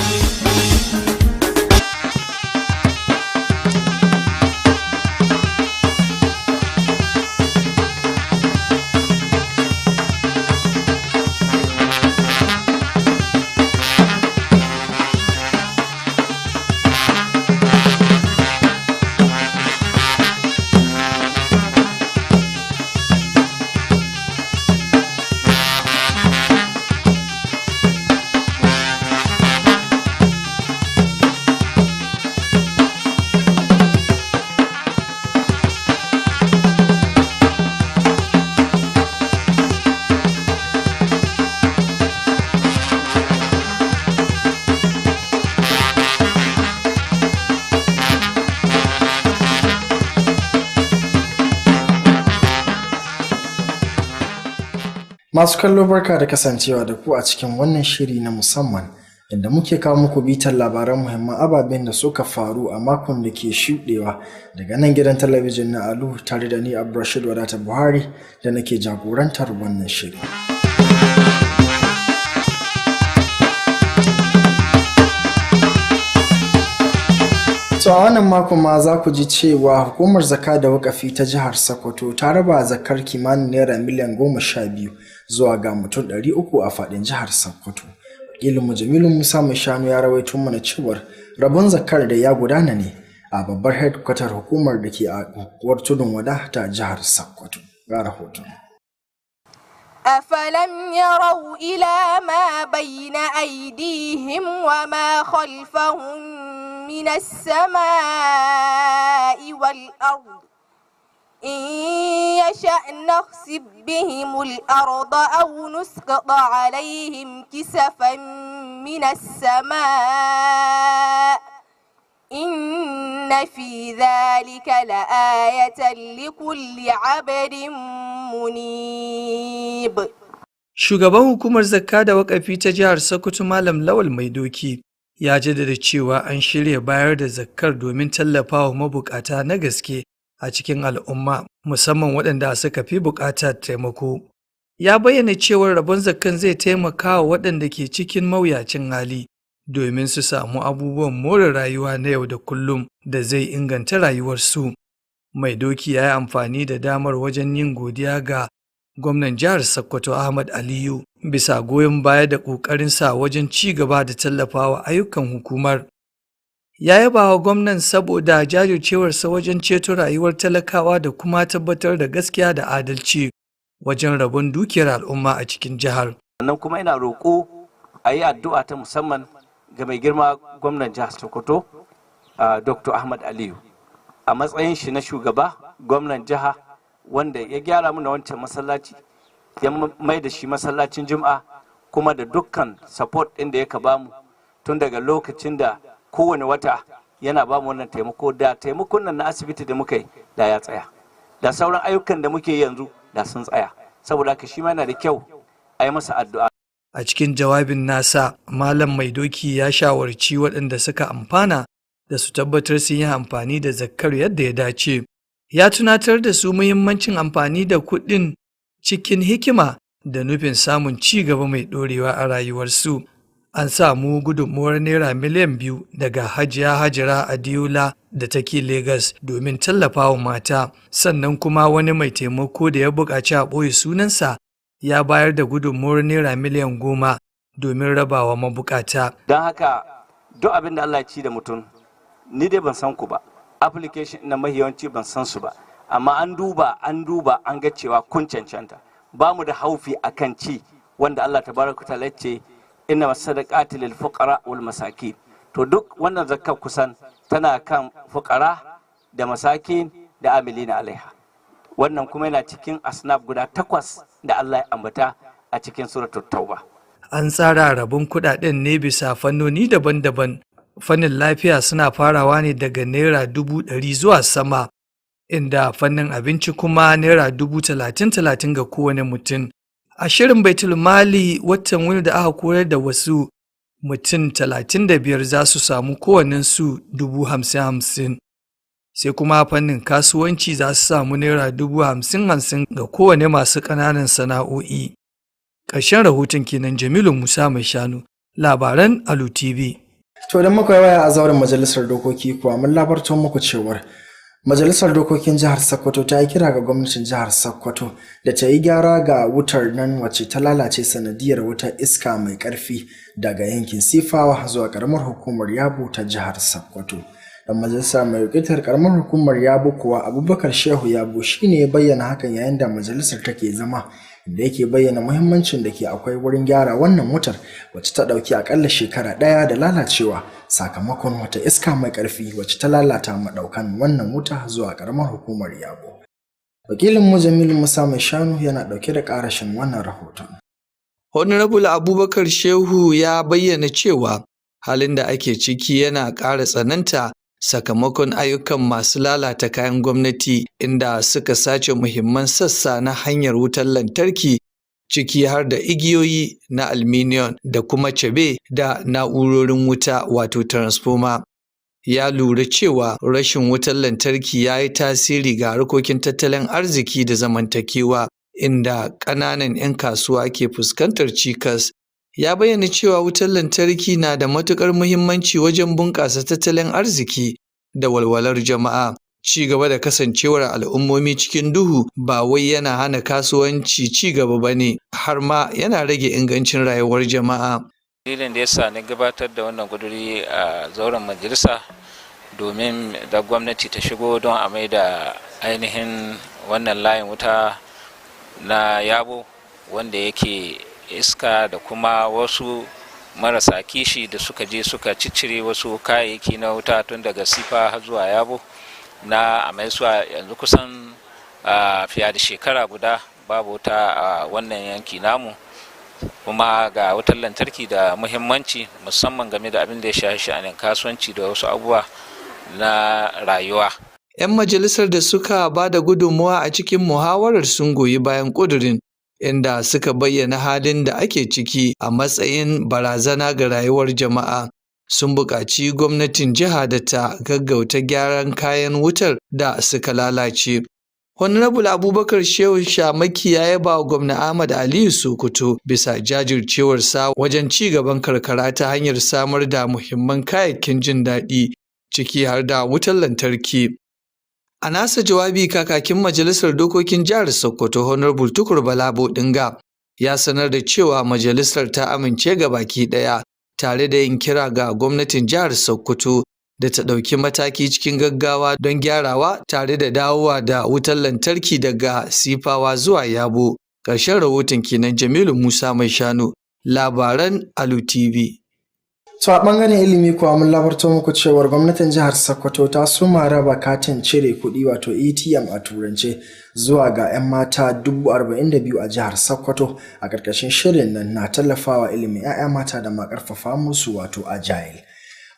Masu kallo barka da kasancewa da ku a cikin wannan shiri na musamman inda muke kawo muku bitar labaran muhimman ababen da suka faru a makon da ke shuɗewa daga nan gidan talabijin na Alu tare da ni Abdulrashid Wadata Buhari da nake jagorantar wannan shiri. To a wannan makon ma za ku ji cewa hukumar zakka da wakafi ta jihar Sokoto ta raba zakkar kimanin naira miliyan 12 zuwa ga mutum 300 a faɗin jihar Sokoto. Wakilinmu Jamilu Musa mai shanu ya rawaito mana cewar rabon zakkar da ya gudana ne a babbar headquarter hukumar da ke a unguwar Tudun Wada ta jihar Sokoto. Ga rahoton. أفلم يروا إلى ما بين أيديهم وما خلفهم من السماء والأرض إن يشأ نخسف بهم الأرض أو نسقط عليهم كسفا من السماء إن في ذلك لآية لكل عبد منيب. Shugaban hukumar zakka da wakafi ta jihar Sokoto Malam Lawal Maidoki ya jaddada cewa an shirya bayar da zakkar domin tallafawa mabukata na gaske a cikin al'umma musamman waɗanda suka fi buƙatar taimako. Ya bayyana cewar rabon zakkan zai taimaka wa waɗanda ke cikin mawuyacin hali domin su samu abubuwan more rayuwa na yau da kullum da zai inganta rayuwarsu. Maidoki ya yi amfani da damar wajen yin godiya ga gwamnan jihar Sokoto Ahmad Aliyu bisa goyon baya da ƙoƙarinsa wajen ci gaba da tallafawa ayyukan hukumar. Ya yaba wa gwamnan saboda jajircewarsa wajen ceto rayuwar talakawa da kuma tabbatar da gaskiya da adalci wajen rabon dukiyar al'umma a cikin jihar. Sannan kuma ina roƙo a yi addu'a ta musamman ga mai girma gwamnan jihar Sokoto, Dr. Ahmad Aliyu. A matsayin shi na shugaba, gwamnan jiha wanda ya gyara mana wancan masallaci, ya mai da shi masallacin Juma'a kuma da dukkan support ɗin da ya bamu tun daga lokacin da kowane wata yana ba mu wannan taimako, da taimakon nan na asibiti da muka yi da ya tsaya, da sauran ayyukan da muke yanzu da sun tsaya, saboda haka shi ma yana da kyau a yi masa addu'a. A cikin jawabin nasa, Malam Maidoki ya shawarci waɗanda suka amfana da su tabbatar sun yi amfani da zakkar yadda ya dace. Ya tunatar da su muhimmancin amfani da kuɗin cikin hikima da nufin samun ci gaba mai ɗorewa a rayuwarsu. An samu gudunmuwar naira miliyan 2 daga Hajiya Hajara Adiola da take Legas domin tallafawa mata, sannan kuma wani mai taimako da ya buƙaci a ɓoye sunansa ya bayar da gudunmuwar naira miliyan 10 domin rabawa mabukata. Don haka duk abin da Allah ya ci da mutum, ni dai ban san ku ba, application na mahiyawanci ban san su ba, amma an duba an ga cewa kun cancanta. Ba mu da haufi akan ci wanda Allah tabaraka ta'ala ce inna masadaqati lil fuqara wal masakin. To duk wannan zakka kusan tana kan fuqara da masakin da amilina alaiha. Wannan kuma yana cikin asnaf guda 8 da Allah ya ambata a cikin suratul Tauba. An tsara rabon kuɗaɗen ne bisa fannoni daban-daban. Fannin lafiya suna farawa ne daga naira 100,000 zuwa sama. inda fannin abinci kuma naira 30,030 ga kowane mutum. A shirin baitul mali watan wani da aka koyar da wasu mutum 35 za su samu kowannensu 50,050. Sai kuma fannin kasuwanci za su samu naira 50,050 ga kowane masu ƙananan sana'o'i. Ƙarshen rahoton kenan. Jamilu Musa Mai Shanu, labaran Alu TV. To da muka waya a zauren majalisar dokoki kuwa mun labarto muku cewar Majalisar Dokokin Jihar Sokoto ta yi kira ga gwamnatin Jihar Sokoto da ta yi gyara ga wutar nan wacce ta lalace sanadiyar wutar iska mai ƙarfi daga yankin Sifawa zuwa ƙaramar hukumar Yabo ta Jihar Sokoto. Dan majalisa mai wakiltar ƙaramar hukumar Yabo kuwa Abubakar Shehu Yabo shine ya bayyana hakan yayin da majalisar take zama, da yake bayyana muhimmancin da ke akwai wurin gyara wannan wutar wacce ta ɗauki akalla shekara ɗaya da lalacewa sakamakon wata iska mai ƙarfi wacce ta lalata maɗaukan wannan wuta zuwa ƙaramar hukumar Yabo. Wakilin mu Jamilu Musa Mai Shanu yana ɗauke da ƙarashin wannan rahoton. Honorable Abubakar Shehu ya bayyana cewa halin da ake ciki yana ƙara tsananta sakamakon ayyukan masu lalata kayan gwamnati, inda suka sace muhimman sassa na hanyar wutar lantarki, ciki har da igiyoyi na aluminium da kuma cabe da na'urorin wuta wato transformer. Ya lura cewa rashin wutar lantarki ya yi tasiri ga harkokin tattalin arziki da zamantakewa, inda ƙananan 'yan kasuwa ke fuskantar cikas. Ya bayyana cewa wutar lantarki na da matuƙar muhimmanci wajen bunƙasa tattalin arziki da walwalar jama'a. Ci gaba da kasancewar al'ummomi cikin duhu ba wai yana hana kasuwanci ci gaba ba ne, har ma yana rage ingancin rayuwar jama'a. Dalilin da yasa na gabatar da wannan ƙuduri a zauren majalisa domin da gwamnati ta shigo don a mai da ainihin wannan layin wuta na Yabo wanda yake iska da kuma wasu marasa kishi da suka je suka ciccire wasu kayayyaki na wuta tun daga Sifa har zuwa Yabo na amaisuwa yanzu kusan fiye da shekara guda babu wuta a wannan yanki namu, kuma ga wutar lantarki da muhimmanci musamman game da abin da ya shafi sha'anin kasuwanci da wasu abubuwa na rayuwa. 'Yan majalisar da suka ba da gudunmawa a cikin muhawarar sun goyi bayan ƙudurin, inda suka bayyana halin da ake ciki a matsayin barazana ga rayuwar jama'a. Sun buƙaci gwamnatin jiha da ta gaggauta gyaran kayan wutar da suka lalace. Honorable Abubakar Shehu Shamaki ya yaba wa Gwamna Ahmad Aliyu Sokoto bisa jajircewarsa wajen ci gaban karkara ta hanyar samar da muhimman kayayyakin jin daɗi, ciki har da wutar lantarki. A nasa jawabi, kakakin Majalisar Dokokin Jihar Sokoto Honorable Tukur Bala Bodinga ya sanar da cewa majalisar ta amince ga baki ɗaya, tare da yin kira ga gwamnatin jihar Sokoto da ta ɗauki mataki cikin gaggawa don gyarawa tare da dawowa da wutar lantarki daga Sifawa zuwa Yabo. Ƙarshen rahoton kenan. Jamilu Musa Mai Shanu, labaran Alu TV. To a ɓangaren ilimi kuwa mun labarto muku cewar gwamnatin jihar Sokoto ta suma raba katin cire kuɗi wato ATM a turance zuwa ga 'yan mata 42,000 a jihar Sokoto a ƙarƙashin shirin nan na tallafawa ilimin 'ya'ya mata da ma ƙarfafa musu wato Agile.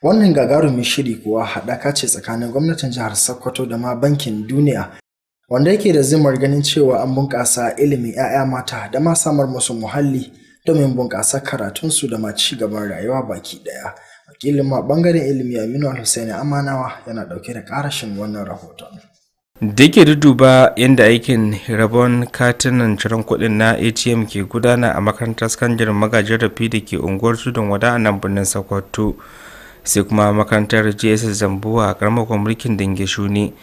Wannan gagarumin shiri kuwa haɗaka ce tsakanin gwamnatin jihar Sokoto da ma Bankin Duniya, wanda yake da zimmar ganin cewa an bunƙasa ilimin 'ya'ya mata da ma samar musu muhalli domin bunƙasa karatunsu da ma ci gaban rayuwa baki ɗaya. Wakilin ma ɓangaren ilimi Aminu Hussaini Amanawa yana ɗauke da ƙarashin wannan rahoton. Da yake duduba yadda aikin rabon katunan ciran kuɗin na ATM ke gudana a makarantar sakandaren Magajin Rafi da ke unguwar Tudun Wada a nan birnin Sokoto, sai kuma makarantar JSS Zambuwa a ƙaramar mulkin Dange Shuni,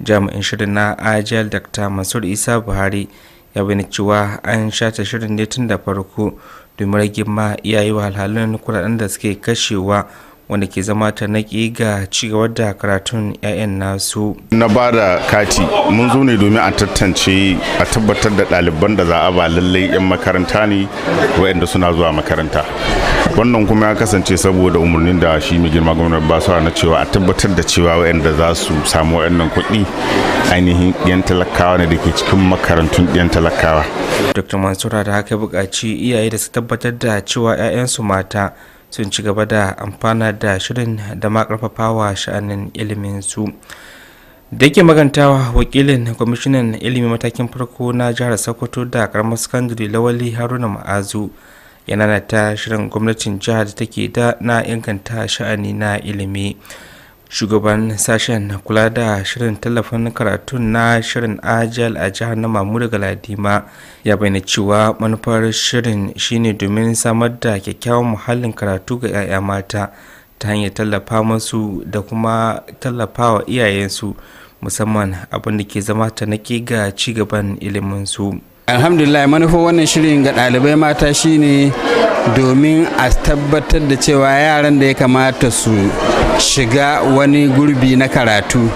jami'in shirin na Agile Dr. Mansur Isa Buhari ya bayyana cewa an shata shirin ne tun da farko domin rage ma iyaye wahalhalun kuɗaɗen da suke kashewa, wanda ke zama tarnaƙi ga cigaba da karatun 'ya'yan nasu. Na ba da kati mun zo ne domin a tantance a tabbatar da ɗaliban da za a ba lallai 'yan makaranta ne waɗanda suna zuwa makaranta. Wannan kuma ya kasance saboda umarnin da shi mai girma gwamnati ba su na cewa a tabbatar da cewa waɗanda za su samu waɗannan kuɗi ainihin ɗiyan talakawa ne da ke cikin makarantun ɗiyan talakawa. Dr. Mansura da haka buƙaci iyaye da su tabbatar da cewa 'ya'yansu mata sun ci gaba da amfana da shirin da ma ƙarfafawa sha'anin ilimin su. da yake magantawa wakilin kwamishinan ilimi matakin farko na jihar sokoto da karamar sakandare lawali haruna ma'azu yana ta shirin gwamnatin jihar da take da na inganta sha'ani na ilimi. Shugaban sashen kula da shirin tallafin karatun na shirin ajal a jihar na Mamudu Galadima ya bayyana cewa manufar shirin shine domin samar da kyakkyawan muhallin karatu ga 'ya'ya mata ta hanyar tallafa musu da kuma tallafawa iyayensu, musamman abin da ke zama tanaki ga cigaban iliminsu. Alhamdulillah, manufar wannan shirin ga ɗalibai mata shine domin a tabbatar da cewa yaran da ya kamata su shiga wani gurbi na karatu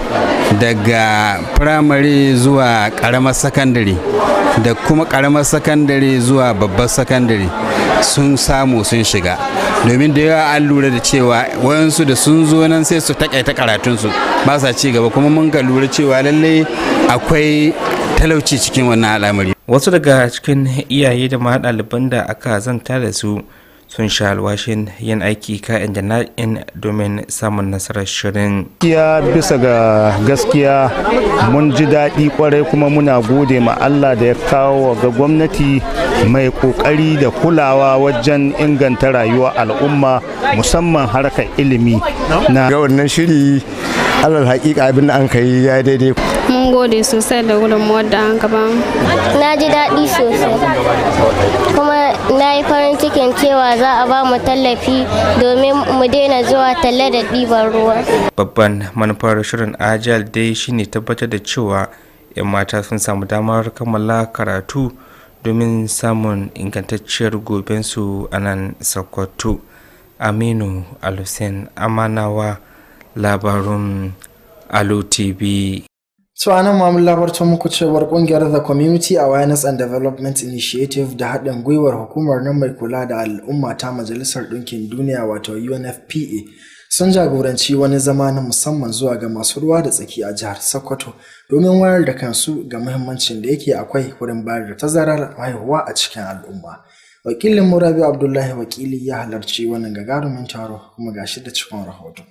daga firamare zuwa ƙaramar sakandare da kuma ƙaramar sakandare zuwa babbar sakandare sun samu sun shiga, domin da yawa an lura da cewa wayansu da sun zo nan sai su takaita karatunsu ba sa ci gaba, kuma mun ga lura cewa lallai akwai talauci cikin wannan al'amari. Wasu daga cikin iyaye da ma ɗaliban da aka zanta da su sun sha alwashin yin aiki ka'in da na'in domin samun nasarar shirin. Bisa ga gaskiya mun ji daɗi kwarai, kuma muna gode ma Allah da ya kawo ga gwamnati mai kokari da kulawa wajen inganta rayuwar al'umma, musamman harkar ilimi. Na ga wannan shiri alal haƙiƙa abin da an kai ya daidai. Mun gode sosai da gudunmuwar da an gaba. Na ji daɗi sosai, kuma na yi farin cikin cewa za a ba mu tallafi domin mu daina zuwa talle da ɗiban ruwa. Babban manufar shirin ajal dai shine tabbatar da cewa 'yan mata sun samu damar kammala karatu domin samun ingantacciyar gobensu a nan Sokoto. Aminu Alusen Amanawa, labarun Alu Tv. So anan ma mun labarta muku cewar kungiyar The Community Awareness and Development Initiative da haɗin gwiwar hukumar nan mai kula da al'umma ta Majalisar Ɗinkin Duniya wato UNFPA sun jagoranci wani zama na musamman zuwa ga masu ruwa da tsaki a jihar Sokoto domin wayar da kansu ga muhimmancin da yake akwai wurin bayar da tazarar haihuwa a cikin al'umma. Wakilin Murabi Abdullahi Wakili ya halarci wannan gagarumin taro, kuma gashi da cikin rahoton.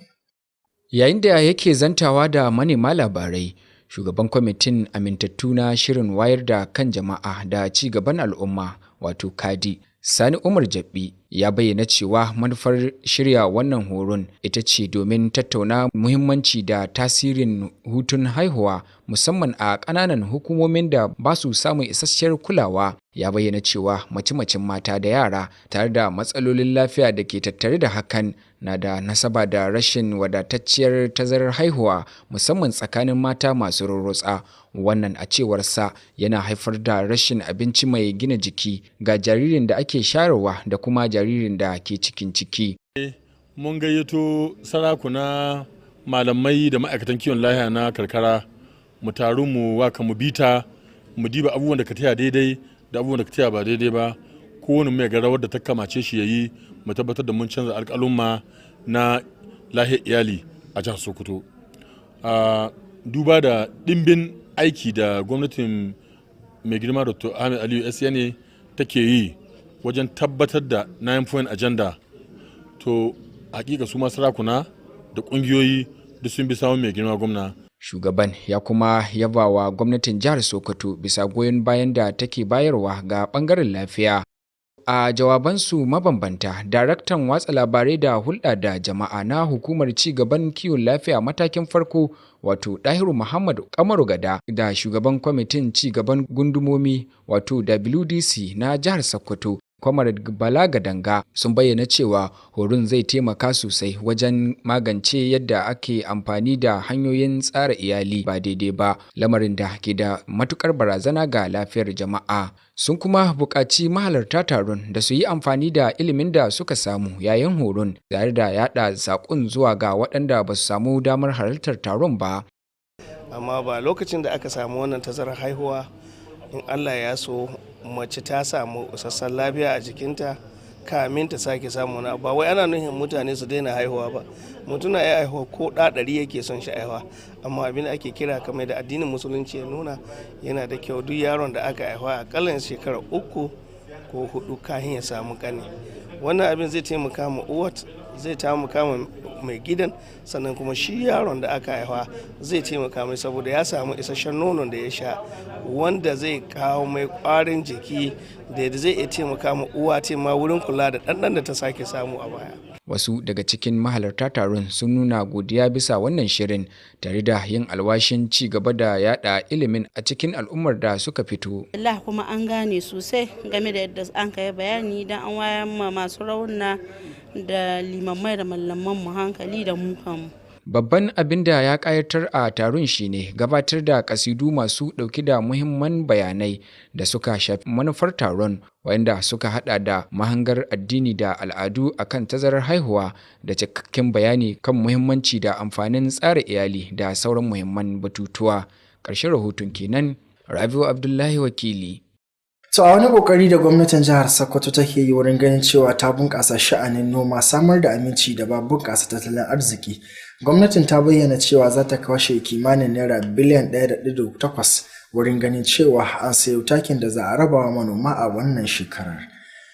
Yayin da yake zantawa da manema labarai, shugaban kwamitin amintattu na shirin wayar da kan jama'a da ci gaban al'umma wato kadi Sani Umar Jabbi ya bayyana cewa manufar shirya wannan horon ita ce domin tattauna muhimmanci da tasirin hutun haihuwa musamman a ƙananan hukumomin da ba su samun isasshiyar kulawa. Ya bayyana cewa mace-macen mata da yara tare da matsalolin lafiya da ke tattare da hakan na da nasaba da rashin wadatacciyar tazarar haihuwa musamman tsakanin mata masu rurrutsa. Wannan a cewarsa yana haifar da rashin abinci mai gina jiki ga jaririn da ake shayarwa da kuma jaririn da ke cikin ciki. Mun gayyato sarakuna, malamai da ma'aikatan kiwon lafiya na karkara mu taru mu waka mu bita mu diba abubuwan da ka taya daidai da abubuwan da ka taya ba daidai ba, kowane mai ga rawar da ta kamace shi yayi mu tabbatar da mun canza alƙalumma na lahiyar iyali a jihar Sokoto. Duba da ɗimbin aiki da gwamnatin mai girma Dr. Ahmed Aliyu SN take yi wajen tabbatar da 9-point agenda, to hakika su masu sarakuna da kungiyoyi duk sun bi samun mai girma gwamna. Shugaban ya kuma yaba wa gwamnatin jihar Sokoto bisa goyon bayan da take bayarwa ga bangaren lafiya. A jawabansu mabambanta, daraktan watsa labarai da hulɗa da jama'a na hukumar ci gaban kiwon lafiya matakin farko wato Dahiru Muhammad Kamaru Gada da shugaban kwamitin ci gaban gundumomi wato WDC na jihar Sokoto Kwamar Bala Gadanga sun bayyana cewa horon zai taimaka sosai wajen magance yadda ake amfani da hanyoyin tsara iyali ba daidai ba, lamarin da ke da matukar barazana ga lafiyar jama'a. Sun kuma buƙaci mahalarta taron da su yi amfani da ilimin da suka samu yayin horon tare da yaɗa saƙon zuwa ga waɗanda ba su samu damar halartar taron ba. Amma ba lokacin da aka samu wannan tazarar haihuwa, in Allah ya so mace ta samu sassan lafiya a jikinta kamin ta sake samu na, ba wai ana nufin mutane su daina haihuwa ba. Mutum na ya haihuwa ko ɗari yake son shi haihuwa, amma abin da ake kira kamar da addinin musulunci ya nuna, yana da kyau duk yaron da aka haihuwa akalla shekara 3 ko 4 kafin ya samu kane. Wannan abin zai taimaka ma uwat, zai taimaka ma mai gidan, sannan kuma shi yaron da aka haifa zai taimaka mai saboda ya samu isasshen nonon da ya sha wanda zai kawo mai ƙwarin jiki da zai iya taimaka ma uwa ce ma wurin kula da ɗanɗan da ta sake samu a baya. Wasu daga cikin mahalarta taron sun nuna godiya bisa wannan shirin tare da yin alwashin ci gaba da yada ilimin a cikin al'ummar da suka fito. Allah kuma an gane sosai game da yadda an kai bayani dan an wayar ma masu rauna da limamai da mallaman mu hankali da mu kanmu. Babban abin da ya ƙayatar a taron shine gabatar da kasidu masu ɗauke da muhimman bayanai da suka shafi manufar taron, wanda suka hada da mahangar addini da al'adu akan tazarar haihuwa da cikakken bayani kan muhimmanci da amfanin tsara iyali da sauran muhimman batutuwa. Ƙarshen rahoton kenan. Rabiu Abdullahi, wakili. To a wani kokari da gwamnatin jihar Sokoto take yi wurin ganin cewa ta bunƙasa sha'anin noma, samar da aminci da ba bunƙasa tattalin arziki, gwamnatin ta bayyana cewa za ta kashe kimanin naira biliyan 1.8 wurin ganin cewa an sayo takin da za a rabawa manoma a wannan shekarar.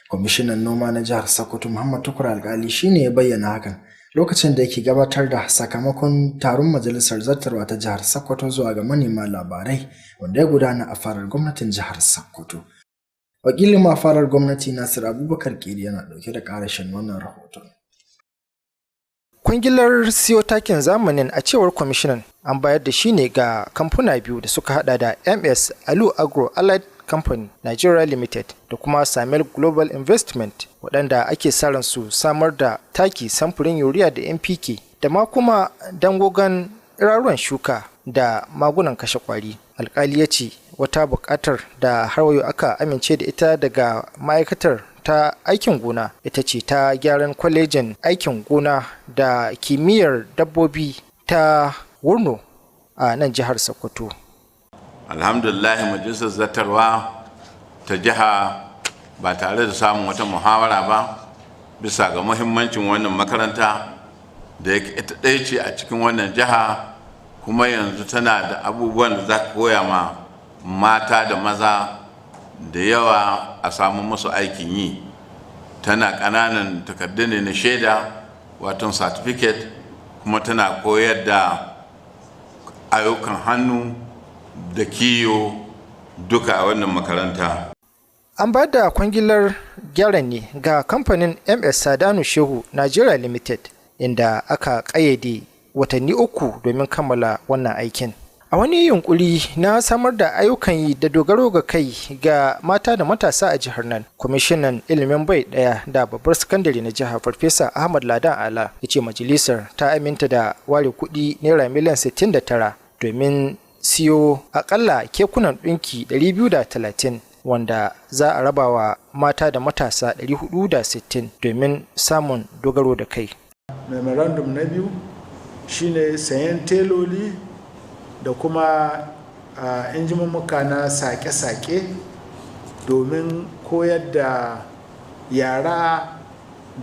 Kwamishinan noma na jihar Sokoto Muhammad Tukur Alkali shine ya bayyana hakan lokacin da yake gabatar da sakamakon taron majalisar zartarwa ta jihar Sokoto zuwa ga manema labarai wanda ya gudana a farar gwamnatin jihar Sokoto. Wakilin mafarar gwamnati Nasir Abubakar Kiri yana dauke da karashin wannan rahoton. Kwangilar siyo takin zamanin a cewar kwamishinan an bayar da shi ne ga kamfuna biyu da suka hada da MS Alu Agro Allied Company Nigeria Limited da kuma Samel Global Investment, waɗanda ake sa ran su samar da taki samfurin urea da NPK da ma kuma dangogon iraruwan shuka da magunan kashe kwari. Alkali ya ce wata buƙatar da har wayo aka amince da ita daga ma'aikatar ta aikin gona ita ce ta gyaran kwalejin aikin gona da kimiyyar dabbobi ta Wurno a nan jihar Sokoto. Alhamdulillah, majalisar zartarwa ta jiha ba tare da samun wata muhawara ba bisa ga muhimmancin wannan makaranta da ita ɗaya ce a cikin wannan jiha, kuma yanzu tana da abubuwan da za ka koya ma mata da maza da yawa a samu musu aikin yi. Tana ƙananan takardu ne na shaida wato certificate, kuma tana koyar da ayyukan hannu da kiyo duka a wannan makaranta. An ba da kwangilar gyaran ne ga kamfanin MS Sadanu Shehu Nigeria Limited, inda aka ƙayyade watanni 3 domin kammala wannan aikin. A wani yunkuri na samar da ayyukan yi da dogaro ga kai ga mata da matasa a jihar nan, kwamishinan ilimin bai daya da babbar sakandare na jihar Farfesa Ahmad Ladan Ala ya ce majalisar ta aminta da ware kuɗi naira miliyan 69 domin siyo akalla kekunan ɗinki 230 wanda za a raba wa mata da matasa 460 domin samun dogaro da kai. Memorandum na biyu shine sayan teloli da kuma injimammuka na sake-sake domin koyar da yara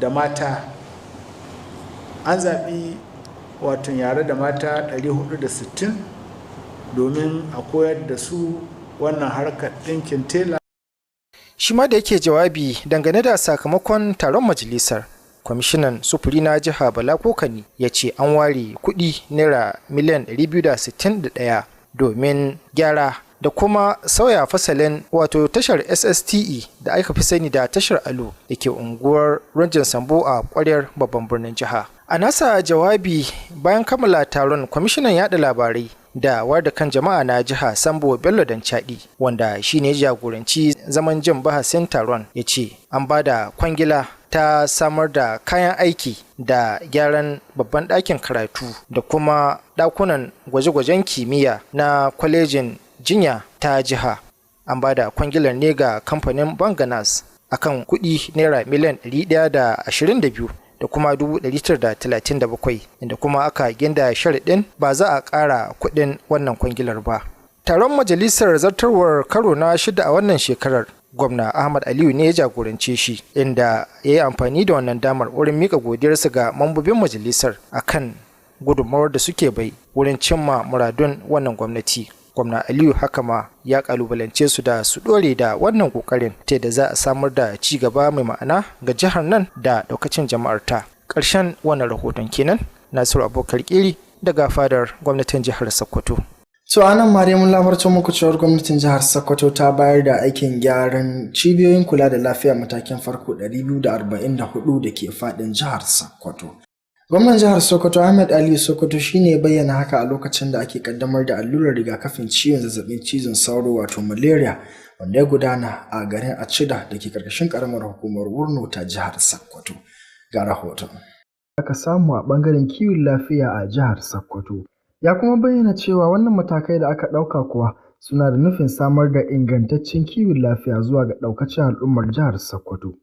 da mata. An zaɓi wato yara da mata 460 domin a koyar da su wannan harkar ɗinkin tela. Shi ma da yake jawabi dangane da sakamakon taron majalisar, kwamishinan sufuri na jiha Bala Kokani ya ce an ware kuɗi naira miliyan 261 domin gyara da kuma sauya fasalin wato tashar SSTE da aka fi sani da tashar Alu da ke unguwar Ranjin Sambo a ƙwaryar babban birnin jiha. A nasa jawabi bayan kammala taron, kwamishinan yaɗa labarai da wayar da kan jama'a na jiha Sambo Bello Danchadi, wanda shine jagoranci zaman jin bahasin taron, ya ce an ba da kwangila ta samar da kayan aiki da gyaran babban ɗakin karatu da kuma ɗakunan gwaje-gwajen kimiyya na kwalejin jinya ta jiha. An ba da kwangilar ne ga kamfanin Banganas akan kuɗi naira miliyan 122 da kuma 937, inda kuma aka ginda sharaɗin ba za a ƙara kuɗin wannan kwangilar ba. Taron majalisar zartarwar karo na 6 a wannan shekarar, gwamna Ahmad Aliyu ne ya jagorance shi, inda ya yi amfani da wannan damar wurin mika godiyarsa ga mambobin majalisar akan gudunmawar da suke bai wurin cimma muradun wannan gwamnati. Gwamna Aliyu haka ma ya kalubalance su da su dore da wannan kokarin ta da za a samar da ci gaba mai ma'ana ga jihar nan da daukacin jama'ar ta. Ƙarshen wannan rahoton kenan. Nasiru Abubakar Kiri daga fadar gwamnatin jihar Sokoto. To anan ma dai mun labarta muku cewar gwamnatin jihar Sokoto ta bayar da aikin gyaran cibiyoyin kula da lafiya matakin farko 244 da ke fadin jihar Sokoto. Gwamnan jihar Sokoto Ahmed Ali Sokoto shine bayyana haka a lokacin da ake kaddamar da allurar rigakafin ciwon zazzabin cizon sauro wato malaria wanda ya gudana a garin Acida da ke karkashin karamar hukumar Wurno ta jihar Sokoto. Ga rahoton. Aka samu a bangaren kiwon lafiya a jihar Sokoto. Ya kuma bayyana cewa wannan matakai da aka ɗauka kuwa suna da nufin samar da ingantaccen kiwon lafiya zuwa ga ɗaukacin al'ummar jihar Sokoto.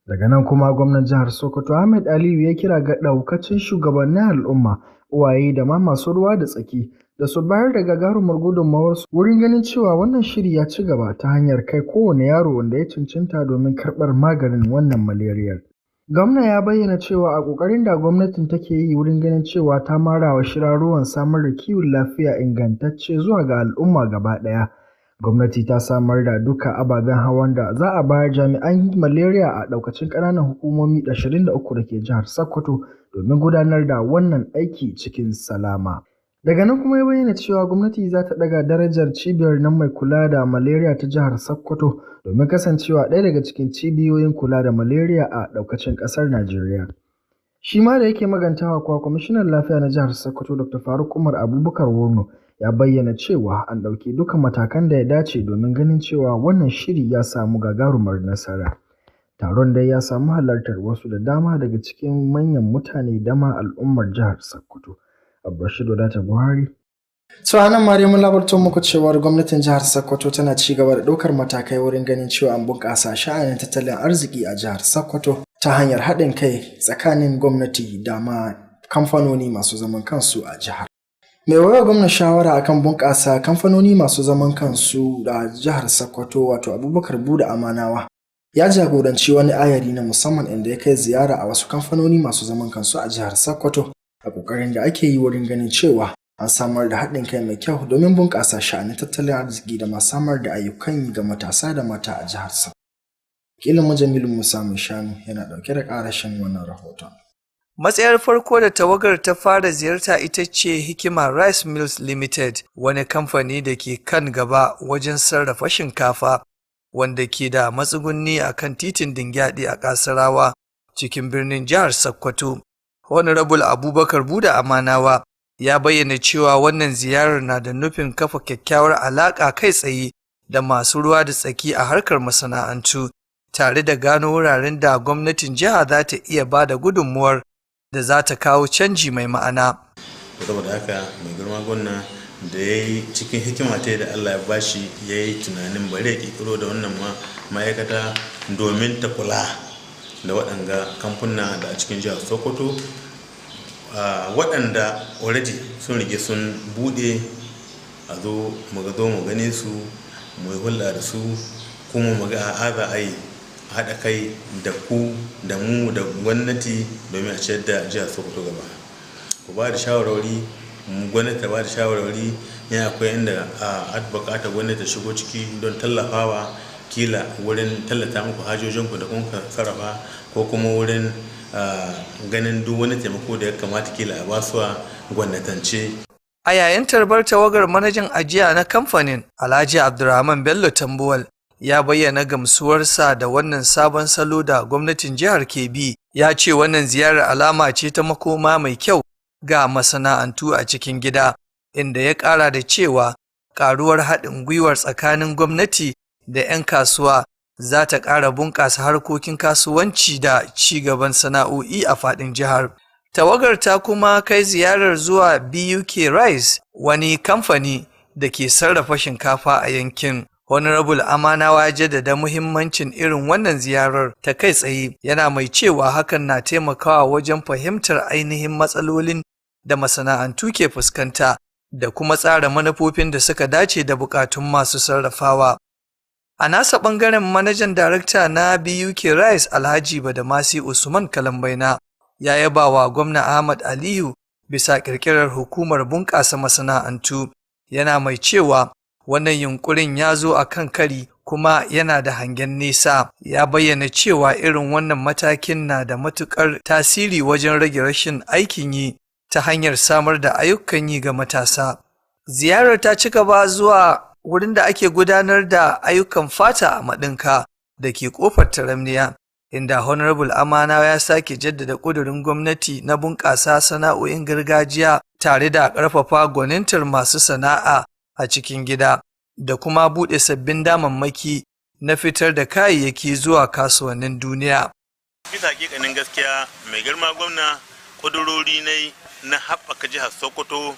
Daga nan kuma gwamnan jihar Sokoto Ahmed Aliyu ya kira ga ɗaukacin shugabannin al'umma, uwaye da ma masu ruwa da tsaki da su bayar da gagarumar gudunmawarsu wurin ganin cewa wannan shiri ya ci gaba ta hanyar kai kowane yaro wanda ya cancanta domin karɓar maganin wannan malariyar. Gwamna ya bayyana cewa a ƙoƙarin da gwamnatin take yi wurin ganin cewa ta mara wa shirarruwan samar da kiwon lafiya ingantacce zuwa ga al'umma gaba ɗaya. Gwamnati ta samar da duka ababen hawan da za a bayar jami'an malaria a ɗaukacin ƙananan hukumomi 23 da ke jihar Sokoto domin gudanar da wannan aiki cikin salama. Daga nan kuma ya bayyana cewa gwamnati za ta ɗaga darajar cibiyar nan mai kula da malaria ta jihar Sokoto domin kasancewa ɗaya daga cikin cibiyoyin kula da malaria a ɗaukacin ƙasar Najeriya. Shi ma da yake magantawa kuwa kwamishinan lafiya na jihar Sokoto Dr. Faruk Umar Abubakar Wurno ya bayyana cewa an ɗauki duka matakan da ya dace domin ganin cewa wannan shiri ya samu gagarumar nasara. Taron dai ya samu halartar wasu da dama daga cikin manyan mutane da ma al'ummar jihar Sokoto. Abdulrashid Wadata Buhari. To anan ma dai mun labarto muku cewar gwamnatin jihar Sokoto tana ci gaba da ɗaukar matakai wurin ganin cewa an bunƙasa sha'anin tattalin arziki a jihar Sokoto ta hanyar haɗin kai tsakanin gwamnati da ma kamfanoni masu zaman kansu a jihar. Mai wayar gwamna shawara akan bunƙasa kamfanoni masu zaman kansu a jihar Sokoto wato Abubakar Buda Amanawa ya jagoranci wani ayari na musamman inda ya kai ziyara a wasu kamfanoni masu zaman kansu a jihar Sokoto a ƙoƙarin da ake yi wurin ganin cewa an samar da haɗin kai mai kyau domin bunƙasa sha'anin tattalin arziki da ma samar da ayyukan yi ga matasa da mata a jihar Sokoto. Wakilin Jamilu Musa Shanu yana ɗauke da ƙarashin wannan rahoton. Matsayar farko da tawagar ta fara ziyarta ita ce Hikima Rice Mills Limited, wani kamfani da ke kan gaba wajen sarrafa shinkafa, wanda ke da matsugunni a kan titin Dingyadi a Kasarawa cikin birnin jihar Sokoto. Honorable Abubakar Buda Amanawa ya bayyana cewa wannan ziyarar na da nufin kafa kyakkyawar alaƙa kai tsaye da masu ruwa da tsaki a harkar masana'antu, tare da gano wuraren da gwamnatin jiha za ta iya ba da gudunmuwar da za ta kawo canji mai ma'ana. Saboda haka mai girma gwamna da ya yi cikin hikima ta da Allah ya bashi ya yi tunanin bari ya ƙirƙiro da wannan ma'aikata domin ta kula da waɗanga kamfuna da a cikin jihar Sokoto waɗanda already sun rige sun buɗe a zo mu gane su mu yi hulɗa da su kuma mu ga za a yi haɗa kai da ku da mu da gwamnati domin a ciyar da jihar Sokoto gaba. Ku ba da shawarwari, gwamnati ta ba da shawarwari, yana akwai inda a buƙatar gwamnati ta shigo ciki don tallafawa kila wurin tallata muku hajojinku da kuma sarrafa ko kuma wurin ganin duk wani taimako da ya kamata kila a basuwa gwamnatance. A yayin tarbar tawagar manajan ajiya na kamfanin Alhaji Abdulrahman Bello Tambuwal ya bayyana gamsuwarsa da wannan sabon salo da gwamnatin jihar ke bi. Ya ce wannan ziyarar alama ce ta makoma mai kyau ga masana'antu a cikin gida, inda ya ƙara da cewa ƙaruwar haɗin gwiwar tsakanin gwamnati da 'yan kasuwa za ta ƙara bunƙasa harkokin kasuwanci da ci gaban sana'o'i a faɗin jihar. Tawagar ta kuma kai ziyarar zuwa BUK Rice, wani kamfani da ke sarrafa shinkafa a yankin. Honorable Amanawa ya jaddada muhimmancin irin wannan ziyarar ta kai tsaye, yana mai cewa hakan na taimakawa wajen fahimtar ainihin matsalolin da masana'antu ke fuskanta da kuma tsara manufofin da suka dace da bukatun masu sarrafawa. A nasa ɓangaren manajan darakta na BUK Rice Alhaji Badamasi Usman Kalambaina ya yaba wa gwamna Ahmad Aliyu bisa ƙirƙirar hukumar bunƙasa masana'antu, yana mai cewa wannan yunkurin ya zo a kan kari kuma yana da hangen nesa. Ya bayyana cewa irin wannan matakin na da matuƙar tasiri wajen rage rashin aikin yi, ta hanyar samar da ayyukan yi ga matasa. Ziyarar ta ci gaba zuwa wurin da ake gudanar da ayyukan fata a Maɗinka da ke ƙofar Taramniya, inda Honorable Amana ya sake jaddada ƙudurin gwamnati na bunƙasa sana'o'in gargajiya tare da ƙarfafa gwanintar masu sana'a a cikin gida da kuma buɗe sabbin damammaki na fitar da kayayyaki zuwa kasuwannin duniya. Bisa hakikanin gaskiya mai girma gwamna ƙudurori ne na haɓaka jihar Sokoto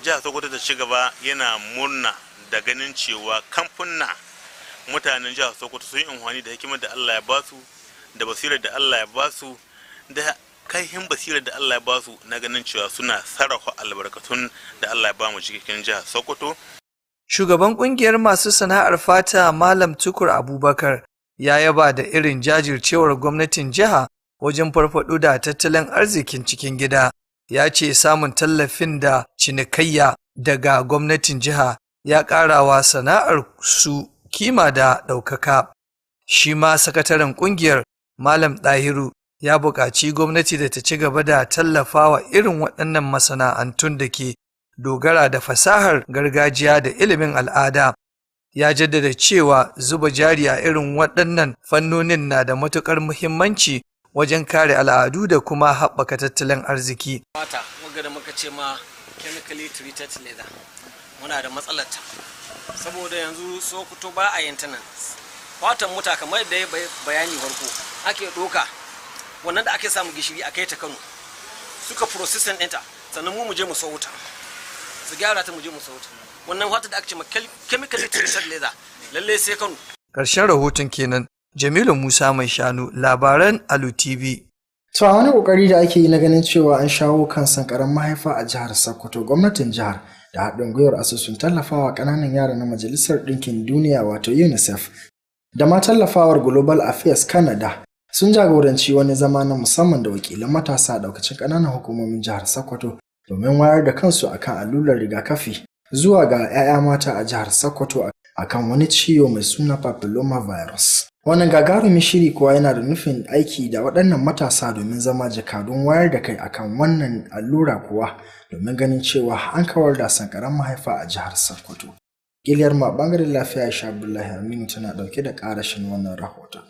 ta ci gaba yana murna da ganin cewa kamfuna mutanen jihar Sokoto sun yi amfani da hikimar da Allah ya basu da basirar da Allah ya basu da kaihin basirar da Allah ya basu na ganin cewa suna sarrafa albarkatun da Allah ya ba mu cikin jihar Sokoto. Shugaban kungiyar masu sana'ar fata Malam Tukur Abubakar ya yaba da irin jajircewar gwamnatin jiha wajen farfaɗo da tattalin arzikin cikin gida. Ya ce samun tallafin da cinikayya daga gwamnatin jiha ya ƙarawa sana'ar su kima da ɗaukaka. Shi ma sakataren ƙungiyar Malam Ɗahiru ya buƙaci gwamnati da ta ci gaba da tallafawa irin waɗannan masana'antun da ke dogara da fasahar gargajiya da ilimin al'ada. Ya jaddada cewa zuba jari a irin waɗannan fannonin na da matuƙar muhimmanci wajen kare al'adu da kuma haɓaka tattalin arziki. Mata, wanda da muka ce ma chemically treated leather, muna da matsalarta. Saboda yanzu Sokoto ba a maintenance. Fatan muta kamar da ya bayani farko ake ɗoka, wannan da ake samu gishiri a kai ta Kano. Suka processing ɗinta, sannan mu je mu sauta. Su gyara ta mu je mu sauta. Wannan fata da ake ce ma chemically treated leather, lalle sai Kano. Ƙarshen rahoton kenan. Jamilu Musa Mai Shanu, labaran Alu TV. To a wani kokari da ake yi na ganin cewa an shawo kan sankaran mahaifa a jihar Sokoto, gwamnatin jihar da haɗin gwiwar asusun tallafawa ƙananan yara na Majalisar Ɗinkin Duniya wato UNICEF da ma tallafawar Global Affairs Canada sun jagoranci wani zama na musamman da wakilan matasa a ɗaukacin ƙananan hukumomin jihar Sokoto domin wayar da kansu akan allurar rigakafi zuwa ga 'ya'ya mata a jihar Sokoto akan wani ciwo mai suna papilloma virus. Wannan gagarumin shiri kuwa yana da nufin aiki da waɗannan matasa domin zama jakadun wayar da kai akan wannan allura kuwa domin ganin cewa an kawar da sankaran mahaifa a jihar Sokoto. Giliyar ma bangaren lafiya Aisha Abdullahi Aminu tana ɗauke da ƙarashin wannan rahoton.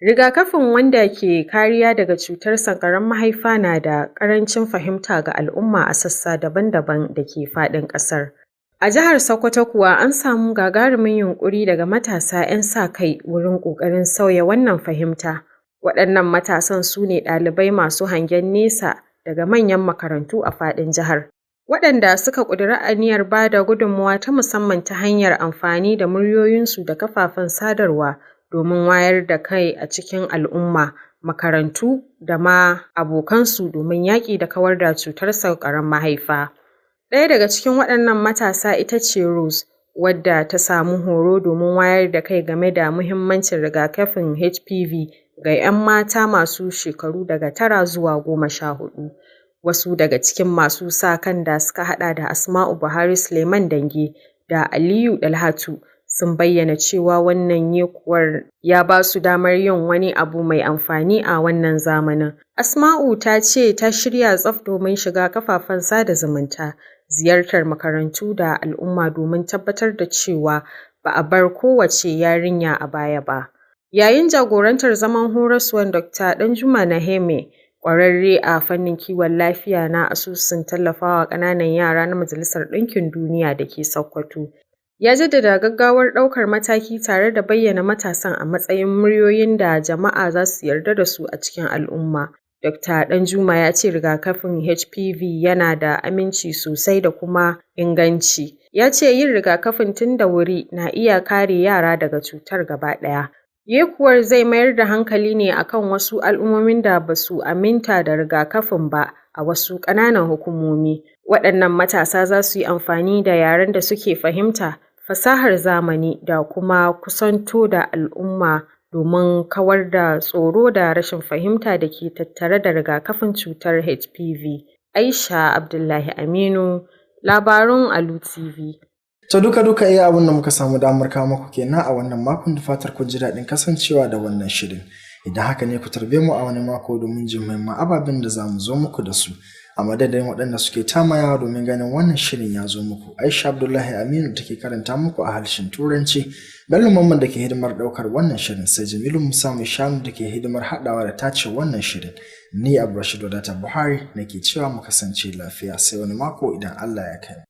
Rigakafin wanda ke kariya daga cutar sankaran mahaifa na da ƙarancin fahimta ga al'umma a sassa daban-daban da ke faɗin ƙasar. A jihar Sokoto kuwa an samu gagarumin yunƙuri daga matasa 'yan sa-kai wurin ƙoƙarin sauya wannan fahimta. Waɗannan matasan su ne ɗalibai masu hangen nesa daga manyan makarantu a faɗin jihar, waɗanda suka ƙudiri aniyar ba da gudunmawa ta musamman ta hanyar amfani da muryoyinsu da kafafen sadarwa domin wayar da kai a cikin al'umma, makarantu da ma abokansu domin yaƙi da kawar da cutar sankaran mahaifa. Ɗaya daga cikin waɗannan matasa ita ce Rose, wadda ta samu horo domin wayar da kai game da muhimmancin rigakafin HPV ga 'yan mata masu shekaru daga 9 zuwa 14. Wasu daga cikin masu sa-kan da suka haɗa da Asma'u Buhari Suleiman Dange da Aliyu Dalhatu sun bayyana cewa wannan yekuwar ya ba su damar yin wani abu mai amfani a wannan zamanin. Asma'u ta ce ta shirya tsaf domin shiga kafafen sada zumunta, ziyartar makarantu da al'umma domin tabbatar da cewa ba a bar kowace yarinya a baya ba. Yayin jagorantar zaman horaswar Dr. Danjuma Naheme, ƙwararre a fannin kiwon lafiya na asusun tallafawa ƙananan yara na Majalisar Ɗinkin Duniya da ke Sokoto, ya jaddada gaggawar ɗaukar mataki tare da bayyana matasan a matsayin muryoyin da jama'a za su yarda da su a cikin al'umma. Dr. Danjuma ya ce rigakafin HPV yana da aminci sosai da kuma inganci. Ya ce yin rigakafin tun da wuri na iya kare yara daga cutar gaba ɗaya. Yekuwar zai mayar da hankali ne akan wasu al'ummomin da ba su aminta da rigakafin ba a wasu ƙananan hukumomi. Waɗannan matasa za su yi amfani da yaren da suke fahimta, fasahar zamani da kuma kusanto da al'umma domin kawar da tsoro da rashin fahimta da ke tattare da rigakafin cutar HPV. Aisha Abdullahi Aminu, labarun Alu TV. To duka iya abin da muka samu damar kawo muku kenan a wannan makon, da fatar ku ji daɗin kasancewa da wannan shirin. Idan haka ne ku tarbe mu a wani mako domin jin muhimman ababen da za mu zo muku da su. A madadin waɗanda suke tamayawa domin ganin wannan shirin ya zo muku, Aisha Abdullahi Aminu take karanta muku a harshen Turanci, Bello Mamman da ke hidimar ɗaukar wannan shirin, sai Jamilu Musa mai shanu da ke hidimar haɗawa da tace wannan shirin. Ni Abdulrashid Wadata Buhari nake cewa mu kasance lafiya sai wani mako idan Allah ya kai.